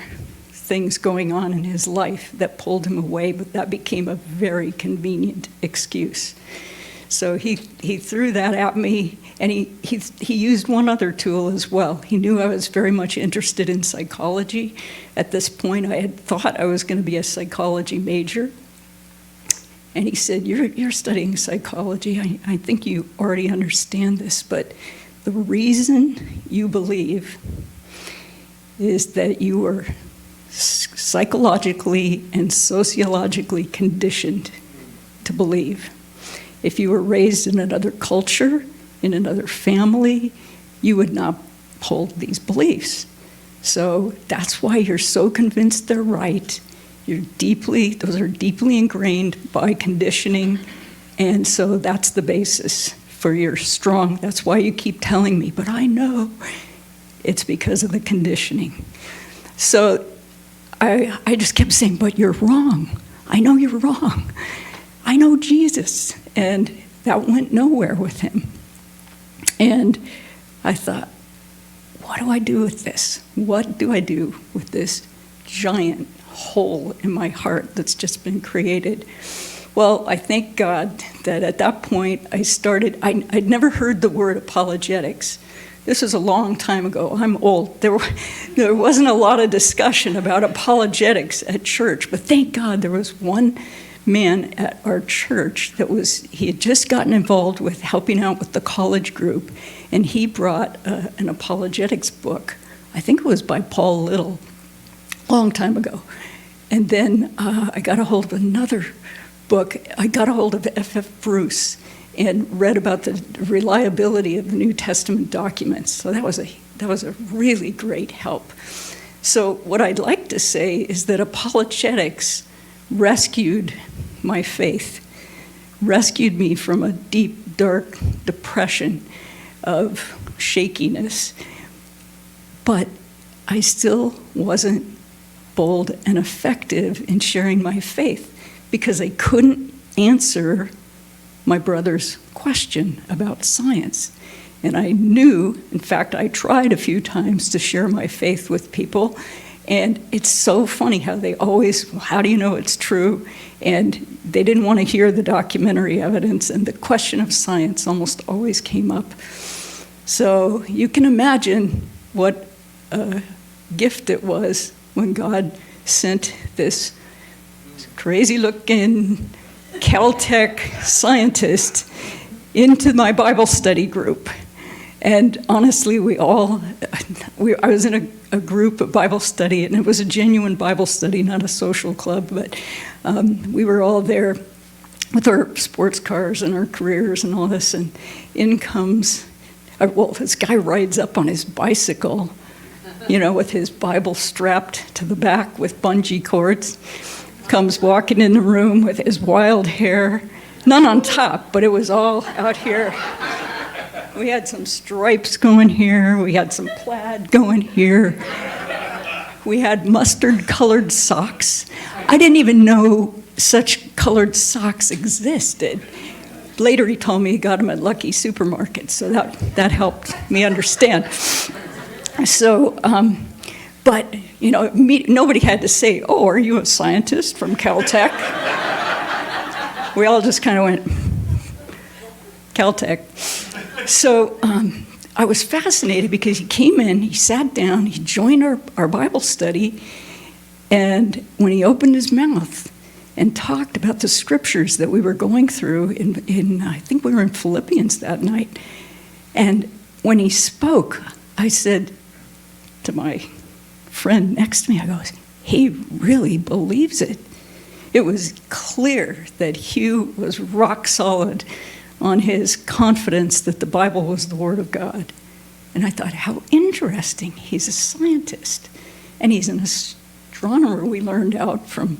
things going on in his life that pulled him away, but that became a very convenient excuse. So he threw that at me, and he used one other tool as well. He knew I was very much interested in psychology. At this point, I had thought I was going to be a psychology major. And he said, you're studying psychology. I think you already understand this, but the reason you believe is that you were psychologically and sociologically conditioned to believe. If you were raised in another culture, in another family, you would not hold these beliefs. So that's why you're so convinced they're right. Those are deeply ingrained by conditioning, and so that's the basis for your strong. That's why you keep telling me, but I know it's because of the conditioning. So I just kept saying, but you're wrong. I know you're wrong. I know Jesus. And that went nowhere with him. And I thought, what do I do with this? What do I do with this giant hole in my heart that's just been created? Well, I thank God that at that point I'd never heard the word apologetics. This was a long time ago. I'm old. There wasn't a lot of discussion about apologetics at church, but thank God there was one man at our church he had just gotten involved with helping out with the college group, and he brought an apologetics book. I think it was by Paul Little, a long time ago. And then I got a hold of another book. I got a hold of F.F. Bruce and read about the reliability of the New Testament documents. So that was a really great help. So what I'd like to say is that apologetics rescued my faith, rescued me from a deep, dark depression of shakiness. But I still wasn't bold and effective in sharing my faith because I couldn't answer my brother's question about science. And I knew, in fact, I tried a few times to share my faith with people, and it's so funny how they always, well, how do you know it's true? And they didn't want to hear the documentary evidence, and the question of science almost always came up. So you can imagine what a gift it was when God sent this crazy-looking Caltech scientist into my Bible study group. And honestly, I was in a group of Bible study, and it was a genuine Bible study, not a social club, but we were all there with our sports cars and our careers and all this, and in comes, this guy rides up on his bicycle, with his Bible strapped to the back with bungee cords, comes walking in the room with his wild hair, none on top, but it was all out here. We had some stripes going here. We had some plaid going here. We had mustard-colored socks. I didn't even know such colored socks existed. Later, he told me he got them at Lucky Supermarket, so that helped me understand. So, but, nobody had to say, oh, are you a scientist from Caltech? We all just kind of went, Caltech. So I was fascinated because he came in, he sat down, he joined our Bible study, and when he opened his mouth and talked about the scriptures that we were going through in I think we were in Philippians that night, and when he spoke, I said to my friend next to me, I go, he really believes it. It was clear that Hugh was rock solid on his confidence that the Bible was the Word of God. And I thought, how interesting. He's a scientist. and he's an astronomer, we learned out from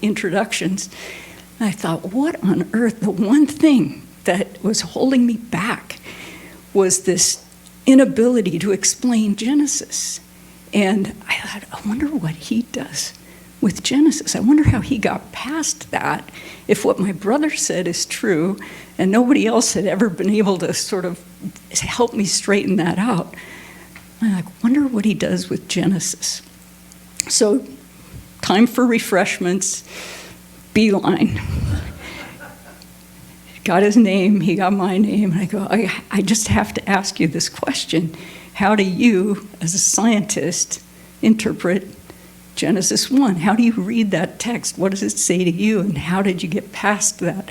introductions. And I thought, what on earth? The one thing that was holding me back was this inability to explain Genesis. And I thought, I wonder what he does with Genesis. I wonder how he got past that, if what my brother said is true, and nobody else had ever been able to sort of help me straighten that out. I wonder what he does with Genesis. So, time for refreshments, beeline. Got his name, he got my name, and I go, I just have to ask you this question. How do you, as a scientist, interpret Genesis 1? How do you read that text? What does it say to you? And how did you get past that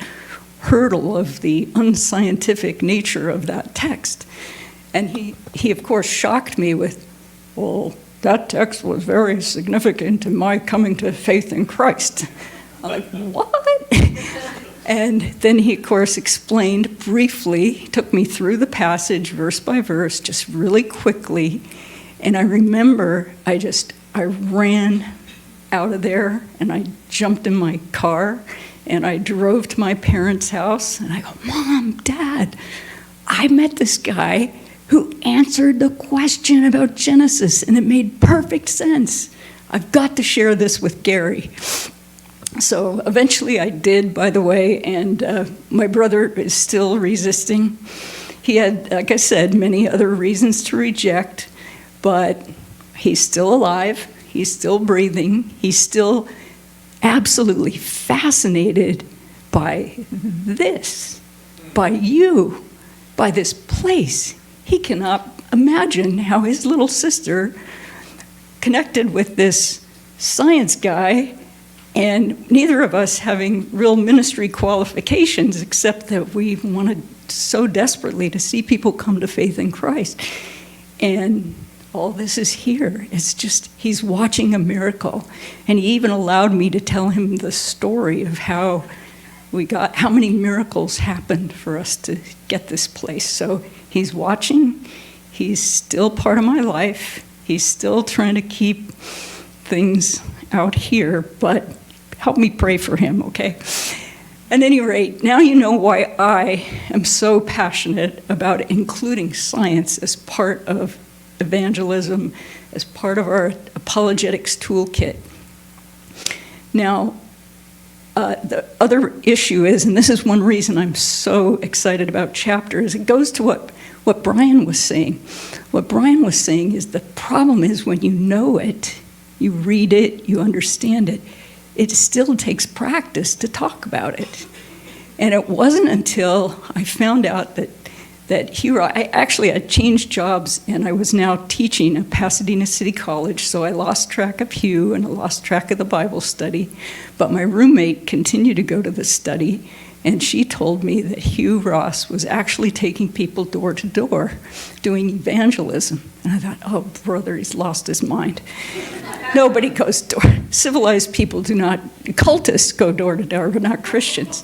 hurdle of the unscientific nature of that text? And he of course shocked me with, well, that text was very significant in my coming to faith in Christ. I'm like, what? And then he, of course, explained briefly, took me through the passage verse by verse, just really quickly. And I remember I ran out of there and I jumped in my car and I drove to my parents' house and I go, Mom, Dad, I met this guy who answered the question about Genesis and it made perfect sense. I've got to share this with Gary. So eventually I did, by the way, and my brother is still resisting. He had, like I said, many other reasons to reject, but he's still alive, he's still breathing, he's still absolutely fascinated by this, by you, by this place. He cannot imagine how his little sister connected with this science guy, and neither of us having real ministry qualifications, except that we wanted so desperately to see people come to faith in Christ. And all this is here. It's just, he's watching a miracle. And he even allowed me to tell him the story of how many miracles happened for us to get this place. So he's watching, he's still part of my life, he's still trying to keep things out here, but help me pray for him, okay? At any rate, now you know why I am so passionate about including science as part of evangelism, as part of our apologetics toolkit. Now, the other issue is, and this is one reason I'm so excited about chapters, it goes to what Brian was saying. What Brian was saying is the problem is when you know it, you read it, you understand it, it still takes practice to talk about it. And it wasn't until I found out that Hugh, I changed jobs and I was now teaching at Pasadena City College, so I lost track of Hugh and I lost track of the Bible study. But my roommate continued to go to the study, and she told me that Hugh Ross was actually taking people door to door doing evangelism. And I thought, oh, brother, he's lost his mind. Nobody goes door. Civilized people do not, cultists go door to door, but not Christians.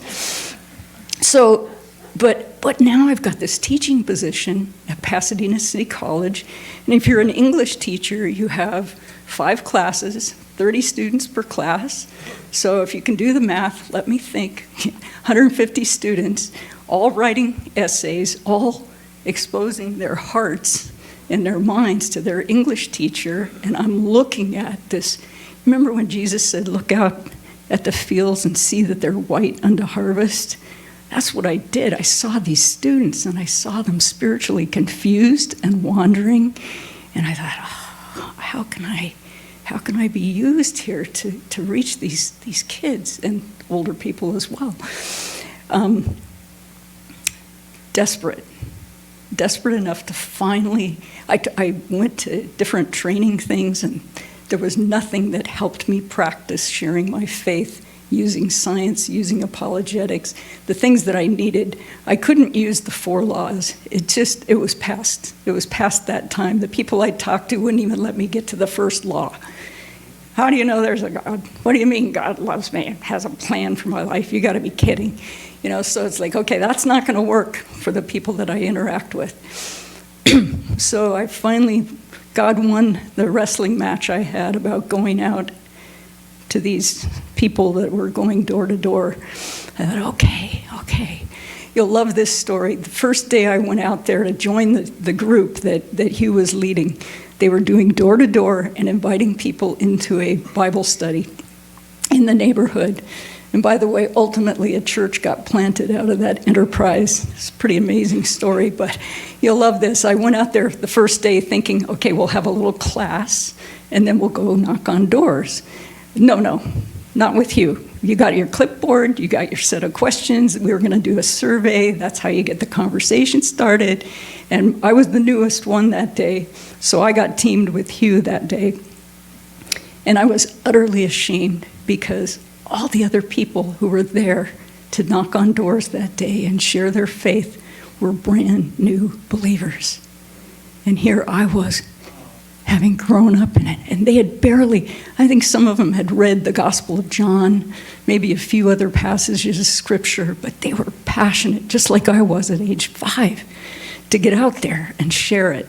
So, but now I've got this teaching position at Pasadena City College, and if you're an English teacher, you have 5 classes, 30 students per class. So if you can do the math, let me think, 150 students, all writing essays, all exposing their hearts and their minds to their English teacher, and I'm looking at this. Remember when Jesus said, look out at the fields and see that they're white unto harvest? That's what I did. I saw these students and I saw them spiritually confused and wandering, and I thought, oh, how can I be used here to reach these kids and older people as well? Desperate enough to finally, I went to different training things, and there was nothing that helped me practice sharing my faith using science, using apologetics, the things that I needed. I couldn't use the 4 laws. It was past that time. The people I talked to wouldn't even let me get to the first law. How do you know there's a God? What do you mean God loves me and has a plan for my life? You got to be kidding. So it's like, okay, that's not going to work for the people that I interact with. So I finally God won the wrestling match I had about going out to these people that were going door to door. I thought, okay, you'll love this story. The first day I went out there to join the group that Hugh was leading, they were doing door to door and inviting people into a Bible study in the neighborhood. And by the way, ultimately a church got planted out of that enterprise. It's a pretty amazing story, but you'll love this. I went out there the first day thinking, okay, we'll have a little class and then we'll go knock on doors. No, not with you. You got your clipboard, you got your set of questions. We were going to do a survey. That's how you get the conversation started. And I was the newest one that day, so I got teamed with Hugh that day. And I was utterly ashamed because all the other people who were there to knock on doors that day and share their faith were brand new believers. And here I was, having grown up in it. And they had barely, I think some of them had read the Gospel of John, maybe a few other passages of Scripture, but they were passionate, just like I was at age 5, to get out there and share it.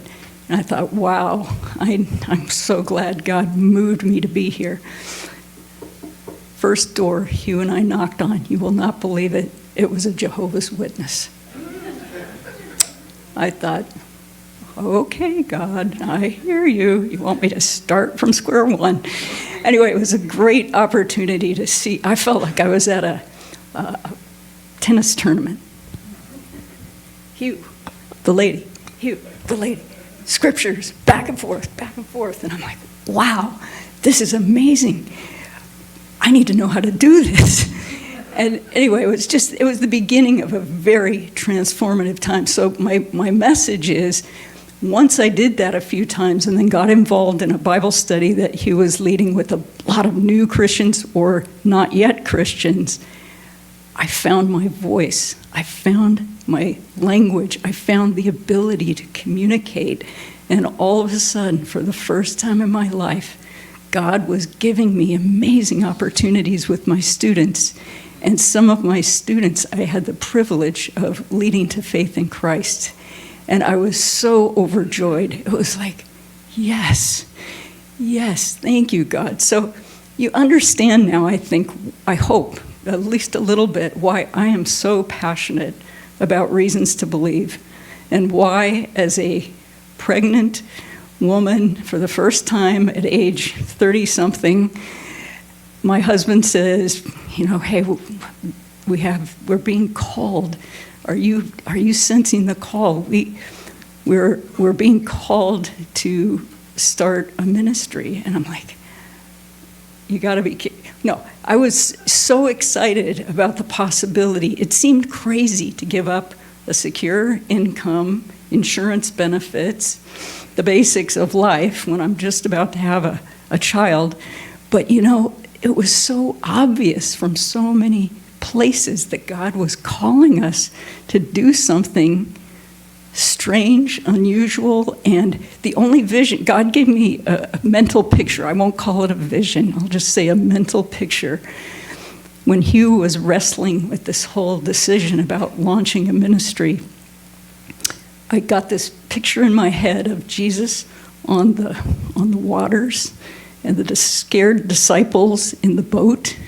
And I thought, wow, I'm so glad God moved me to be here. First door Hugh and I knocked on, you will not believe it, it was a Jehovah's Witness. I thought, okay, God, I hear you. You want me to start from square one. Anyway, it was a great opportunity to see. I felt like I was at a tennis tournament. Hugh, the lady. Hugh, the lady. Scriptures, back and forth. And I'm like, wow, this is amazing. I need to know how to do this. And anyway, it was the beginning of a very transformative time. So my message is, once I did that a few times and then got involved in a Bible study that Hugh was leading with a lot of new Christians or not yet Christians, I found my voice. I found my language. I found the ability to communicate. And all of a sudden, for the first time in my life, God was giving me amazing opportunities with my students. And some of my students, I had the privilege of leading to faith in Christ. And I was so overjoyed. It was like, yes, thank you, God. So you understand now, I hope, at least a little bit, why I am so passionate about Reasons to Believe, and why, as a pregnant woman for the first time at age 30-something, my husband says, hey, we're being called. Are you sensing the call? We're being called to start a ministry. And I'm like, you gotta be kidding. No, I was so excited about the possibility. It seemed crazy to give up a secure income, insurance benefits, the basics of life when I'm just about to have a child. But it was so obvious from so many places that God was calling us to do something strange, unusual, and the only vision, God gave me a mental picture. I won't call it a vision, I'll just say a mental picture. When Hugh was wrestling with this whole decision about launching a ministry, I got this picture in my head of Jesus on the waters and the scared disciples in the boat.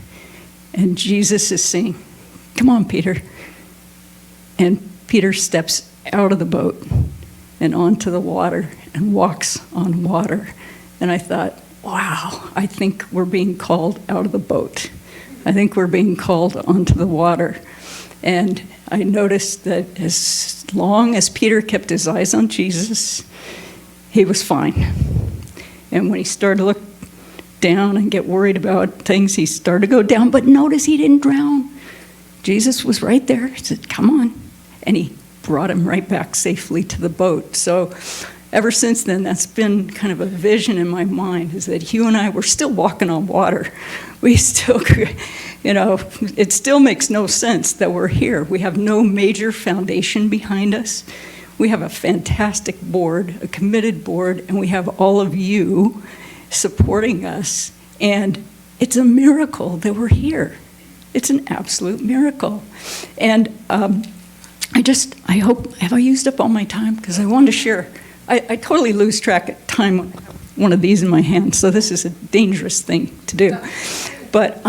And Jesus is saying, come on, Peter. And Peter steps out of the boat and onto the water and walks on water. And I thought, wow, I think we're being called out of the boat. I think we're being called onto the water. And I noticed that as long as Peter kept his eyes on Jesus, he was fine. And when he started to look down and get worried about things, he started to go down. But notice he didn't drown. Jesus was right there. He said, come on. And he brought him right back safely to the boat. So ever since then, that's been kind of a vision in my mind, is that Hugh and I, we're still walking on water. We still, it still makes no sense that we're here. We have no major foundation behind us. We have a fantastic board, a committed board, and we have all of you supporting us. And it's a miracle that we're here. It's an absolute miracle. And I hope, have I used up all my time? Because I wanted to share I totally lose track of time with one of these in my hand, so this is a dangerous thing to do. But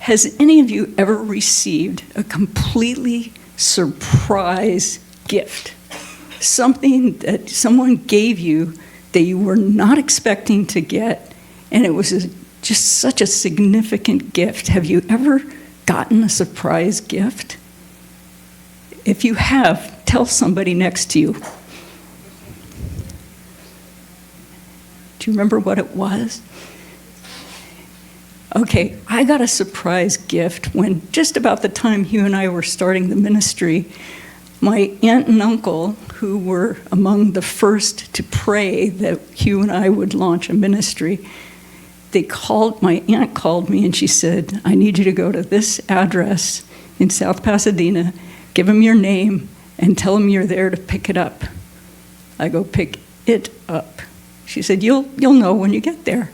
has any of you ever received a completely surprise gift? Something that someone gave you that you were not expecting to get, and it was just such a significant gift. Have you ever gotten a surprise gift? If you have, tell somebody next to you. Do you remember what it was? Okay, I got a surprise gift when just about the time Hugh and I were starting the ministry. My aunt and uncle, who were among the first to pray that Hugh and I would launch a ministry, my aunt called me and she said, I need you to go to this address in South Pasadena, give them your name, and tell them you're there to pick it up. I go, pick it up. She said, you'll know when you get there.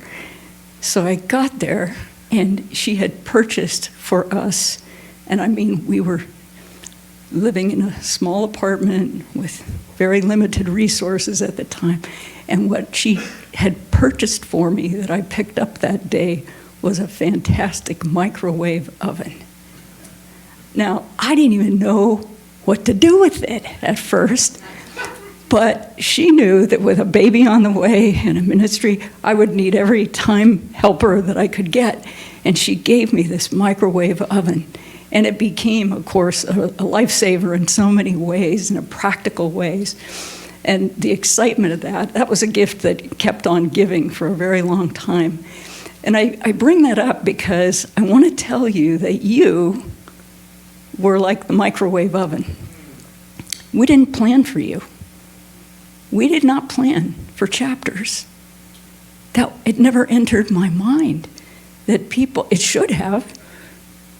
So I got there, and she had purchased for us, and I mean, we were living in a small apartment with very limited resources at the time, and what she had purchased for me that I picked up that day was a fantastic microwave oven. Now, I didn't even know what to do with it at first, but she knew that with a baby on the way and a ministry, I would need every time helper that I could get. And she gave me this microwave oven. And it became, of course, a lifesaver in so many ways, in practical ways. And the excitement of that was a gift that kept on giving for a very long time. And I bring that up because I want to tell you that you were like the microwave oven. We didn't plan for you. We did not plan for Chapters. It never entered my mind that people, it should have,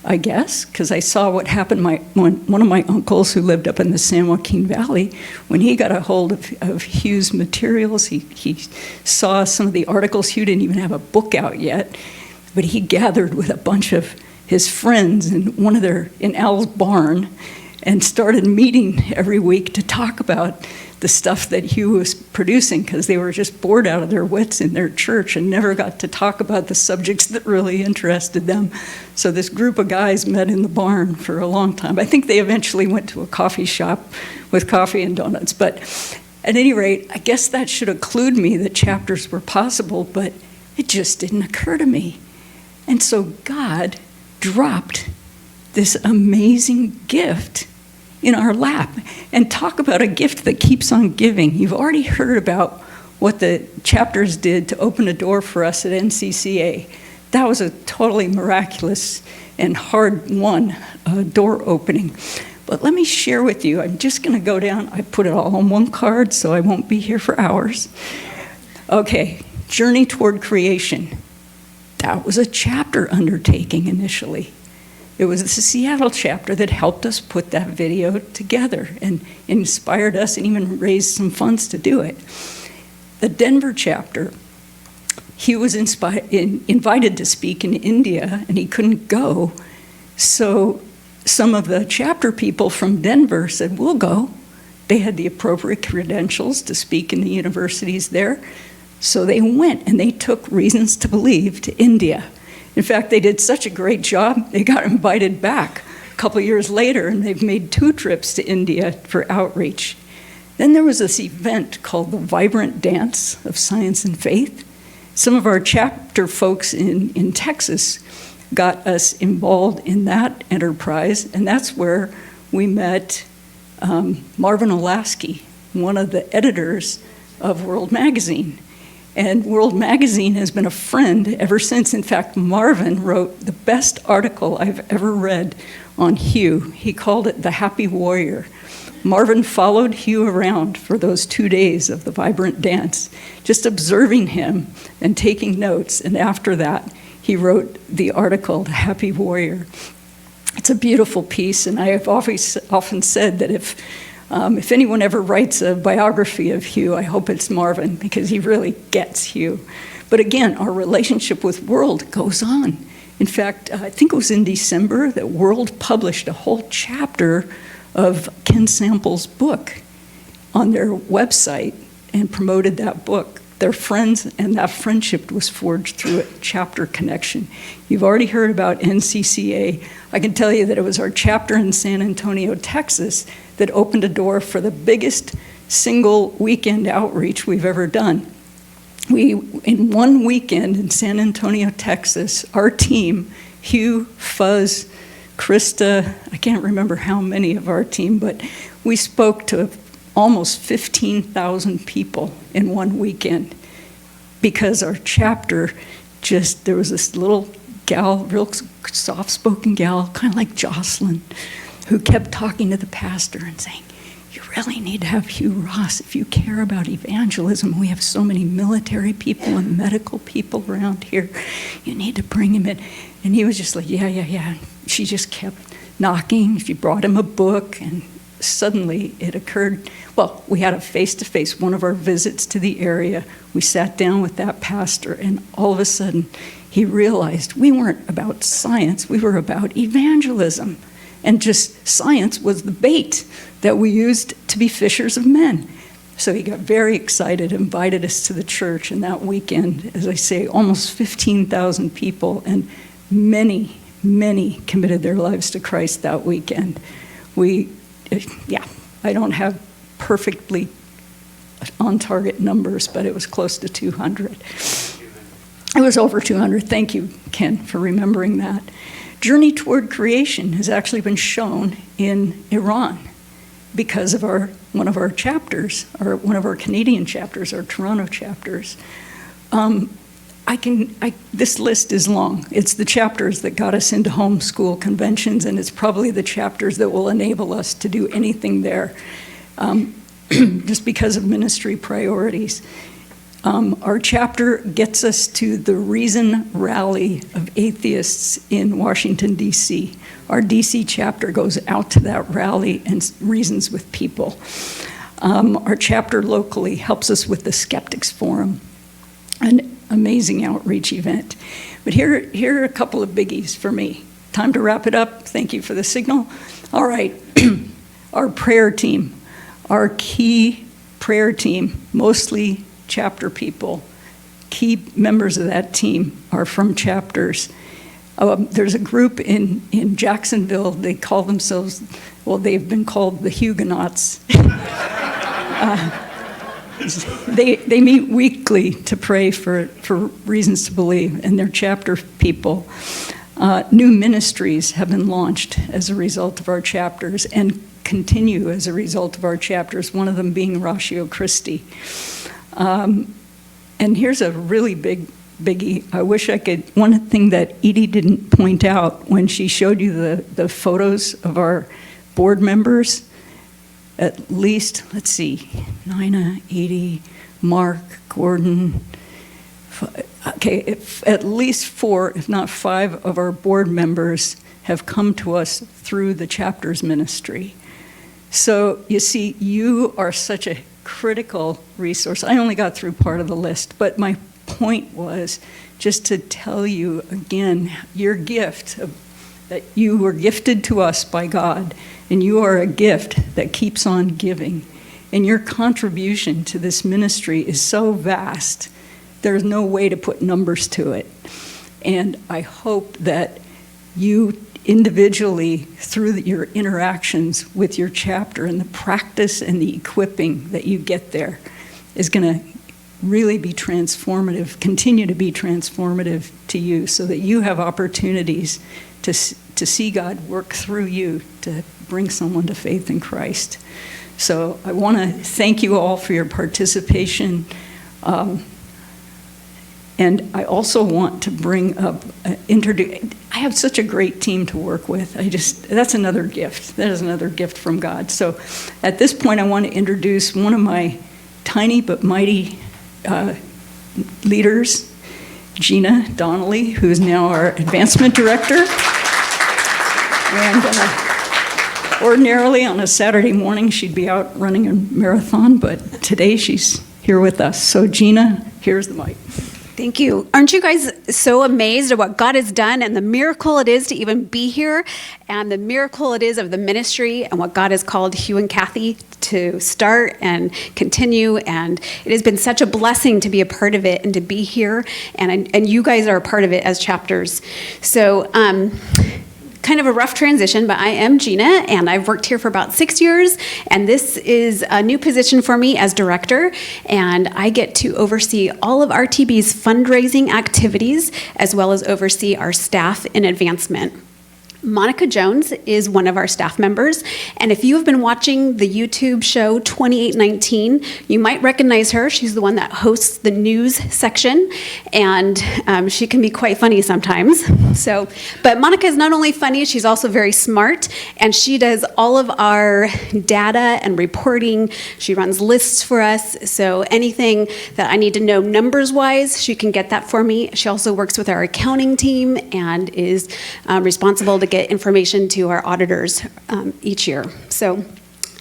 I guess, because I saw what happened. One of my uncles who lived up in the San Joaquin Valley, when he got a hold of Hugh's materials, he saw some of the articles. Hugh didn't even have a book out yet, but he gathered with a bunch of his friends in Al's barn and started meeting every week to talk about the stuff that Hugh was producing, because they were just bored out of their wits in their church and never got to talk about the subjects that really interested them. So this group of guys met in the barn for a long time. I think they eventually went to a coffee shop with coffee and donuts. But at any rate, I guess that should have clued me that Chapters were possible, but it just didn't occur to me. And so God dropped this amazing gift in our lap. And talk about a gift that keeps on giving. You've already heard about what the Chapters did to open a door for us at NCCA. That was a totally miraculous and hard-won door opening. But let me share with you, I'm just going to go down, I put it all on one card so I won't be here for hours. Okay, Journey Toward Creation. That was a chapter undertaking initially. It was the Seattle chapter that helped us put that video together and inspired us and even raised some funds to do it. The Denver chapter, he was invited to speak in India and he couldn't go. So some of the chapter people from Denver said, we'll go. They had the appropriate credentials to speak in the universities there. So they went and they took Reasons to Believe to India. In fact, they did such a great job, they got invited back a couple years later, and they've made 2 trips to India for outreach. Then there was this event called the Vibrant Dance of Science and Faith. Some of our chapter folks in Texas got us involved in that enterprise, and that's where we met Marvin Olasky, one of the editors of World Magazine. And World Magazine has been a friend ever since. In fact, Marvin wrote the best article I've ever read on Hugh. He called it The Happy Warrior. Marvin followed Hugh around for those 2 days of the Vibrant Dance, just observing him and taking notes. And after that, he wrote the article, The Happy Warrior. It's a beautiful piece, and I have often said that if anyone ever writes a biography of Hugh, I hope it's Marvin, because he really gets Hugh. But again, our relationship with World goes on. In fact, I think it was in December that World published a whole chapter of Ken Sample's book. on their website and promoted that book. They're friends, and that friendship was forged through a chapter connection. You've already heard about NCCA. I can tell you that it was our chapter in San Antonio, Texas, that opened a door for the biggest single weekend outreach we've ever done. In one weekend in San Antonio, Texas, our team, Hugh, Fuzz, Krista, I can't remember how many of our team, but we spoke to almost 15,000 people in one weekend because our chapter there was this little gal, real soft-spoken gal, kind of like Jocelyn, who kept talking to the pastor and saying, you really need to have Hugh Ross if you care about evangelism. We have so many military people and medical people around here. You need to bring him in. And he was just like, yeah. She just kept knocking. She brought him a book, and suddenly it occurred, well, we had a face-to-face, one of our visits to the area. We sat down with that pastor, and all of a sudden he realized we weren't about science, we were about evangelism. And just science was the bait that we used to be fishers of men. So he got very excited, invited us to the church, and that weekend, as I say, almost 15,000 people, and many committed their lives to Christ that weekend. I don't have perfectly on-target numbers, but it was close to 200. It was over 200. Thank you, Ken, for remembering that. Journey Toward Creation has actually been shown in Iran because of one of our chapters, or one of our Canadian chapters, our Toronto chapters. This list is long. It's the chapters that got us into homeschool conventions, and it's probably the chapters that will enable us to do anything there, just because of ministry priorities. Our chapter gets us to the Reason Rally of Atheists in Washington, D.C. Our D.C. chapter goes out to that rally and reasons with people. Our chapter locally helps us with the Skeptics Forum, an amazing outreach event. But here are a couple of biggies for me. Time to wrap it up. Thank you for the signal. All right, our prayer team, our key prayer team, mostly chapter people. Key members of that team are from chapters. There's a group in Jacksonville, they call themselves, well, they've been called the Huguenots. They meet weekly to pray for reasons to believe, and they're chapter people. New ministries have been launched as a result of our chapters and continue as a result of our chapters, one of them being Ratio Christi. And here's a really biggie. I wish I could, one thing that Edie didn't point out when she showed you the photos of our board members, at least, let's see, Nina, Edie, Mark, Gordon, at least 4, if not 5 of our board members have come to us through the chapter's ministry. So you see, you are such a critical resource. I only got through part of the list, but my point was just to tell you again, your gift, that you were gifted to us by God, and you are a gift that keeps on giving. And your contribution to this ministry is so vast, there's no way to put numbers to it. And I hope that you individually, through your interactions with your chapter and the practice and the equipping that you get there, is going to really be transformative, continue to be transformative to you, so that you have opportunities to see God work through you to bring someone to faith in Christ. So I want to thank you all for your participation. And I also want to bring up, I have such a great team to work with. That's another gift. That is another gift from God. So at this point, I want to introduce one of my tiny but mighty leaders, Gina Donnelly, who is now our advancement director. And ordinarily on a Saturday morning, she'd be out running a marathon, but today she's here with us. So Gina, here's the mic. Thank you. Aren't you guys so amazed at what God has done and the miracle it is to even be here and the miracle it is of the ministry and what God has called Hugh and Kathy to start and continue. And it has been such a blessing to be a part of it and to be here. And you guys are a part of it as chapters. So, kind of a rough transition, but I am Gina, and I've worked here for about 6 years, and this is a new position for me as director, and I get to oversee all of RTB's fundraising activities, as well as oversee our staff in advancement. Monica Jones is one of our staff members, and if you have been watching the YouTube show 2819, you might recognize her. She's the one that hosts the news section, and she can be quite funny sometimes. But Monica is not only funny, she's also very smart, and she does all of our data and reporting. She runs lists for us, so anything that I need to know numbers-wise, she can get that for me. She also works with our accounting team and is responsible to get information to our auditors each year. So,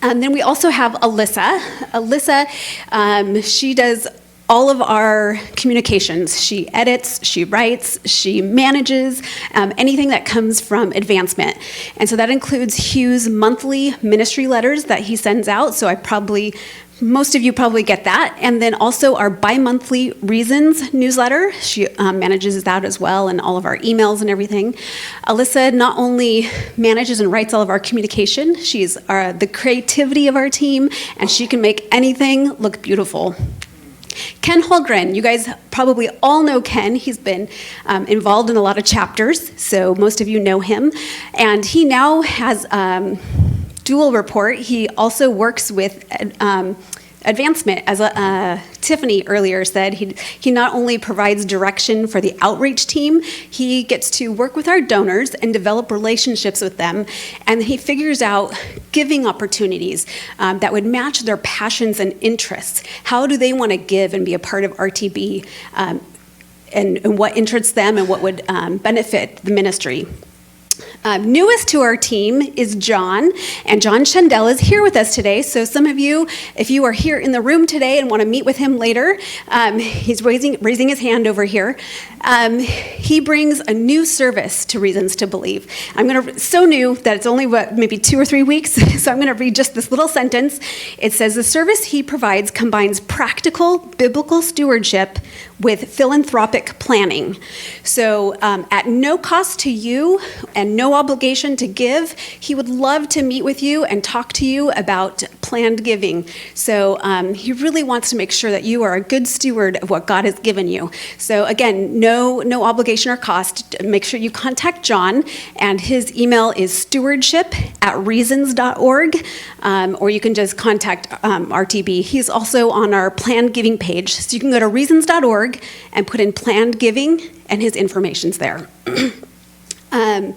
then we also have Alyssa. Alyssa, she does all of our communications. She edits, she writes, she manages anything that comes from advancement. And so that includes Hugh's monthly ministry letters that he sends out. So most of you probably get that. And then also our bi-monthly Reasons newsletter. She manages that as well, and all of our emails and everything. Alyssa not only manages and writes all of our communication, she's the creativity of our team, and she can make anything look beautiful. Ken Holgren, you guys probably all know Ken. He's been involved in a lot of chapters, so most of you know him. And he now has dual report. He also works with advancement, as Tiffany earlier said. He not only provides direction for the outreach team, he gets to work with our donors and develop relationships with them, and he figures out giving opportunities that would match their passions and interests. How do they want to give and be a part of RTB, and what interests them and what would benefit the ministry? Newest to our team is John, and John Shandell is here with us today. So some of you, if you are here in the room today and want to meet with him later, he's raising his hand over here. He brings a new service to Reasons to Believe. So new that it's only maybe 2 or 3 weeks, so I'm going to read just this little sentence. It says, the service he provides combines practical biblical stewardship with philanthropic planning. So at no cost to you and no obligation to give, he would love to meet with you and talk to you about planned giving. So he really wants to make sure that you are a good steward of what God has given you. So again, no obligation or cost. Make sure you contact John, and his email is stewardship@reasons.org, or you can just contact RTB. He's also on our planned giving page, so you can go to reasons.org and put in planned giving, and his information's there. And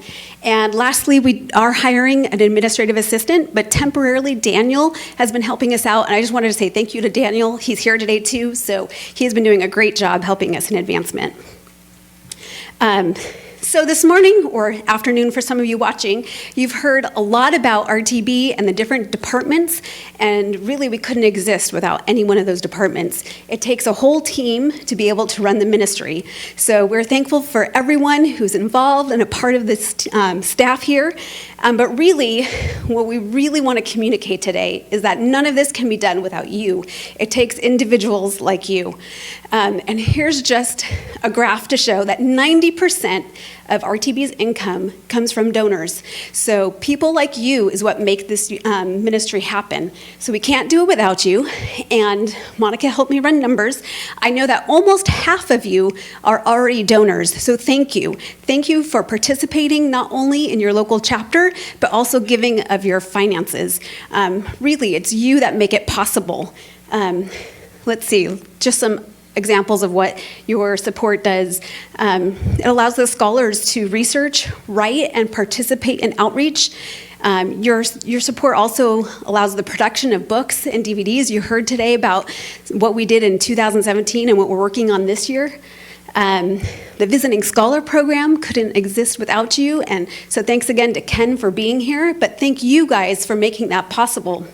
lastly, we are hiring an administrative assistant, but temporarily Daniel has been helping us out, and I just wanted to say thank you to Daniel. He's here today too, so he has been doing a great job helping us in advancement. So this morning, or afternoon for some of you watching, you've heard a lot about RTB and the different departments, and really we couldn't exist without any one of those departments. It takes a whole team to be able to run the ministry. So we're thankful for everyone who's involved and a part of this staff here. But really, what we really want to communicate today is that none of this can be done without you. It takes individuals like you. And here's just a graph to show that 90% of RTB's income comes from donors. So people like you is what make this ministry happen. So we can't do it without you. And Monica helped me run numbers. I know that almost half of you are already donors. So thank you. Thank you for participating not only in your local chapter, but also giving of your finances. Really, it's you that make it possible. Let's see, just some examples of what your support does. It allows the scholars to research, write, and participate in outreach. Your support also allows the production of books and DVDs. You heard today about what we did in 2017 and what we're working on this year. The Visiting Scholar Program couldn't exist without you, and so thanks again to Ken for being here, but thank you guys for making that possible.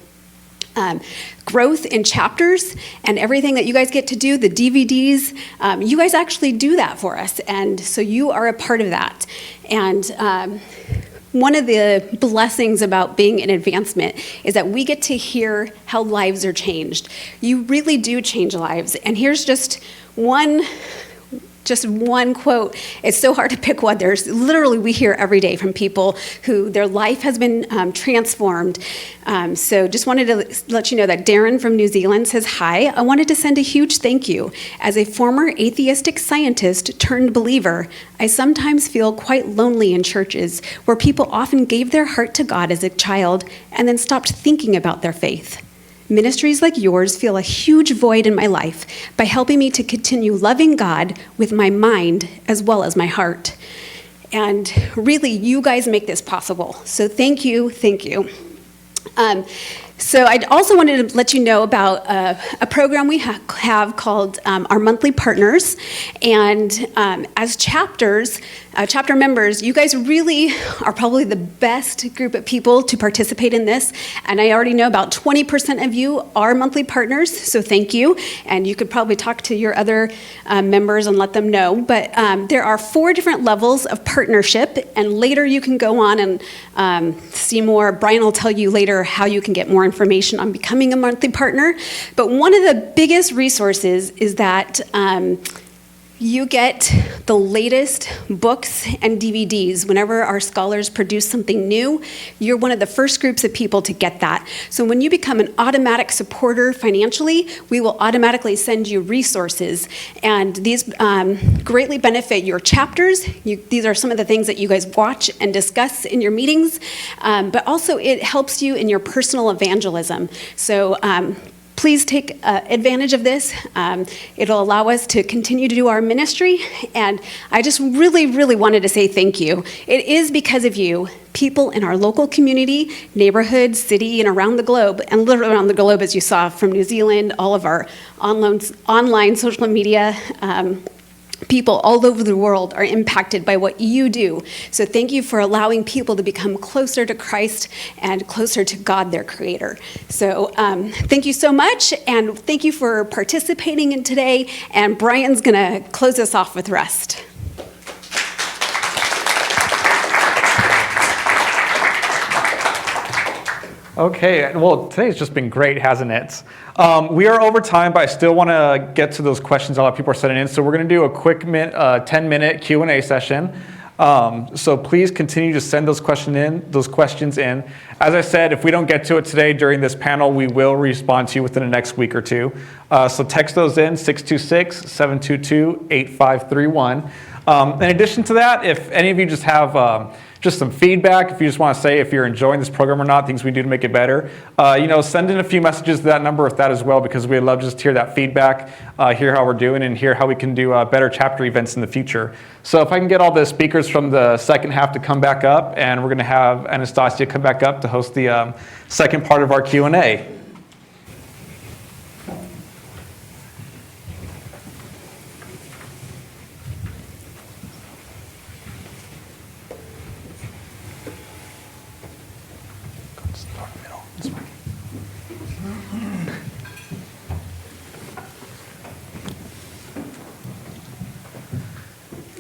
growth in chapters and everything that you guys get to do, the DVDs, you guys actually do that for us. And so you are a part of that. And one of the blessings about being in advancement is that we get to hear how lives are changed. You really do change lives. And here's just one quote. It's so hard to pick one. There's literally, we hear every day from people who their life has been transformed. So just wanted to let you know that Darren from New Zealand says, "Hi, I wanted to send a huge thank you. As a former atheistic scientist turned believer, I sometimes feel quite lonely in churches where people often gave their heart to God as a child and then stopped thinking about their faith. Ministries like yours fill a huge void in my life by helping me to continue loving God with my mind as well as my heart." And really, you guys make this possible. So thank you, thank you. So I also wanted to let you know about a program we have called our Monthly Partners. And as chapters, chapter members, you guys really are probably the best group of people to participate in this. And I already know about 20% of you are monthly partners, so thank you. And you could probably talk to your other members and let them know. But there are 4 different levels of partnership, and later you can go on and see more. Brian will tell you later how you can get more information on becoming a monthly partner. But one of the biggest resources is that you get the latest books and DVDs. Whenever our scholars produce something new, you're one of the first groups of people to get that. So when you become an automatic supporter financially, we will automatically send you resources. And these greatly benefit your chapters. These are some of the things that you guys watch and discuss in your meetings. But also it helps you in your personal evangelism. So please take advantage of this. It'll allow us to continue to do our ministry. And I just really, really wanted to say thank you. It is because of you, people in our local community, neighborhood, city, and around the globe, and literally around the globe, as you saw from New Zealand, all of our online social media, people all over the world are impacted by what you do. So thank you for allowing people to become closer to Christ and closer to God, their creator. So thank you so much, and thank you for participating in today. And Brian's gonna close us off with rest. Okay, well, today's just been great, hasn't it? We are over time, but I still want to get to those questions a lot of people are sending in. So we're going to do a quick 10-minute Q&A session. So please continue to send those questions in. As I said, if we don't get to it today during this panel, we will respond to you within the next week or two. So text those in, 626-722-8531. In addition to that, if any of you just have just some feedback, if you just want to say if you're enjoying this program or not, things we do to make it better, send in a few messages to that number with that as well, because we'd love to just hear that feedback, hear how we're doing, and hear how we can do better chapter events in the future. So if I can get all the speakers from the second half to come back up, and we're going to have Anastasia come back up to host the second part of our Q&A.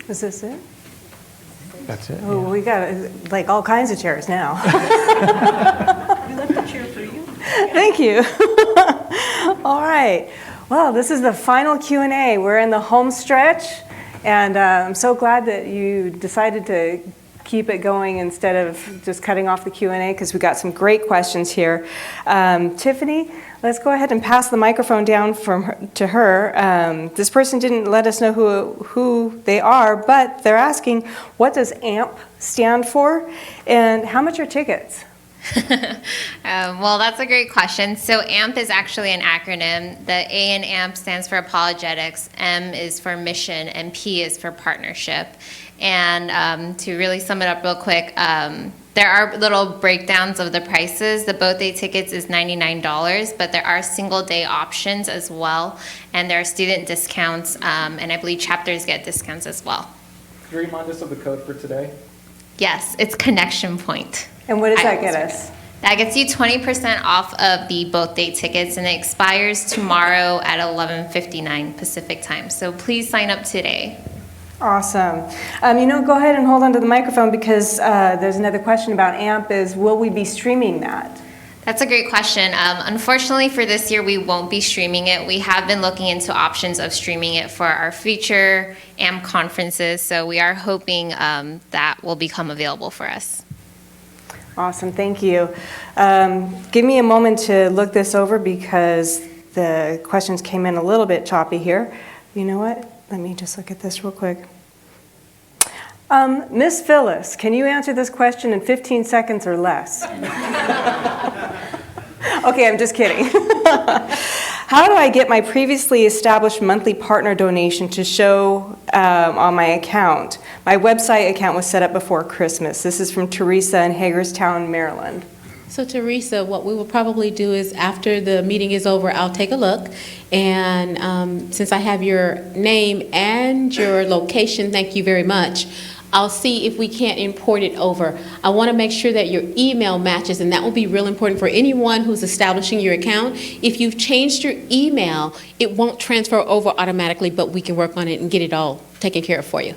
Is this it? That's it. Oh, we got like all kinds of chairs now. We left a chair for you. Thank you. All right. Well, this is the final Q&A. We're in the home stretch, and I'm so glad that you decided to keep it going instead of just cutting off the Q&A, because we got some great questions here. Tiffany, let's go ahead and pass the microphone down to her. This person didn't let us know who they are, but they're asking, what does AMP stand for, and how much are tickets? Well, that's a great question. So AMP is actually an acronym. The A in AMP stands for apologetics, M is for mission, and P is for partnership. And to really sum it up real quick, there are little breakdowns of the prices. The boat day tickets is $99, but there are single day options as well. And there are student discounts, and I believe chapters get discounts as well. Could you remind us of the code for today? Yes, it's Connection Point. And what does that get us? That gets you 20% off of the both date tickets, and it expires tomorrow at 11:59 Pacific time. So please sign up today. Awesome. Go ahead and hold on to the microphone because there's another question about AMP is, will we be streaming that? That's a great question. Unfortunately for this year, we won't be streaming it. We have been looking into options of streaming it for our future AMP conferences, so we are hoping that will become available for us. Awesome, thank you. Give me a moment to look this over because the questions came in a little bit choppy here. You know what? Let me just look at this real quick. Miss Phyllis, can you answer this question in 15 seconds or less? Okay, I'm just kidding. How do I get my previously established monthly partner donation to show on my account? My website account was set up before Christmas. This is from Teresa in Hagerstown, Maryland. So Teresa, what we will probably do is after the meeting is over, I'll take a look. And since I have your name and your location, thank you very much, I'll see if we can't import it over. I want to make sure that your email matches, and that will be real important for anyone who's establishing your account. If you've changed your email, it won't transfer over automatically, but we can work on it and get it all taken care of for you.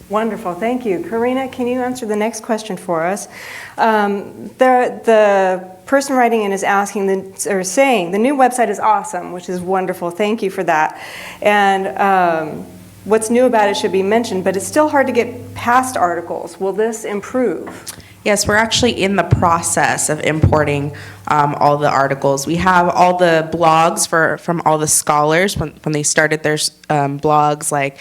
Wonderful, thank you. Karina, can you answer the next question for us? The person writing in is saying the new website is awesome, which is wonderful. Thank you for that. And what's new about it should be mentioned, but it's still hard to get past articles. Will this improve? Yes, we're actually in the process of importing all the articles. We have all the blogs from all the scholars when they started their blogs, like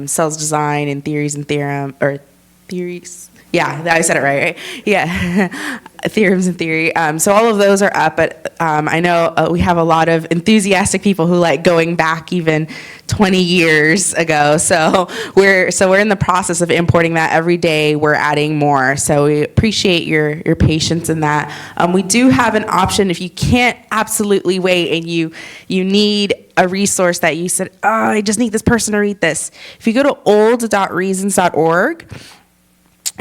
Cells Design and Theories and Theories. Yeah, I said it right? Yeah, Theorems and Theory. So all of those are up, but I know we have a lot of enthusiastic people who like going back even 20 years ago. So we're in the process of importing that every day. We're adding more. So we appreciate your patience in that. We do have an option if you can't absolutely wait and you need a resource that you said, oh, I just need this person to read this. If you go to old.reasons.org,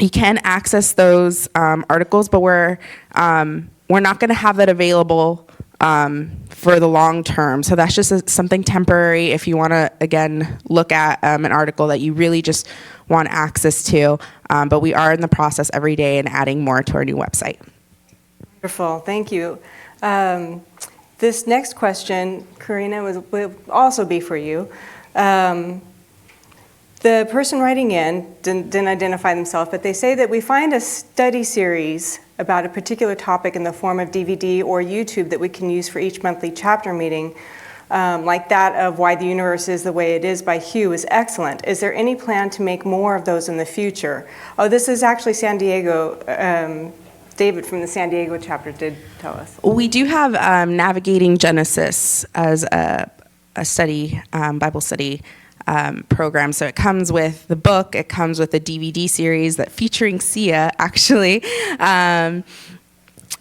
you can access those articles, but we're not going to have that available for the long term. So that's just something temporary if you want to, again, look at an article that you really just want access to. But we are in the process every day and adding more to our new website. Wonderful, thank you. This next question, Karina, will also be for you. The person writing in didn't identify themselves, but they say that we find a study series about a particular topic in the form of DVD or YouTube that we can use for each monthly chapter meeting, like that of Why the Universe is the Way It Is by Hugh is excellent. Is there any plan to make more of those in the future? Oh, this is actually San Diego. David from the San Diego chapter did tell us. We do have Navigating Genesis as a study, Bible study program. So it comes with the book, it comes with a DVD series that featuring Sia, actually. And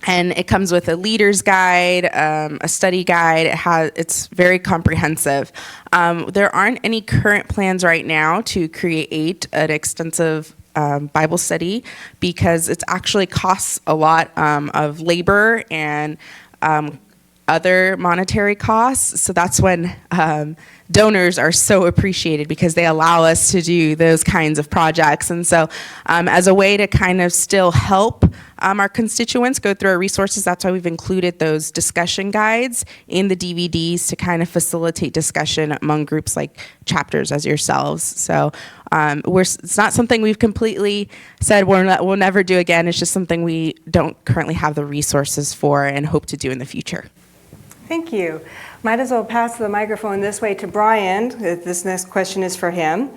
it comes with a leader's guide, a study guide. It's very comprehensive. There aren't any current plans right now to create an extensive Bible study because it actually costs a lot of labor and other monetary costs. So that's when donors are so appreciated because they allow us to do those kinds of projects. And so as a way to kind of still help our constituents go through our resources, that's why we've included those discussion guides in the DVDs to kind of facilitate discussion among groups like chapters as yourselves. So it's not something we've completely said we'll never do again. It's just something we don't currently have the resources for and hope to do in the future. Thank you. Might as well pass the microphone this way to Brian. This next question is for him.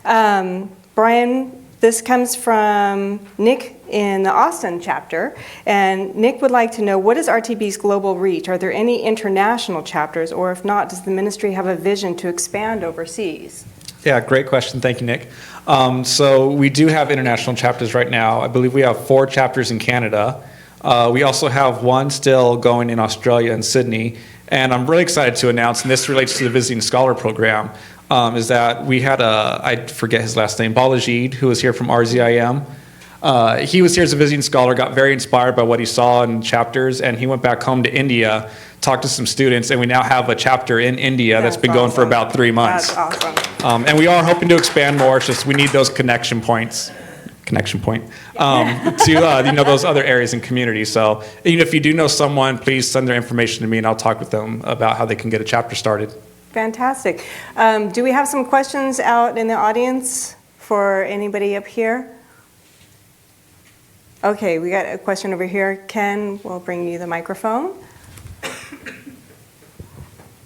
Brian, this comes from Nick in the Austin chapter. And Nick would like to know, what is RTB's global reach? Are there any international chapters? Or if not, does the ministry have a vision to expand overseas? Yeah, great question. Thank you, Nick. So we do have international chapters right now. I believe we have 4 chapters in Canada. We also have one still going in Australia and Sydney. And I'm really excited to announce, and this relates to the Visiting Scholar Program, is that we had I forget his last name, Balajid, who was here from RZIM. He was here as a visiting scholar, got very inspired by what he saw in chapters, and he went back home to India, talked to some students, and we now have a chapter in India that's been going for about 3 months. That's awesome. And we are hoping to expand more. It's just we need those connection points. To those other areas and communities. So even if you do know someone, please send their information to me, and I'll talk with them about how they can get a chapter started. Fantastic. Do we have some questions out in the audience for anybody up here? Okay, we got a question over here. Ken, we'll bring you the microphone.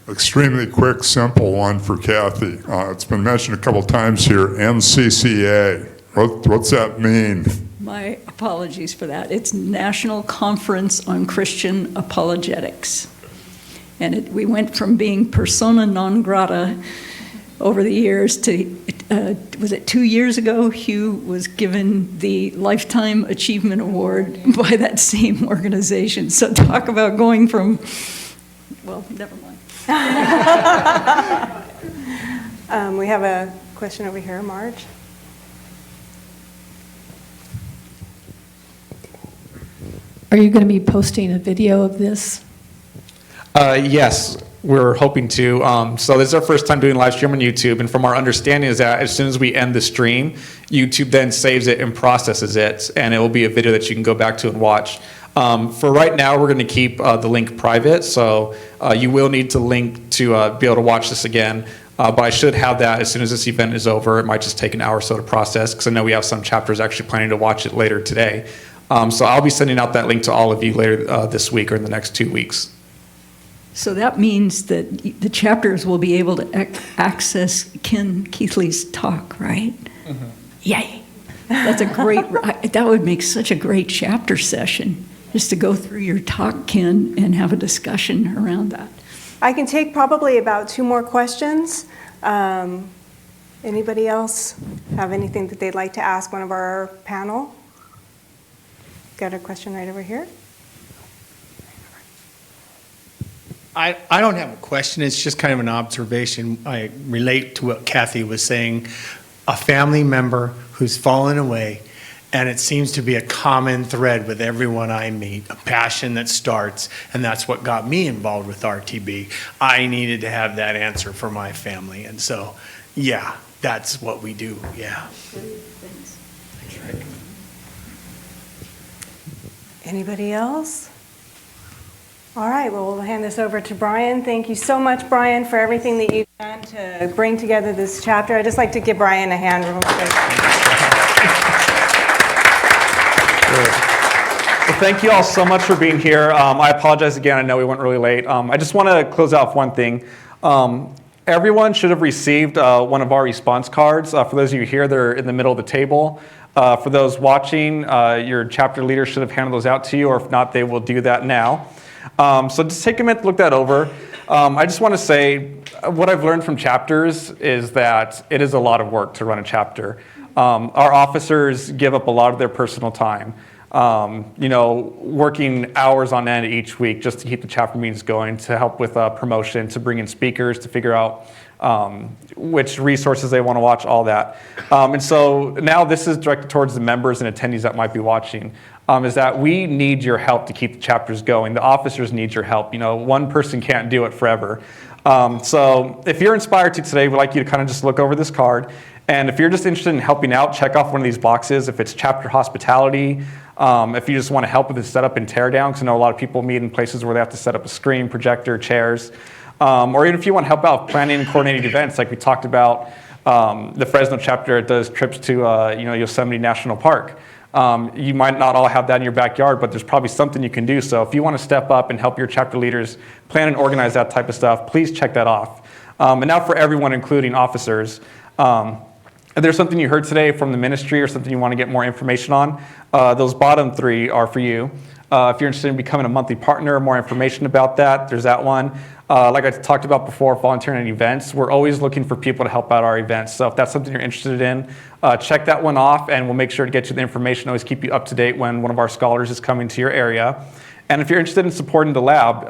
Extremely quick, simple one for Kathy. It's been mentioned a couple times here, NCCA. What's that mean? My apologies for that. It's National Conference on Christian Apologetics. And we went from being persona non grata over the years to, was it 2 years ago, Hugh was given the Lifetime Achievement Award by that same organization. So talk about going from, well, never mind. We have a question over here, Marge. Are you going to be posting a video of this? Yes, we're hoping to. So this is our first time doing live stream on YouTube, and from our understanding is that as soon as we end the stream, YouTube then saves it and processes it, and it will be a video that you can go back to and watch. For right now, we're going to keep the link private, so you will need to link to be able to watch this again. But I should have that as soon as this event is over. It might just take an hour or so to process, because I know we have some chapters actually planning to watch it later today. So I'll be sending out that link to all of you later this week or in the next 2 weeks. So that means that the chapters will be able to access Ken Keithley's talk, right? Mm-hmm. Yay! That's a great, that would make such a great chapter session, just to go through your talk, Ken, and have a discussion around that. I can take probably about 2 more questions. Anybody else have anything that they'd like to ask one of our panel? Got a question right over here. I don't have a question. It's just kind of an observation. I relate to what Kathy was saying. A family member who's fallen away, and it seems to be a common thread with everyone I meet, a passion that starts, and that's what got me involved with RTB. I needed to have that answer for my family, and so, yeah, that's what we do, yeah. Thanks, Rick. Anybody else? All right, well, we'll hand this over to Brian. Thank you so much, Brian, for everything that you've done to bring together this chapter. I'd just like to give Brian a hand real quick. Well, thank you all so much for being here. I apologize again. I know we went really late. I just want to close out with one thing. Everyone should have received one of our response cards. For those of you here, they're in the middle of the table. For those watching, your chapter leader should have handed those out to you, or if not, they will do that now. So just take a minute to look that over. I just want to say what I've learned from chapters is that it is a lot of work to run a chapter. Our officers give up a lot of their personal time, working hours on end each week just to keep the chapter meetings going, to help with promotion, to bring in speakers, to figure out which resources they want to watch, all that. And so now this is directed towards the members and attendees that might be watching, is that we need your help to keep the chapters going. The officers need your help. One person can't do it forever. So if you're inspired to today, we'd like you to kind of just look over this card. And if you're just interested in helping out, check off one of these boxes. If it's chapter hospitality, if you just want to help with the setup and tear down, because I know a lot of people meet in places where they have to set up a screen, projector, chairs. Or even if you want to help out with planning and coordinating events, like we talked about, the Fresno chapter does trips to Yosemite National Park. You might not all have that in your backyard, but there's probably something you can do. So if you want to step up and help your chapter leaders plan and organize that type of stuff, please check that off. And now for everyone, including officers, if there's something you heard today from the ministry or something you want to get more information on, those bottom 3 are for you. If you're interested in becoming a monthly partner, more information about that, there's that one. Like I talked about before, volunteering at events, we're always looking for people to help out our events. So if that's something you're interested in, check that one off, and we'll make sure to get you the information, always keep you up to date when one of our scholars is coming to your area. And if you're interested in supporting the lab,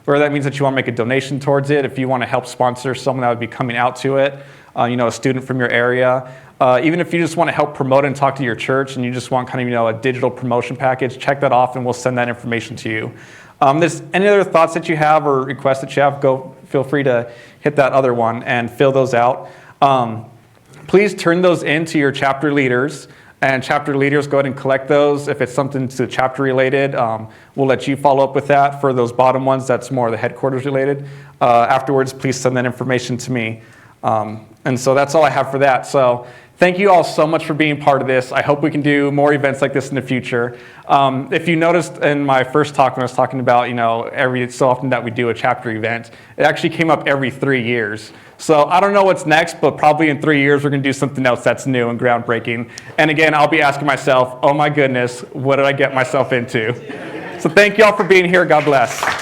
whether that means that you want to make a donation towards it, if you want to help sponsor someone that would be coming out to it, a student from your area, Even if you just want to help promote and talk to your church and you just want kind of, a digital promotion package, check that off and we'll send that information to you. There's any other thoughts that you have or requests that you have, feel free to hit that other one and fill those out. Please turn those in to your chapter leaders, and chapter leaders go ahead and collect those. If it's something to chapter related, we'll let you follow up with that. For those bottom ones, that's more the headquarters related. Afterwards, please send that information to me. And so that's all I have for that. So thank you all so much for being part of this. I hope we can do more events like this in the future. If you noticed in my first talk when I was talking about, every so often that we do a chapter event, it actually came up every 3 years. So I don't know what's next, but probably in 3 years we're going to do something else that's new and groundbreaking. And again, I'll be asking myself, oh my goodness, what did I get myself into? So thank you all for being here. God bless.